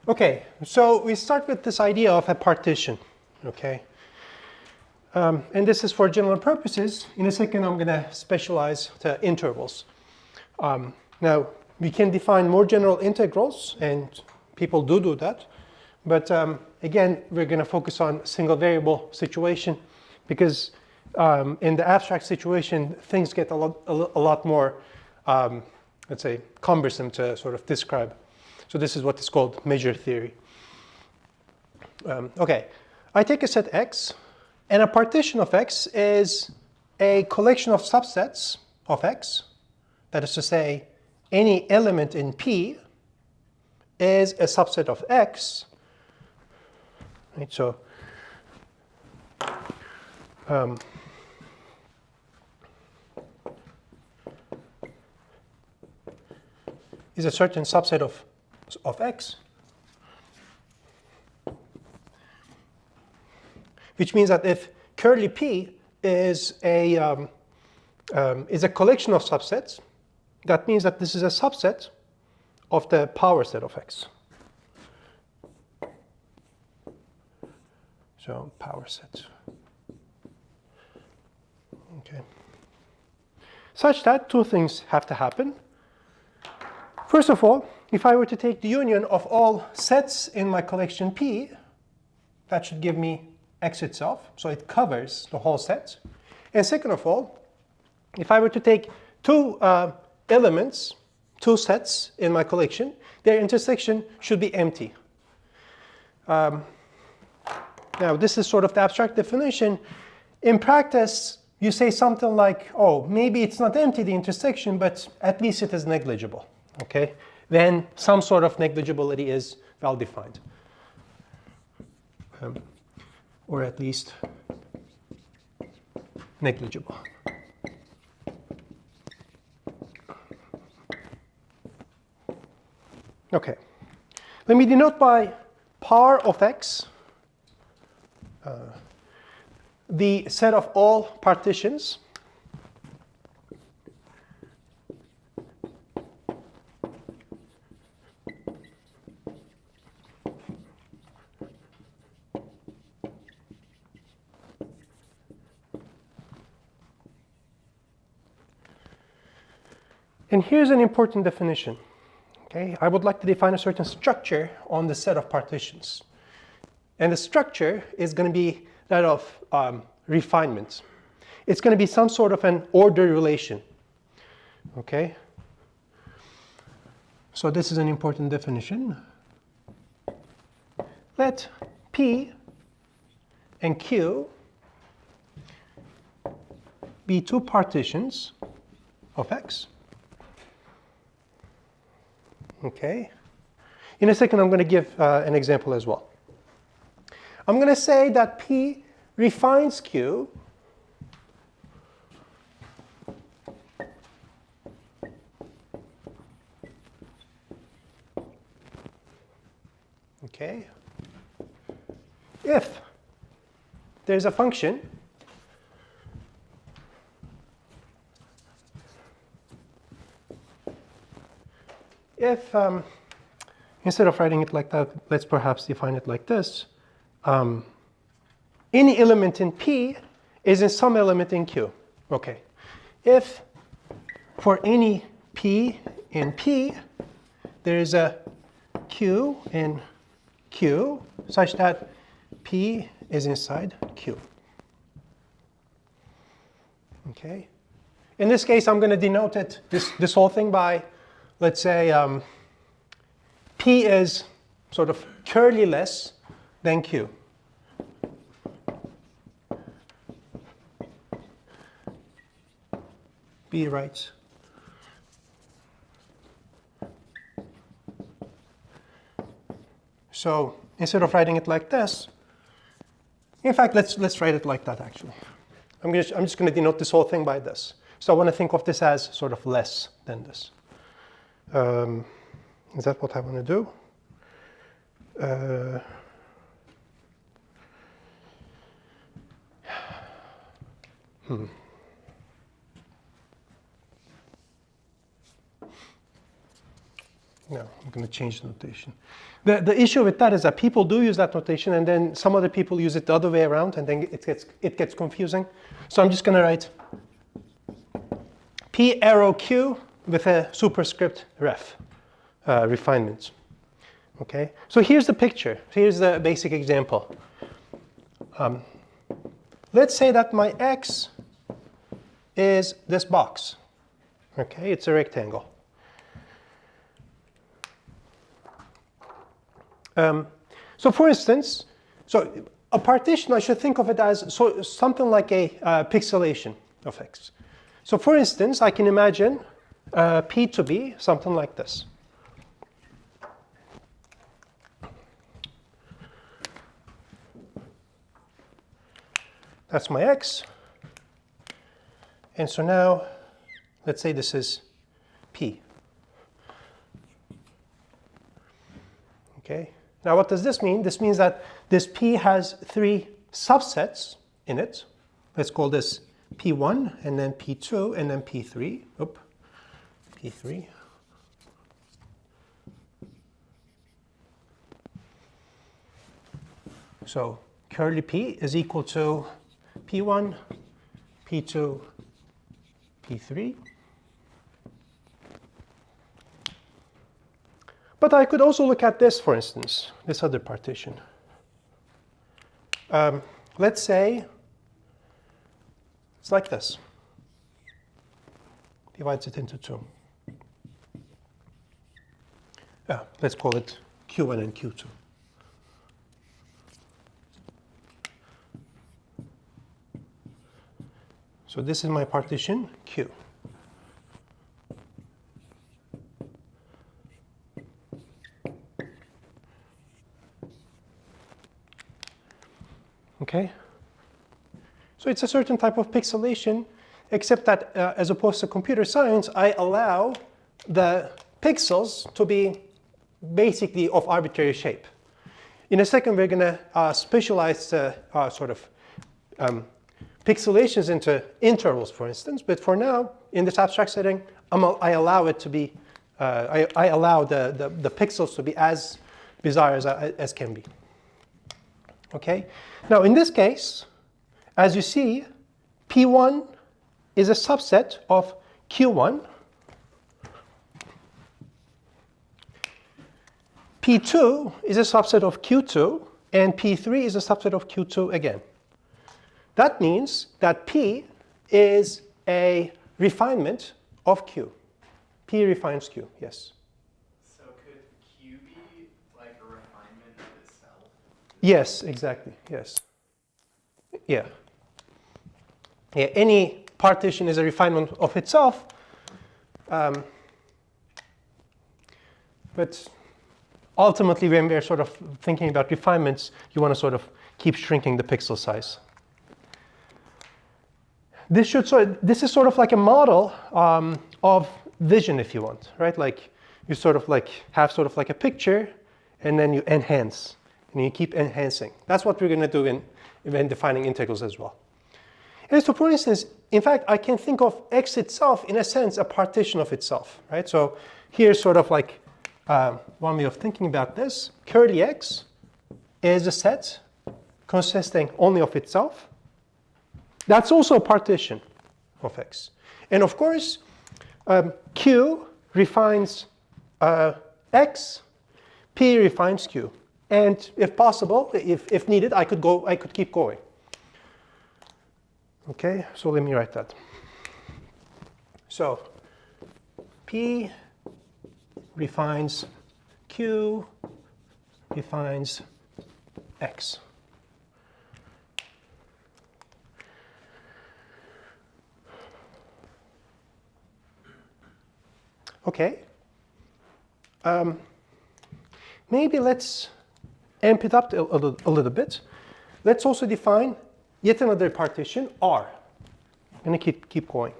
Okay, so we start with this idea of a partition, okay? And this is for general purposes. In a second, I'm going to specialize to intervals. Now, we can define more general integrals, and people do that. But again, we're going to focus on single variable situation, because in the abstract situation, things get a lot more, let's say, cumbersome to sort of describe. So this is what is called measure theory. Okay, I take a set X, and a partition of X is a collection of subsets of X. That is to say, any element in P is a subset of X. Right, so is a certain subset of X, which means that if curly P is a collection of subsets, that means that this is a subset of the power set of X. So power sets. Okay. Such that two things have to happen. First of all, if I were to take the union of all sets in my collection P, that should give me X itself, so it covers the whole set. And second of all, if I were to take two elements, two sets in my collection, their intersection should be empty. Now, this is sort of the abstract definition. In practice, you say something like, oh, maybe it's not empty, the intersection, but at least it is negligible, okay? Then some sort of negligibility is well defined. Or at least negligible. Okay. Let me denote by par of x the set of all partitions and here's an important definition. Okay, I would like to define a certain structure on the set of partitions. And the structure is going to be that of refinement. It's going to be some sort of an order relation. Okay? So this is an important definition. Let P and Q be two partitions of X. Okay. In a second, I'm going to give an example as well. I'm going to say that P refines Q okay, if there's a function if, instead of writing it like that, let's perhaps define it like this. Any element in P is in some element in Q. Okay. If for any P in P, there is a Q in Q such that P is inside Q. Okay. In this case, I'm going to denote it, this whole thing by, let's say, P is sort of curly less than Q. B writes so instead of writing it like this, in fact, let's write it like that actually. I'm just going to denote this whole thing by this. So I want to think of this as sort of less than this. Is that what I want to do? No, I'm going to change the notation. The issue with that is that people do use that notation, and then some other people use it the other way around, and then it gets confusing. So I'm just going to write P arrow Q with a superscript ref, refinement. Okay, so here's the picture. Here's the basic example. Let's say that my X is this box. Okay, it's a rectangle. So for instance, so a partition, I should think of it as something like a pixelation of X. So for instance, I can imagine P to be something like this. That's my X. And so now, let's say this is P. Okay. Now what does this mean? This means that this P has three subsets in it. Let's call this P1, and then P2, and then P3. Oop. P3. So curly P is equal to P1, P2, P3. But I could also look at this, for instance, this other partition. Let's say it's like this. Divides it into two. Let's call it Q1 and Q2. So this is my partition Q. Okay? So it's a certain type of pixelation, except that as opposed to computer science, I allow the pixels to be basically of arbitrary shape. In a second, we're going to specialize sort of pixelations into intervals, for instance. But for now, in this abstract setting, I allow it to be, I allow the pixels to be as bizarre as can be. Okay? Now, in this case, as you see, P1 is a subset of Q1. P2 is a subset of Q2, and P3 is a subset of Q2 again. That means that P is a refinement of Q. P refines Q, yes. So could Q be like a refinement of itself? Yes, exactly, yes. Yeah. Yeah, any partition is a refinement of itself. But ultimately, when we're sort of thinking about refinements, you want to sort of keep shrinking the pixel size. This is sort of like a model of vision, if you want, right? Like you sort of like have sort of like a picture, and then you enhance, and you keep enhancing. That's what we're going to do when defining integrals as well. And so, for instance, in fact, I can think of x itself, in a sense, a partition of itself, right? So here's sort of like one way of thinking about this. Curly x is a set consisting only of itself. That's also a partition of x. And of course, Q refines x, P refines Q. And if possible, if needed, I could keep going. Okay, so let me write that. So P refines Q, refines x. Okay. Maybe let's amp it up a little bit. Let's also define yet another partition, R. I'm going to keep going.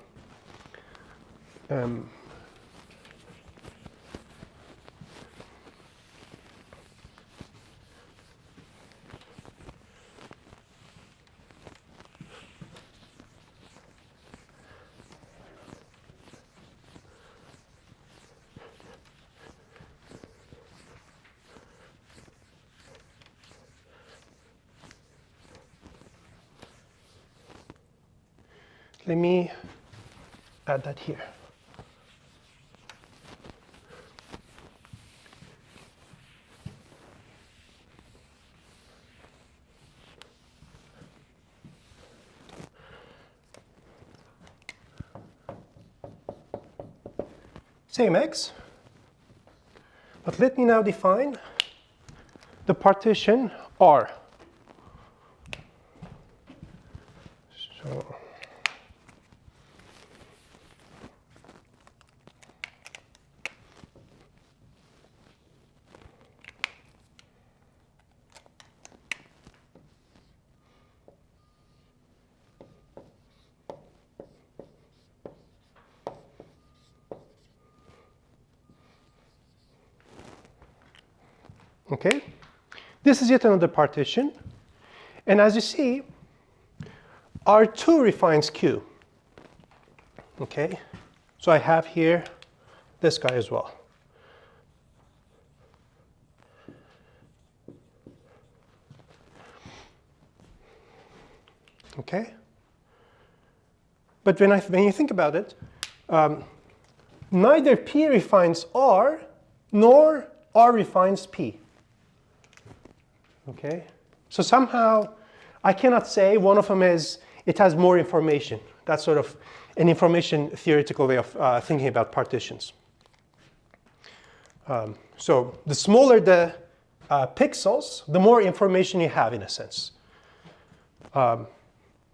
Let me add that here. Same x, but let me now define the partition R. So okay, this is yet another partition. And as you see, R2 refines Q. Okay, so I have here this guy as well. Okay, but when you think about it, neither P refines R nor R refines P. Okay, so somehow I cannot say one of them it has more information. That's sort of an information theoretical way of thinking about partitions. So the smaller the pixels, the more information you have, in a sense.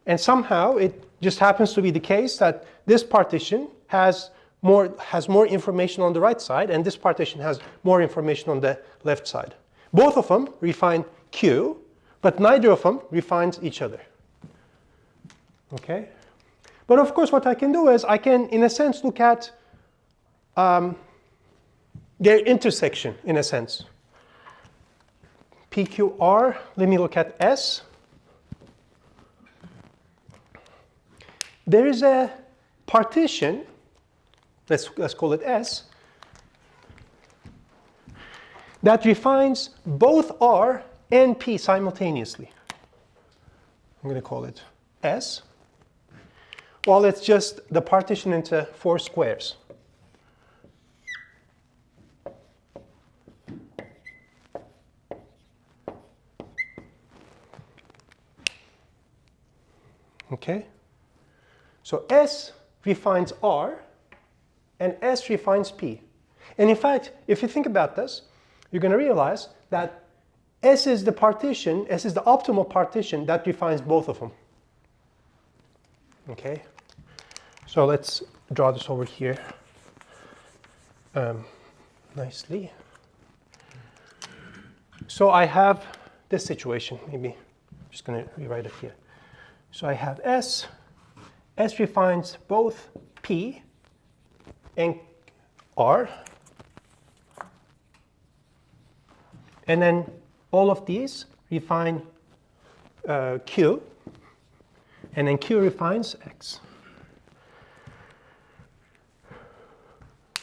And somehow it just happens to be the case that this partition has more information on the right side, and this partition has more information on the left side. Both of them refine Q, but neither of them refines each other. Okay? But of course, what I can do is I can, in a sense, look at their intersection, in a sense. PQR, let me look at S. There is a partition, let's call it S, that refines both R and P simultaneously. I'm going to call it S. Well, it's just the partition into 4 squares. Okay? So S refines R, and S refines P. And in fact, if you think about this, you're going to realize that S is the partition, S is the optimal partition that refines both of them. Okay? So let's draw this over here nicely. So I have this situation. Maybe I'm just going to rewrite it here. So I have S. S refines both P and R. And then all of these refine Q. And then Q refines X.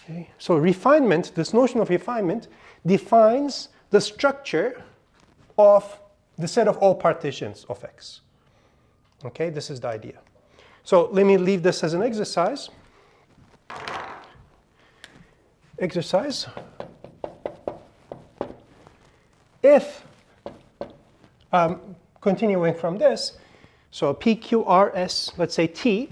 Okay. So refinement, this notion of refinement, defines the structure of the set of all partitions of X. Okay, this is the idea. So let me leave this as an exercise. Exercise. If, continuing from this, so PQRS, let's say T,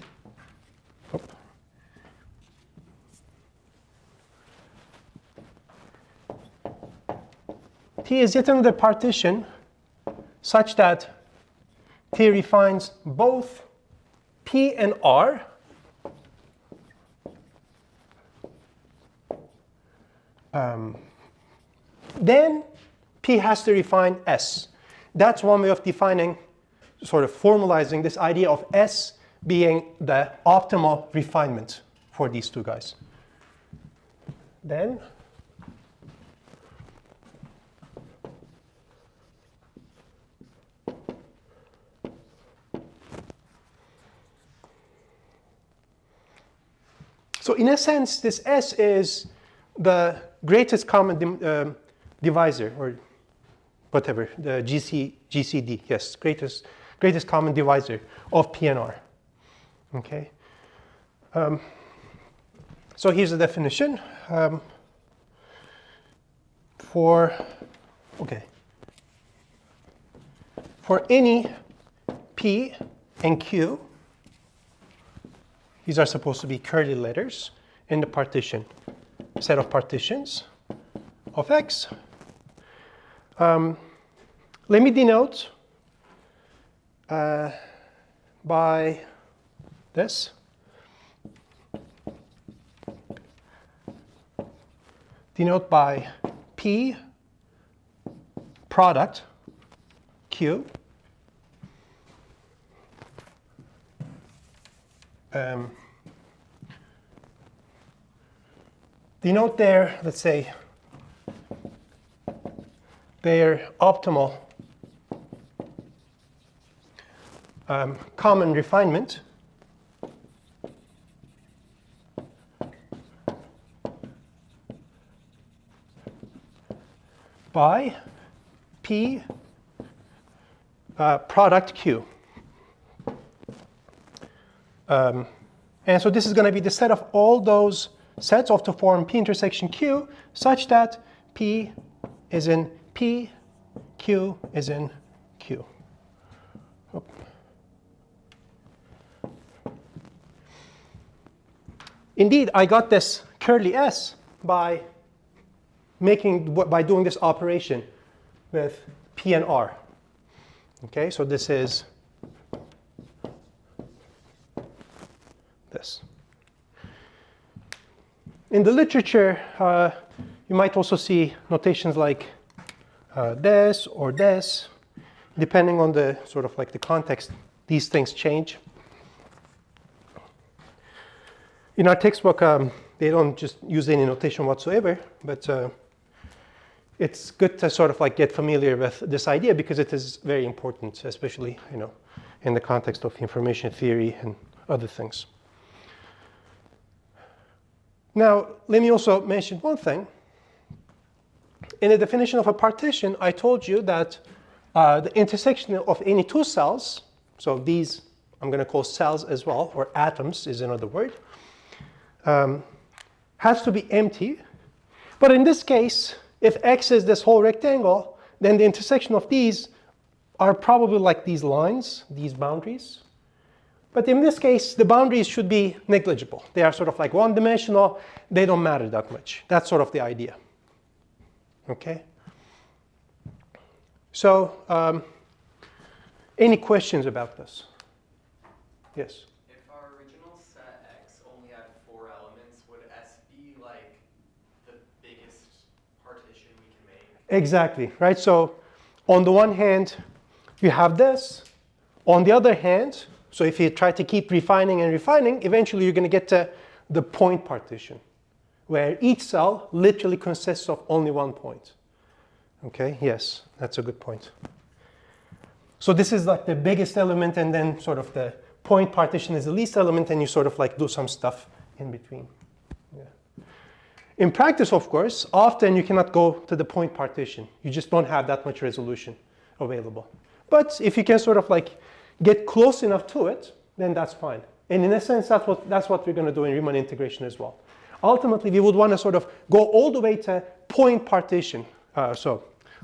T is yet another partition such that T refines both P and R. Then P has to refine S. That's one way of defining, sort of formalizing this idea of S being the optimal refinement for these two guys. Then so in a sense, this S is the greatest common divisor, or whatever, the GCD, yes, greatest common divisor of P and R. Okay. So here's the definition. For any P and Q, these are supposed to be curly letters in the partition, set of partitions of X. Let me denote by this. Denote by P product Q. Denote their, let's say, their optimal common refinement by P product Q. And so this is going to be the set of all those sets of to form P intersection Q such that P is in P, Q is in Q. Indeed, I got this curly S by doing this operation with P and R. Okay, so this is this. In the literature, you might also see notations like this or this. Depending on the sort of like the context, these things change. In our textbook, they don't just use any notation whatsoever, but it's good to sort of like get familiar with this idea because it is very important, especially, you know, in the context of information theory and other things. Now, let me also mention one thing. In the definition of a partition, I told you that the intersection of any two cells, so these I'm going to call cells as well, or atoms is another word, has to be empty. But in this case, if X is this whole rectangle, then the intersection of these are probably like these lines, these boundaries. But in this case, the boundaries should be negligible. They are sort of like one-dimensional. They don't matter that much. That's sort of the idea. Okay? So, any questions about this? Yes? If our original set X only had 4 elements, would S be like the biggest partition we can make? Exactly, right? So, on the one hand, you have this. On the other hand, so if you try to keep refining and refining, eventually you're going to get to the point partition, where each cell literally consists of only one point. Okay, yes, that's a good point. So this is like the biggest element, and then sort of the point partition is the least element, and you sort of like do some stuff in between. Yeah. In practice, of course, often you cannot go to the point partition. You just don't have that much resolution available. But if you can sort of like get close enough to it, then that's fine. And in a sense, that's what we're going to do in Riemann integration as well. Ultimately, we would want to sort of go all the way to point partition. So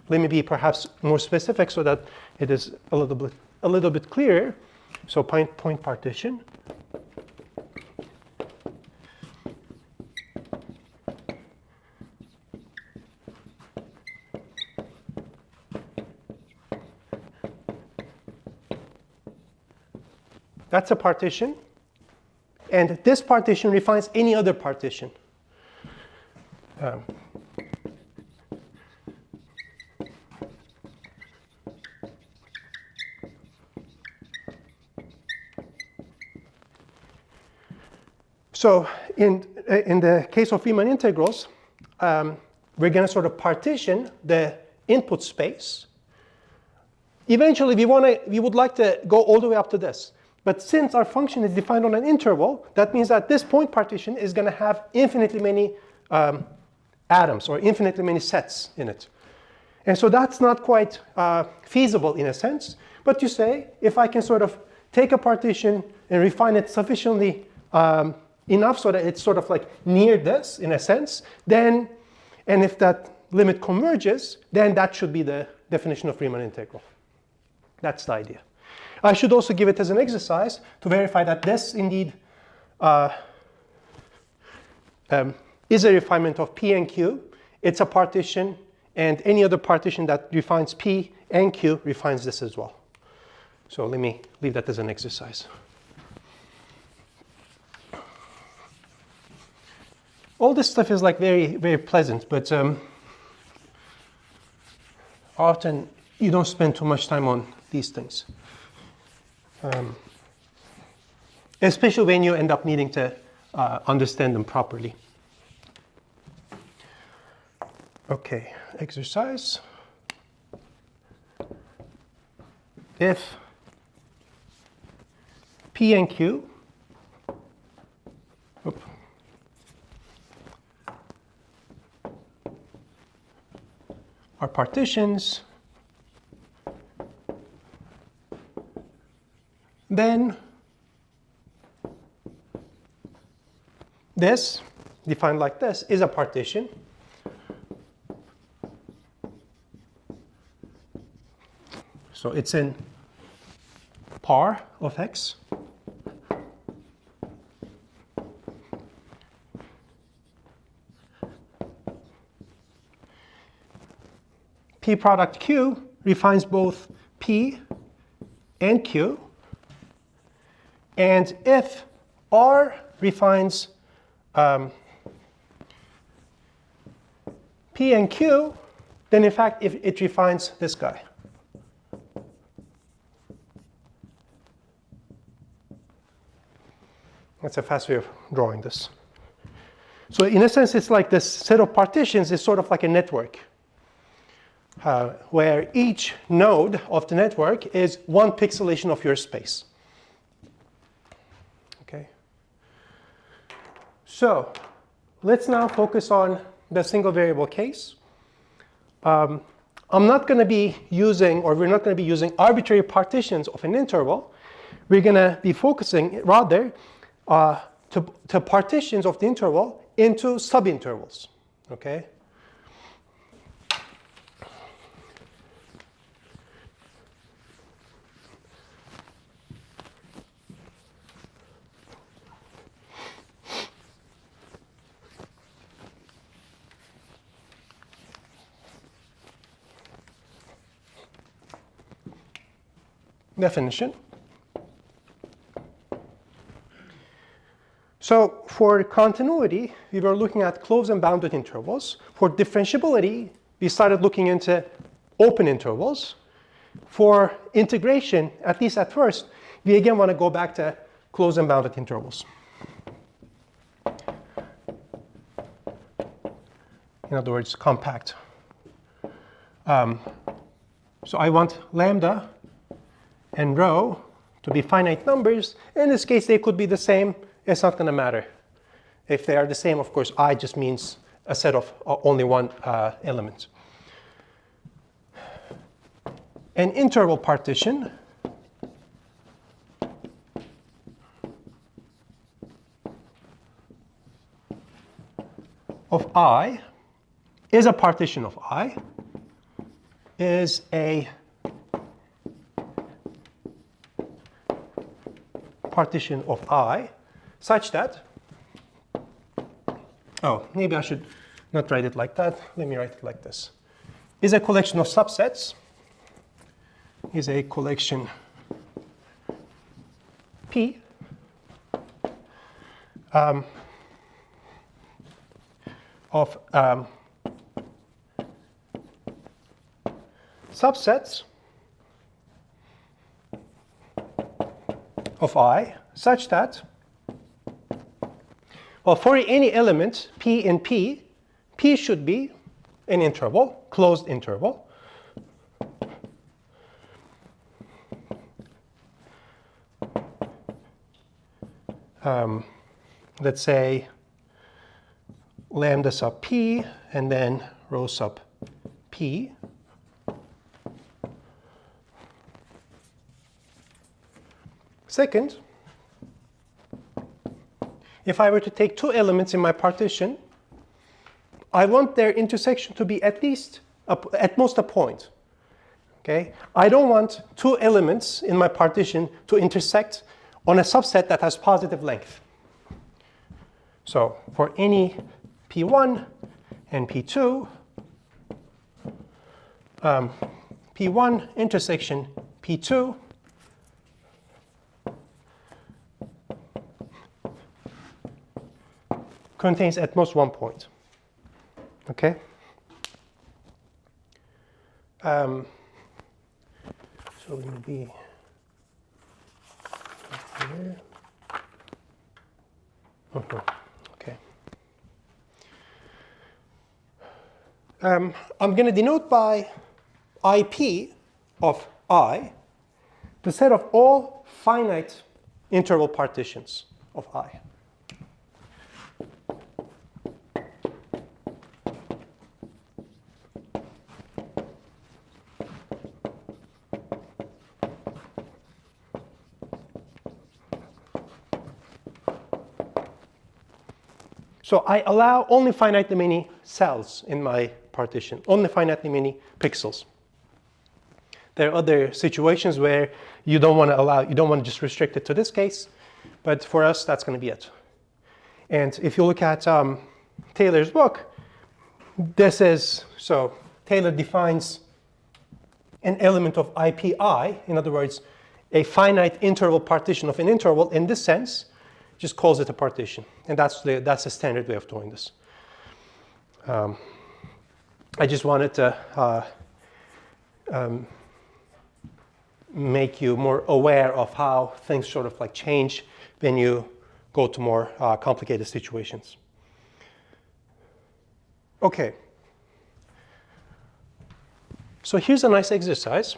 let me be perhaps more specific so that it is a little bit clearer. So point partition. That's a partition. And this partition refines any other partition. So in the case of Riemann integrals, we're going to sort of partition the input space. Eventually, we would like to go all the way up to this. But since our function is defined on an interval, that means that this point partition is going to have infinitely many atoms or infinitely many sets in it. And so that's not quite feasible in a sense. But you say, if I can sort of take a partition and refine it sufficiently enough so that it's sort of like near this in a sense, then, and if that limit converges, then that should be the definition of Riemann integral. That's the idea. I should also give it as an exercise to verify that this indeed is a refinement of P and Q. It's a partition, and any other partition that refines P and Q refines this as well. So let me leave that as an exercise. All this stuff is like very, very pleasant, but often you don't spend too much time on these things. Especially when you end up needing to understand them properly. Okay, exercise. If P and Q are partitions, then this, defined like this, is a partition. So it's in par of X. P product Q refines both P and Q. And if R refines P and Q, then in fact it refines this guy. That's a fast way of drawing this. So in a sense, it's like this set of partitions is sort of like a network, where each node of the network is one pixelation of your space. Okay. So let's now focus on the single variable case. I'm not going to be using, or we're not going to be using arbitrary partitions of an interval. We're going to be focusing rather to partitions of the interval into subintervals. Okay. Definition. So for continuity, we were looking at closed and bounded intervals. For differentiability, we started looking into open intervals. For integration, at least at first, we again want to go back to closed and bounded intervals. In other words, compact. So I want lambda and rho to be finite numbers. In this case, they could be the same. It's not going to matter. If they are the same, of course, I just means a set of only one element. An interval partition of I is a partition of I, is a partition of I such that, oh, maybe I should not write it like that. Let me write it like this. Is a collection of subsets, is a collection P of subsets of I such that, well, for any element P in P, P should be an interval, closed interval. Let's say lambda sub P and then rho sub P. Second, if I were to take two elements in my partition, I want their intersection to be at least, at most a point. Okay? I don't want two elements in my partition to intersect on a subset that has positive length. So for any P1 and P2, P1 intersection P2 contains at most one point. Okay? So it will be here. Okay. I'm going to denote by IP of I the set of all finite interval partitions of I. So I allow only finitely many cells in my partition, only finitely many pixels. There are other situations where you don't want to just restrict it to this case, but for us, that's going to be it. And if you look at Taylor's book, this is, so Taylor defines an element of IPI, in other words, a finite interval partition of an interval in this sense, just calls it a partition. And that's the standard way of doing this. I just wanted to make you more aware of how things sort of like change when you go to more complicated situations. Okay. So here's a nice exercise.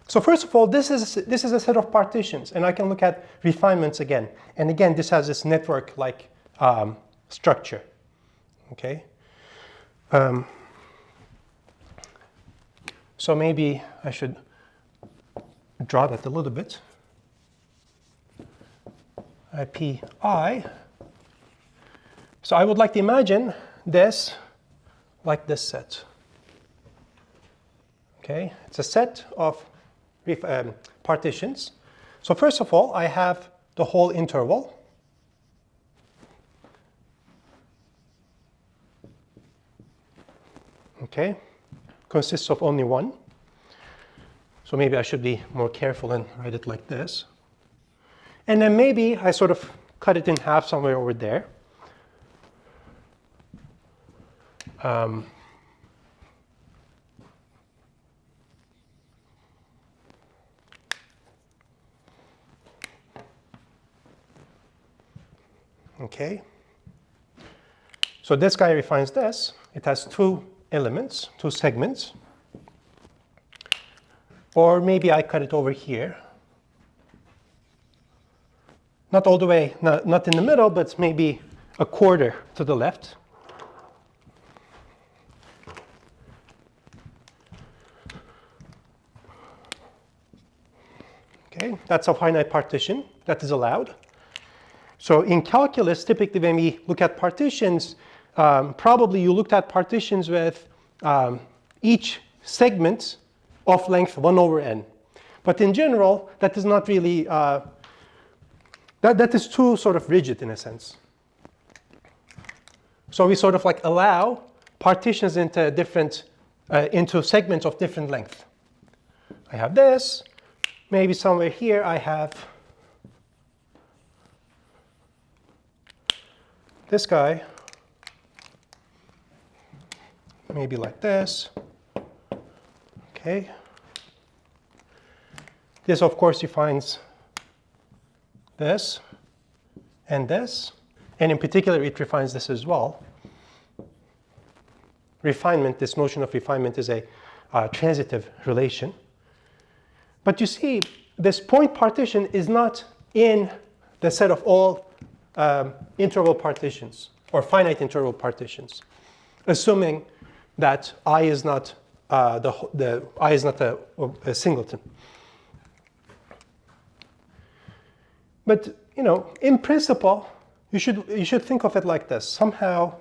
So first of all, this is a set of partitions, and I can look at refinements again. And again, this has this network-like structure. Okay. So maybe I should draw that a little bit. Pi. So I would like to imagine this like this set. Okay, it's a set of partitions. So first of all, I have the whole interval. Okay, consists of only one. So maybe I should be more careful and write it like this. And then maybe I sort of cut it in half somewhere over there. Okay. So this guy refines this. It has two elements, two segments. Or maybe I cut it over here. Not all the way, not in the middle, but maybe a quarter to the left. Okay, that's a finite partition that is allowed. So in calculus, typically when we look at partitions, probably you looked at partitions with each segment of length 1 over n. But in general, that is not really, that is too sort of rigid in a sense. So we sort of like allow partitions into different, into segments of different length. I have this, maybe somewhere here I have this guy, maybe like this. Okay. This, of course, defines this and this. And in particular, it refines this as well. Refinement, this notion of refinement is a transitive relation. But you see, this point partition is not in the set of all interval partitions or finite interval partitions, assuming that I is not I is not a singleton. But you know, in principle, you should think of it like this. Somehow,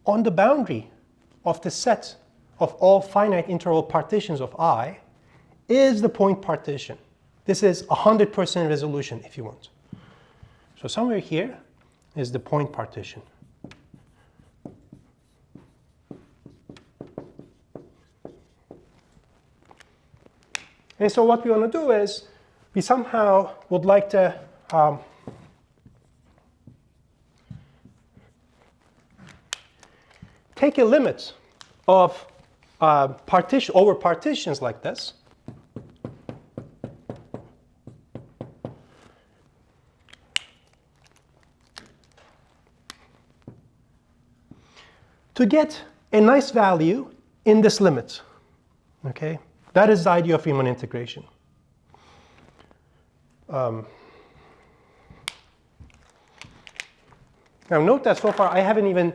on the boundary of the set of all finite interval partitions of I is the point partition. This is 100% resolution, if you want. So somewhere here is the point partition. And so what we want to do is, we somehow would like to take a limit of partition over partitions like this. To get a nice value in this limit. Okay? That is the idea of Riemann integration. Now note that so far I haven't even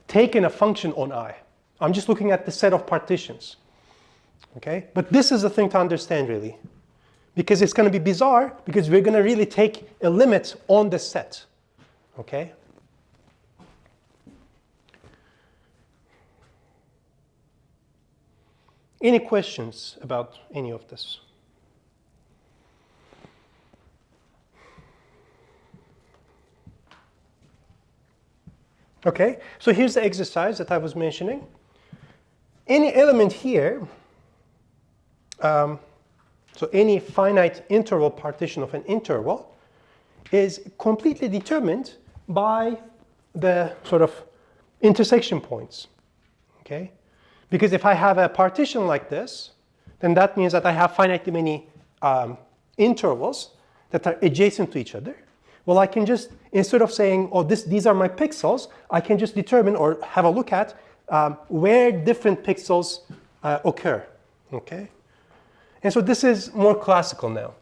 taken a function on I. I'm just looking at the set of partitions. Okay? But this is the thing to understand really. Because it's going to be bizarre, because we're going to really take a limit on the set. Okay? Any questions about any of this? Okay, so here's the exercise that I was mentioning. Any element here, so any finite interval partition of an interval is completely determined by the sort of intersection points. Okay, because if I have a partition like this, then that means that I have finitely many intervals that are adjacent to each other. Well, I can just, instead of saying, oh, these are my pixels, I can just determine or have a look at where different pixels occur. Okay? And so this is more classical now.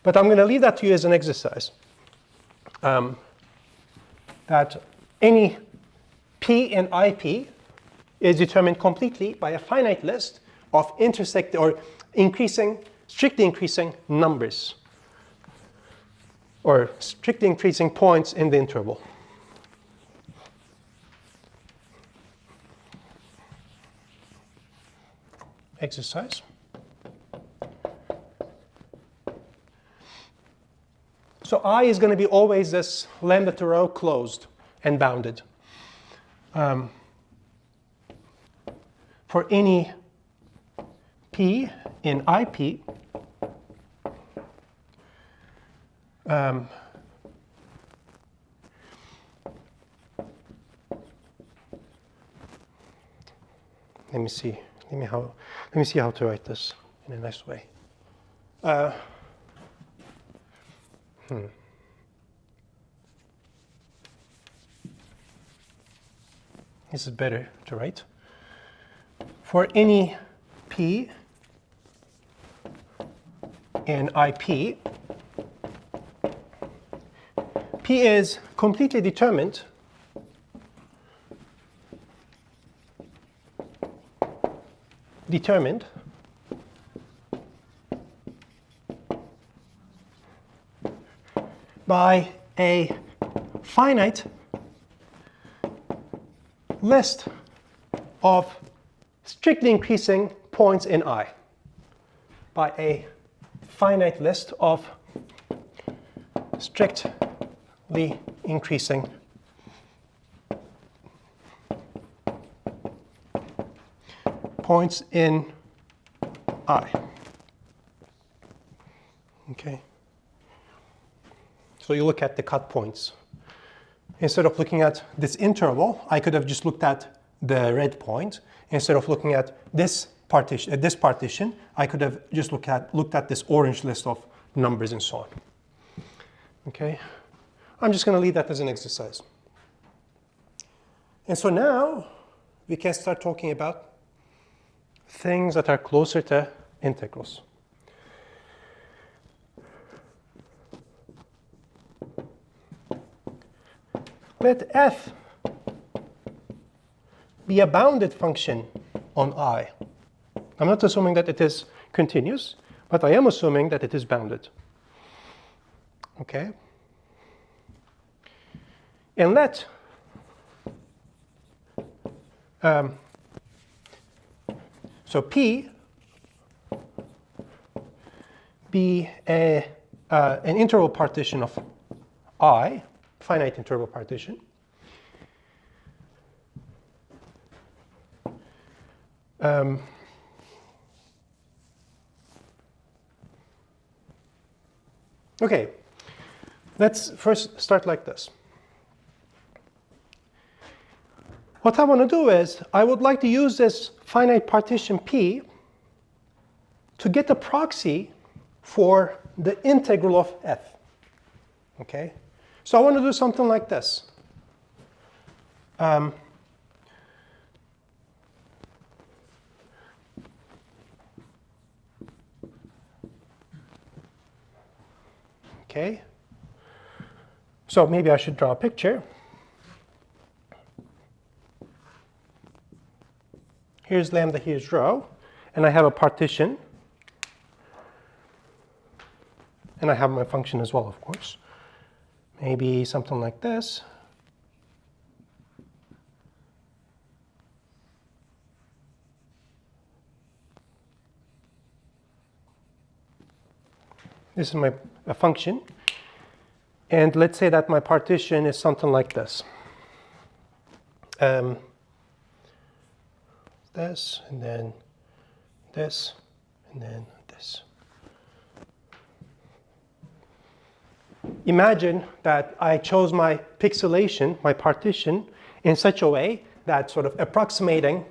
But I'm going to leave that to you as an exercise. That any P in IP is determined completely by a finite list of intersecting or increasing, strictly increasing numbers, or strictly increasing points in the interval. Exercise. So I is going to be always this lambda to rho closed and bounded. For any P in IP, let me see how to write this in a nice way. This is better to write. For any P in IP, P is completely determined by a finite list of strictly increasing points in I. By a finite list of strictly increasing points in I. Okay. So you look at the cut points. Instead of looking at this interval, I could have just looked at the red point. Instead of looking at this partition, I could have just looked at this orange list of numbers and so on. Okay, I'm just going to leave that as an exercise. And so now we can start talking about things that are closer to integrals. Let f be a bounded function on I. I'm not assuming that it is continuous, but I am assuming that it is bounded. Okay? And let so P be an interval partition of I, finite interval partition. Okay, let's first start like this. What I want to do is, I would like to use this finite partition P to get a proxy for the integral of f. Okay? So I want to do something like this. Okay? So maybe I should draw a picture. Here's lambda, here's rho, and I have a partition. And I have my function as well, of course. Maybe something like this. This is a function. And let's say that my partition is something like this. this, and then this, and then this. Imagine that I chose my pixelation, my partition, in such a way that sort of approximating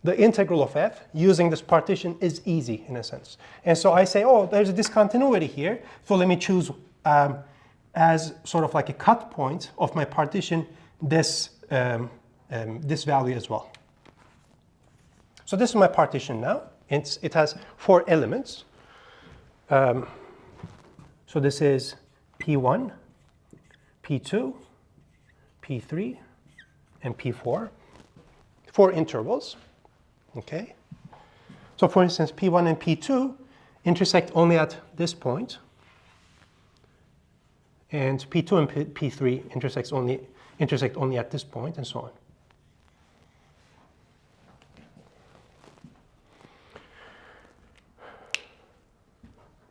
the integral of f using this partition is easy in a sense. And so I say, oh, there's a discontinuity here, so let me choose as sort of like a cut point of my partition this, this value as well. So this is my partition now. It has 4 elements. So this is P1, P2, P3, and P4. 4 intervals. Okay. So for instance, P1 and P2 intersect only at this point. And P2 and P3 intersect only at this point, and so on.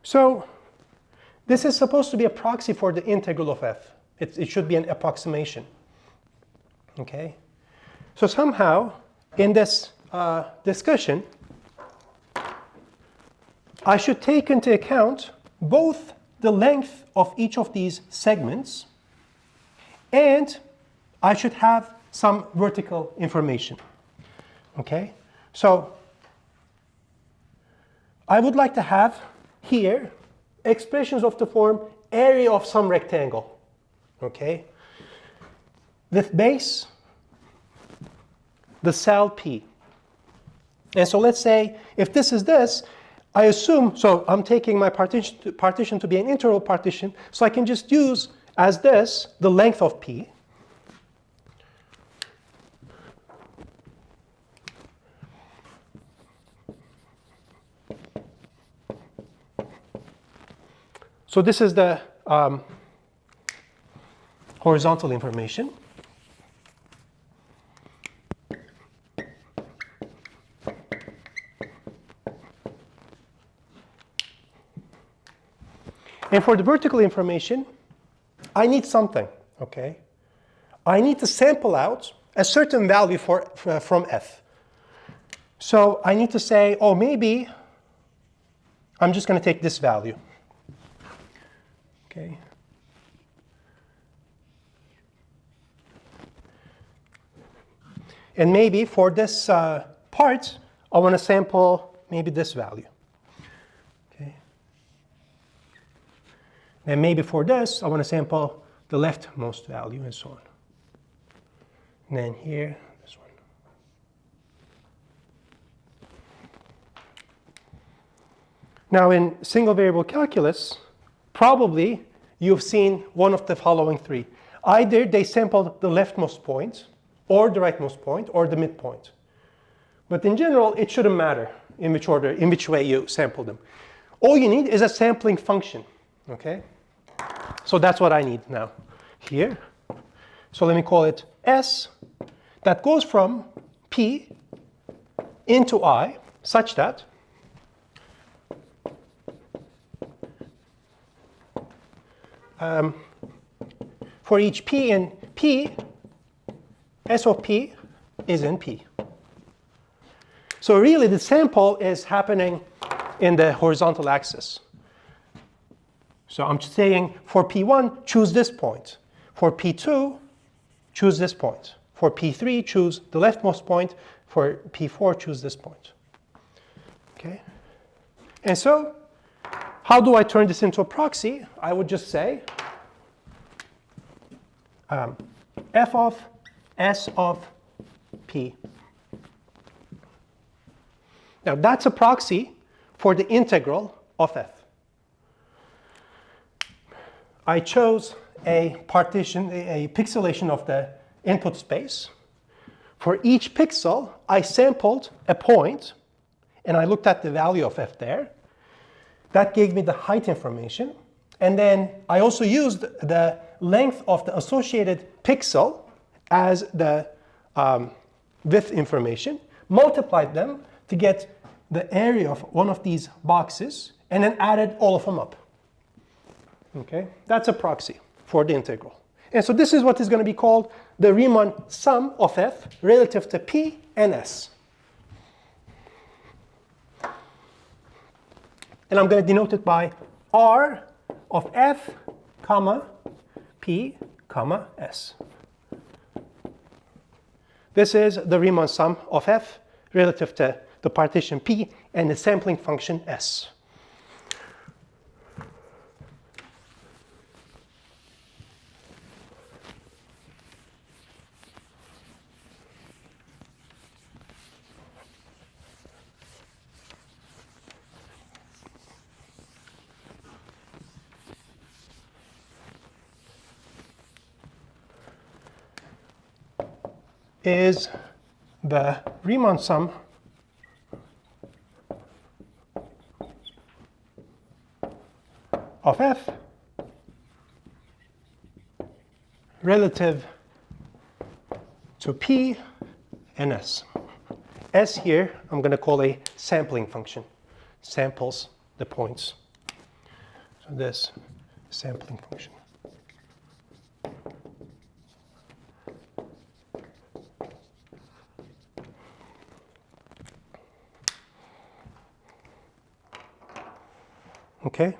So this is supposed to be a proxy for the integral of f. It should be an approximation. Okay. So somehow in this discussion, I should take into account both the length of each of these segments, and I should have some vertical information. Okay? So I would like to have here expressions of the form area of some rectangle. Okay? With base, the cell P. And so let's say if this is this, I assume, so I'm taking my partition to be an integral partition, so I can just use as this the length of P. So this is the horizontal information. And for the vertical information, I need something, okay? I need to sample out a certain value from f. So I need to say, oh, maybe I'm just going to take this value. Okay. And maybe for this part, I want to sample maybe this value. Okay. And maybe for this, I want to sample the leftmost value and so on. And then here, this one. Now in single variable calculus, probably you've seen one of the following 3. Either they sampled the leftmost point, or the rightmost point, or the midpoint. But in general, it shouldn't matter in which order, in which way you sample them. All you need is a sampling function, okay? So that's what I need now here. So let me call it S, that goes from P into I, such that for each P in P, S of P is in P. So really the sample is happening in the horizontal axis. So I'm saying for P1, choose this point. For P2, choose this point. For P3, choose the leftmost point. For P4, choose this point. Okay? And so how do I turn this into a proxy? I would just say f of S of P. Now that's a proxy for the integral of f. I chose a partition, a pixelation of the input space. For each pixel, I sampled a point, and I looked at the value of f there. That gave me the height information. And then I also used the length of the associated pixel as the width information, multiplied them to get the area of one of these boxes, and then added all of them up. Okay, that's a proxy for the integral. And so this is what is going to be called the Riemann sum of f relative to p and s. And I'm going to denote it by R of f, comma, p, comma, s. This is the Riemann sum of f relative to the partition p and the sampling function s. Is the Riemann sum of f relative to p and s. S here I'm going to call a sampling function. Samples the points. So this sampling function. Okay.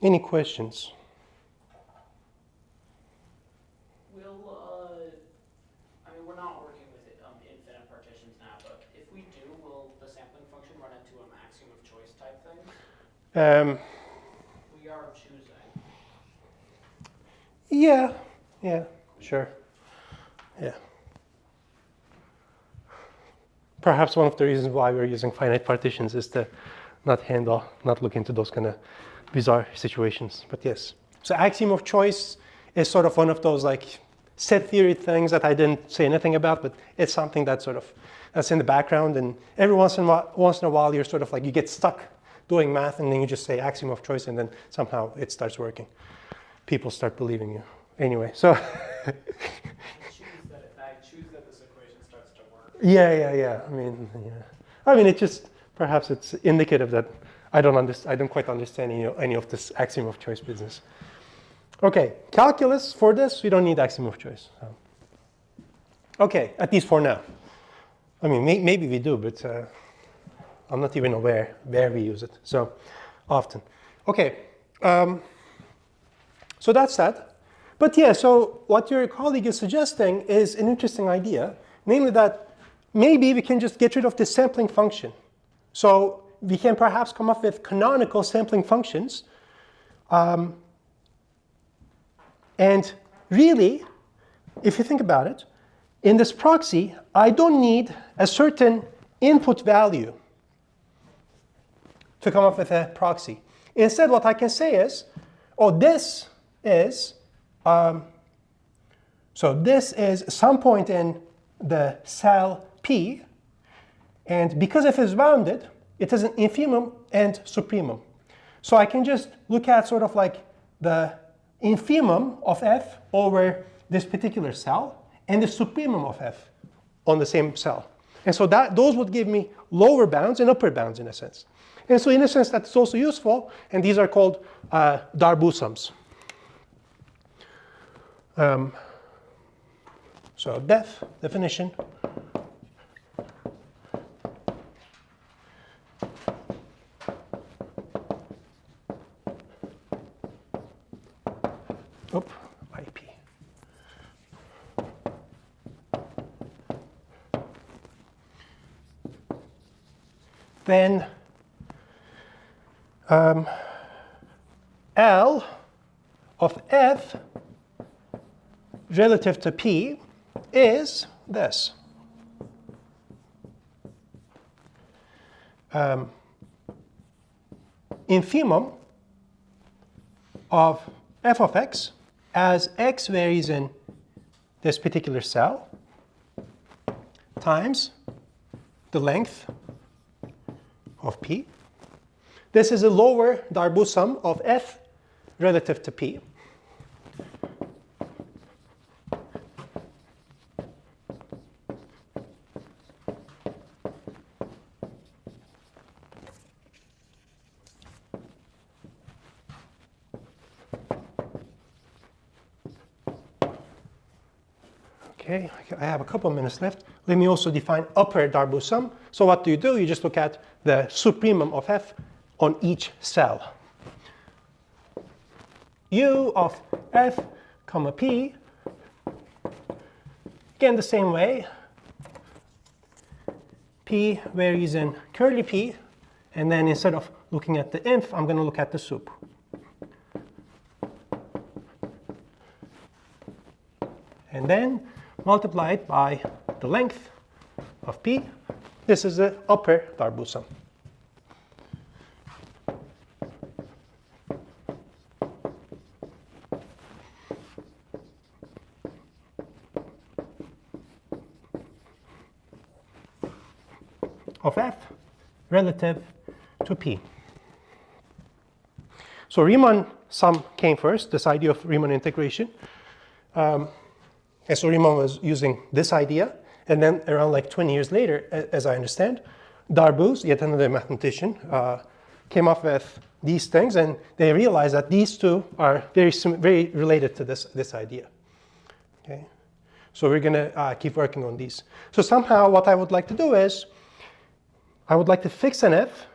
Any questions? I mean, we're not working with infinite partitions now, but if we do, will the sampling function run into an axiom of choice type thing? We are choosing. Yeah, sure. Yeah. Perhaps one of the reasons why we're using finite partitions is to not look into those kind of bizarre situations. But yes. So axiom of choice is sort of one of those like set theory things that I didn't say anything about, but it's something that's in the background, and every once in a while you're sort of like you get stuck doing math and then you just say axiom of choice and then somehow it starts working. People start believing you. Anyway, so I choose that this equation starts to work. yeah. I mean, it just perhaps it's indicative that I don't quite understand any of this axiom of choice business. Okay, calculus for this we don't need axiom of choice. So. Okay, at least for now. I mean, maybe we do, but I'm not even aware where we use it so often. Okay, so that's that. But yeah, so what your colleague is suggesting is an interesting idea, namely that maybe we can just get rid of this sampling function. So we can perhaps come up with canonical sampling functions. And really, if you think about it, in this proxy, I don't need a certain input value to come up with a proxy. Instead, what I can say is, this is some point in the cell P, and because f is rounded, it has an infimum and supremum. So I can just look at sort of like the infimum of f over this particular cell and the supremum of f on the same cell. And so those would give me lower bounds and upper bounds in a sense. And so in a sense that's also useful, and these are called Darboux sums. So definition. IP. Then L of f relative to p is this. Infimum of f of x as x varies in this particular cell times the length of p. This is a lower Darboux sum of f relative to p. Okay, I have a couple of minutes left. Let me also define upper Darboux sum. So what do? You just look at the supremum of f on each cell. U of f comma p, again the same way. P varies in curly p, and then instead of looking at the inf, I'm going to look at the sup. And then multiply it by the length of p. This is the upper Darboux sum. Of f relative to p. So Riemann sum came first, this idea of Riemann integration. And so Riemann was using this idea, and then around like 20 years later, as I understand, Darboux, yet another mathematician, came up with these things, and they realized that these two are very related to this idea. Okay, so we're going to keep working on these. So somehow, what I would like to do is, I would like to fix an f,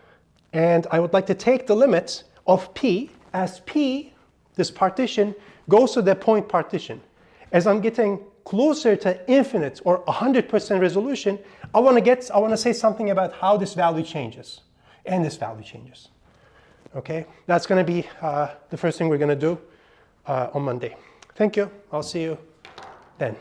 and I would like to take the limits of p as p, this partition, goes to the point partition. As I'm getting closer to infinite or 100% resolution, I want to say something about how this value changes and this value changes. Okay, that's going to be the first thing we're going to do on Monday. Thank you. I'll see you then.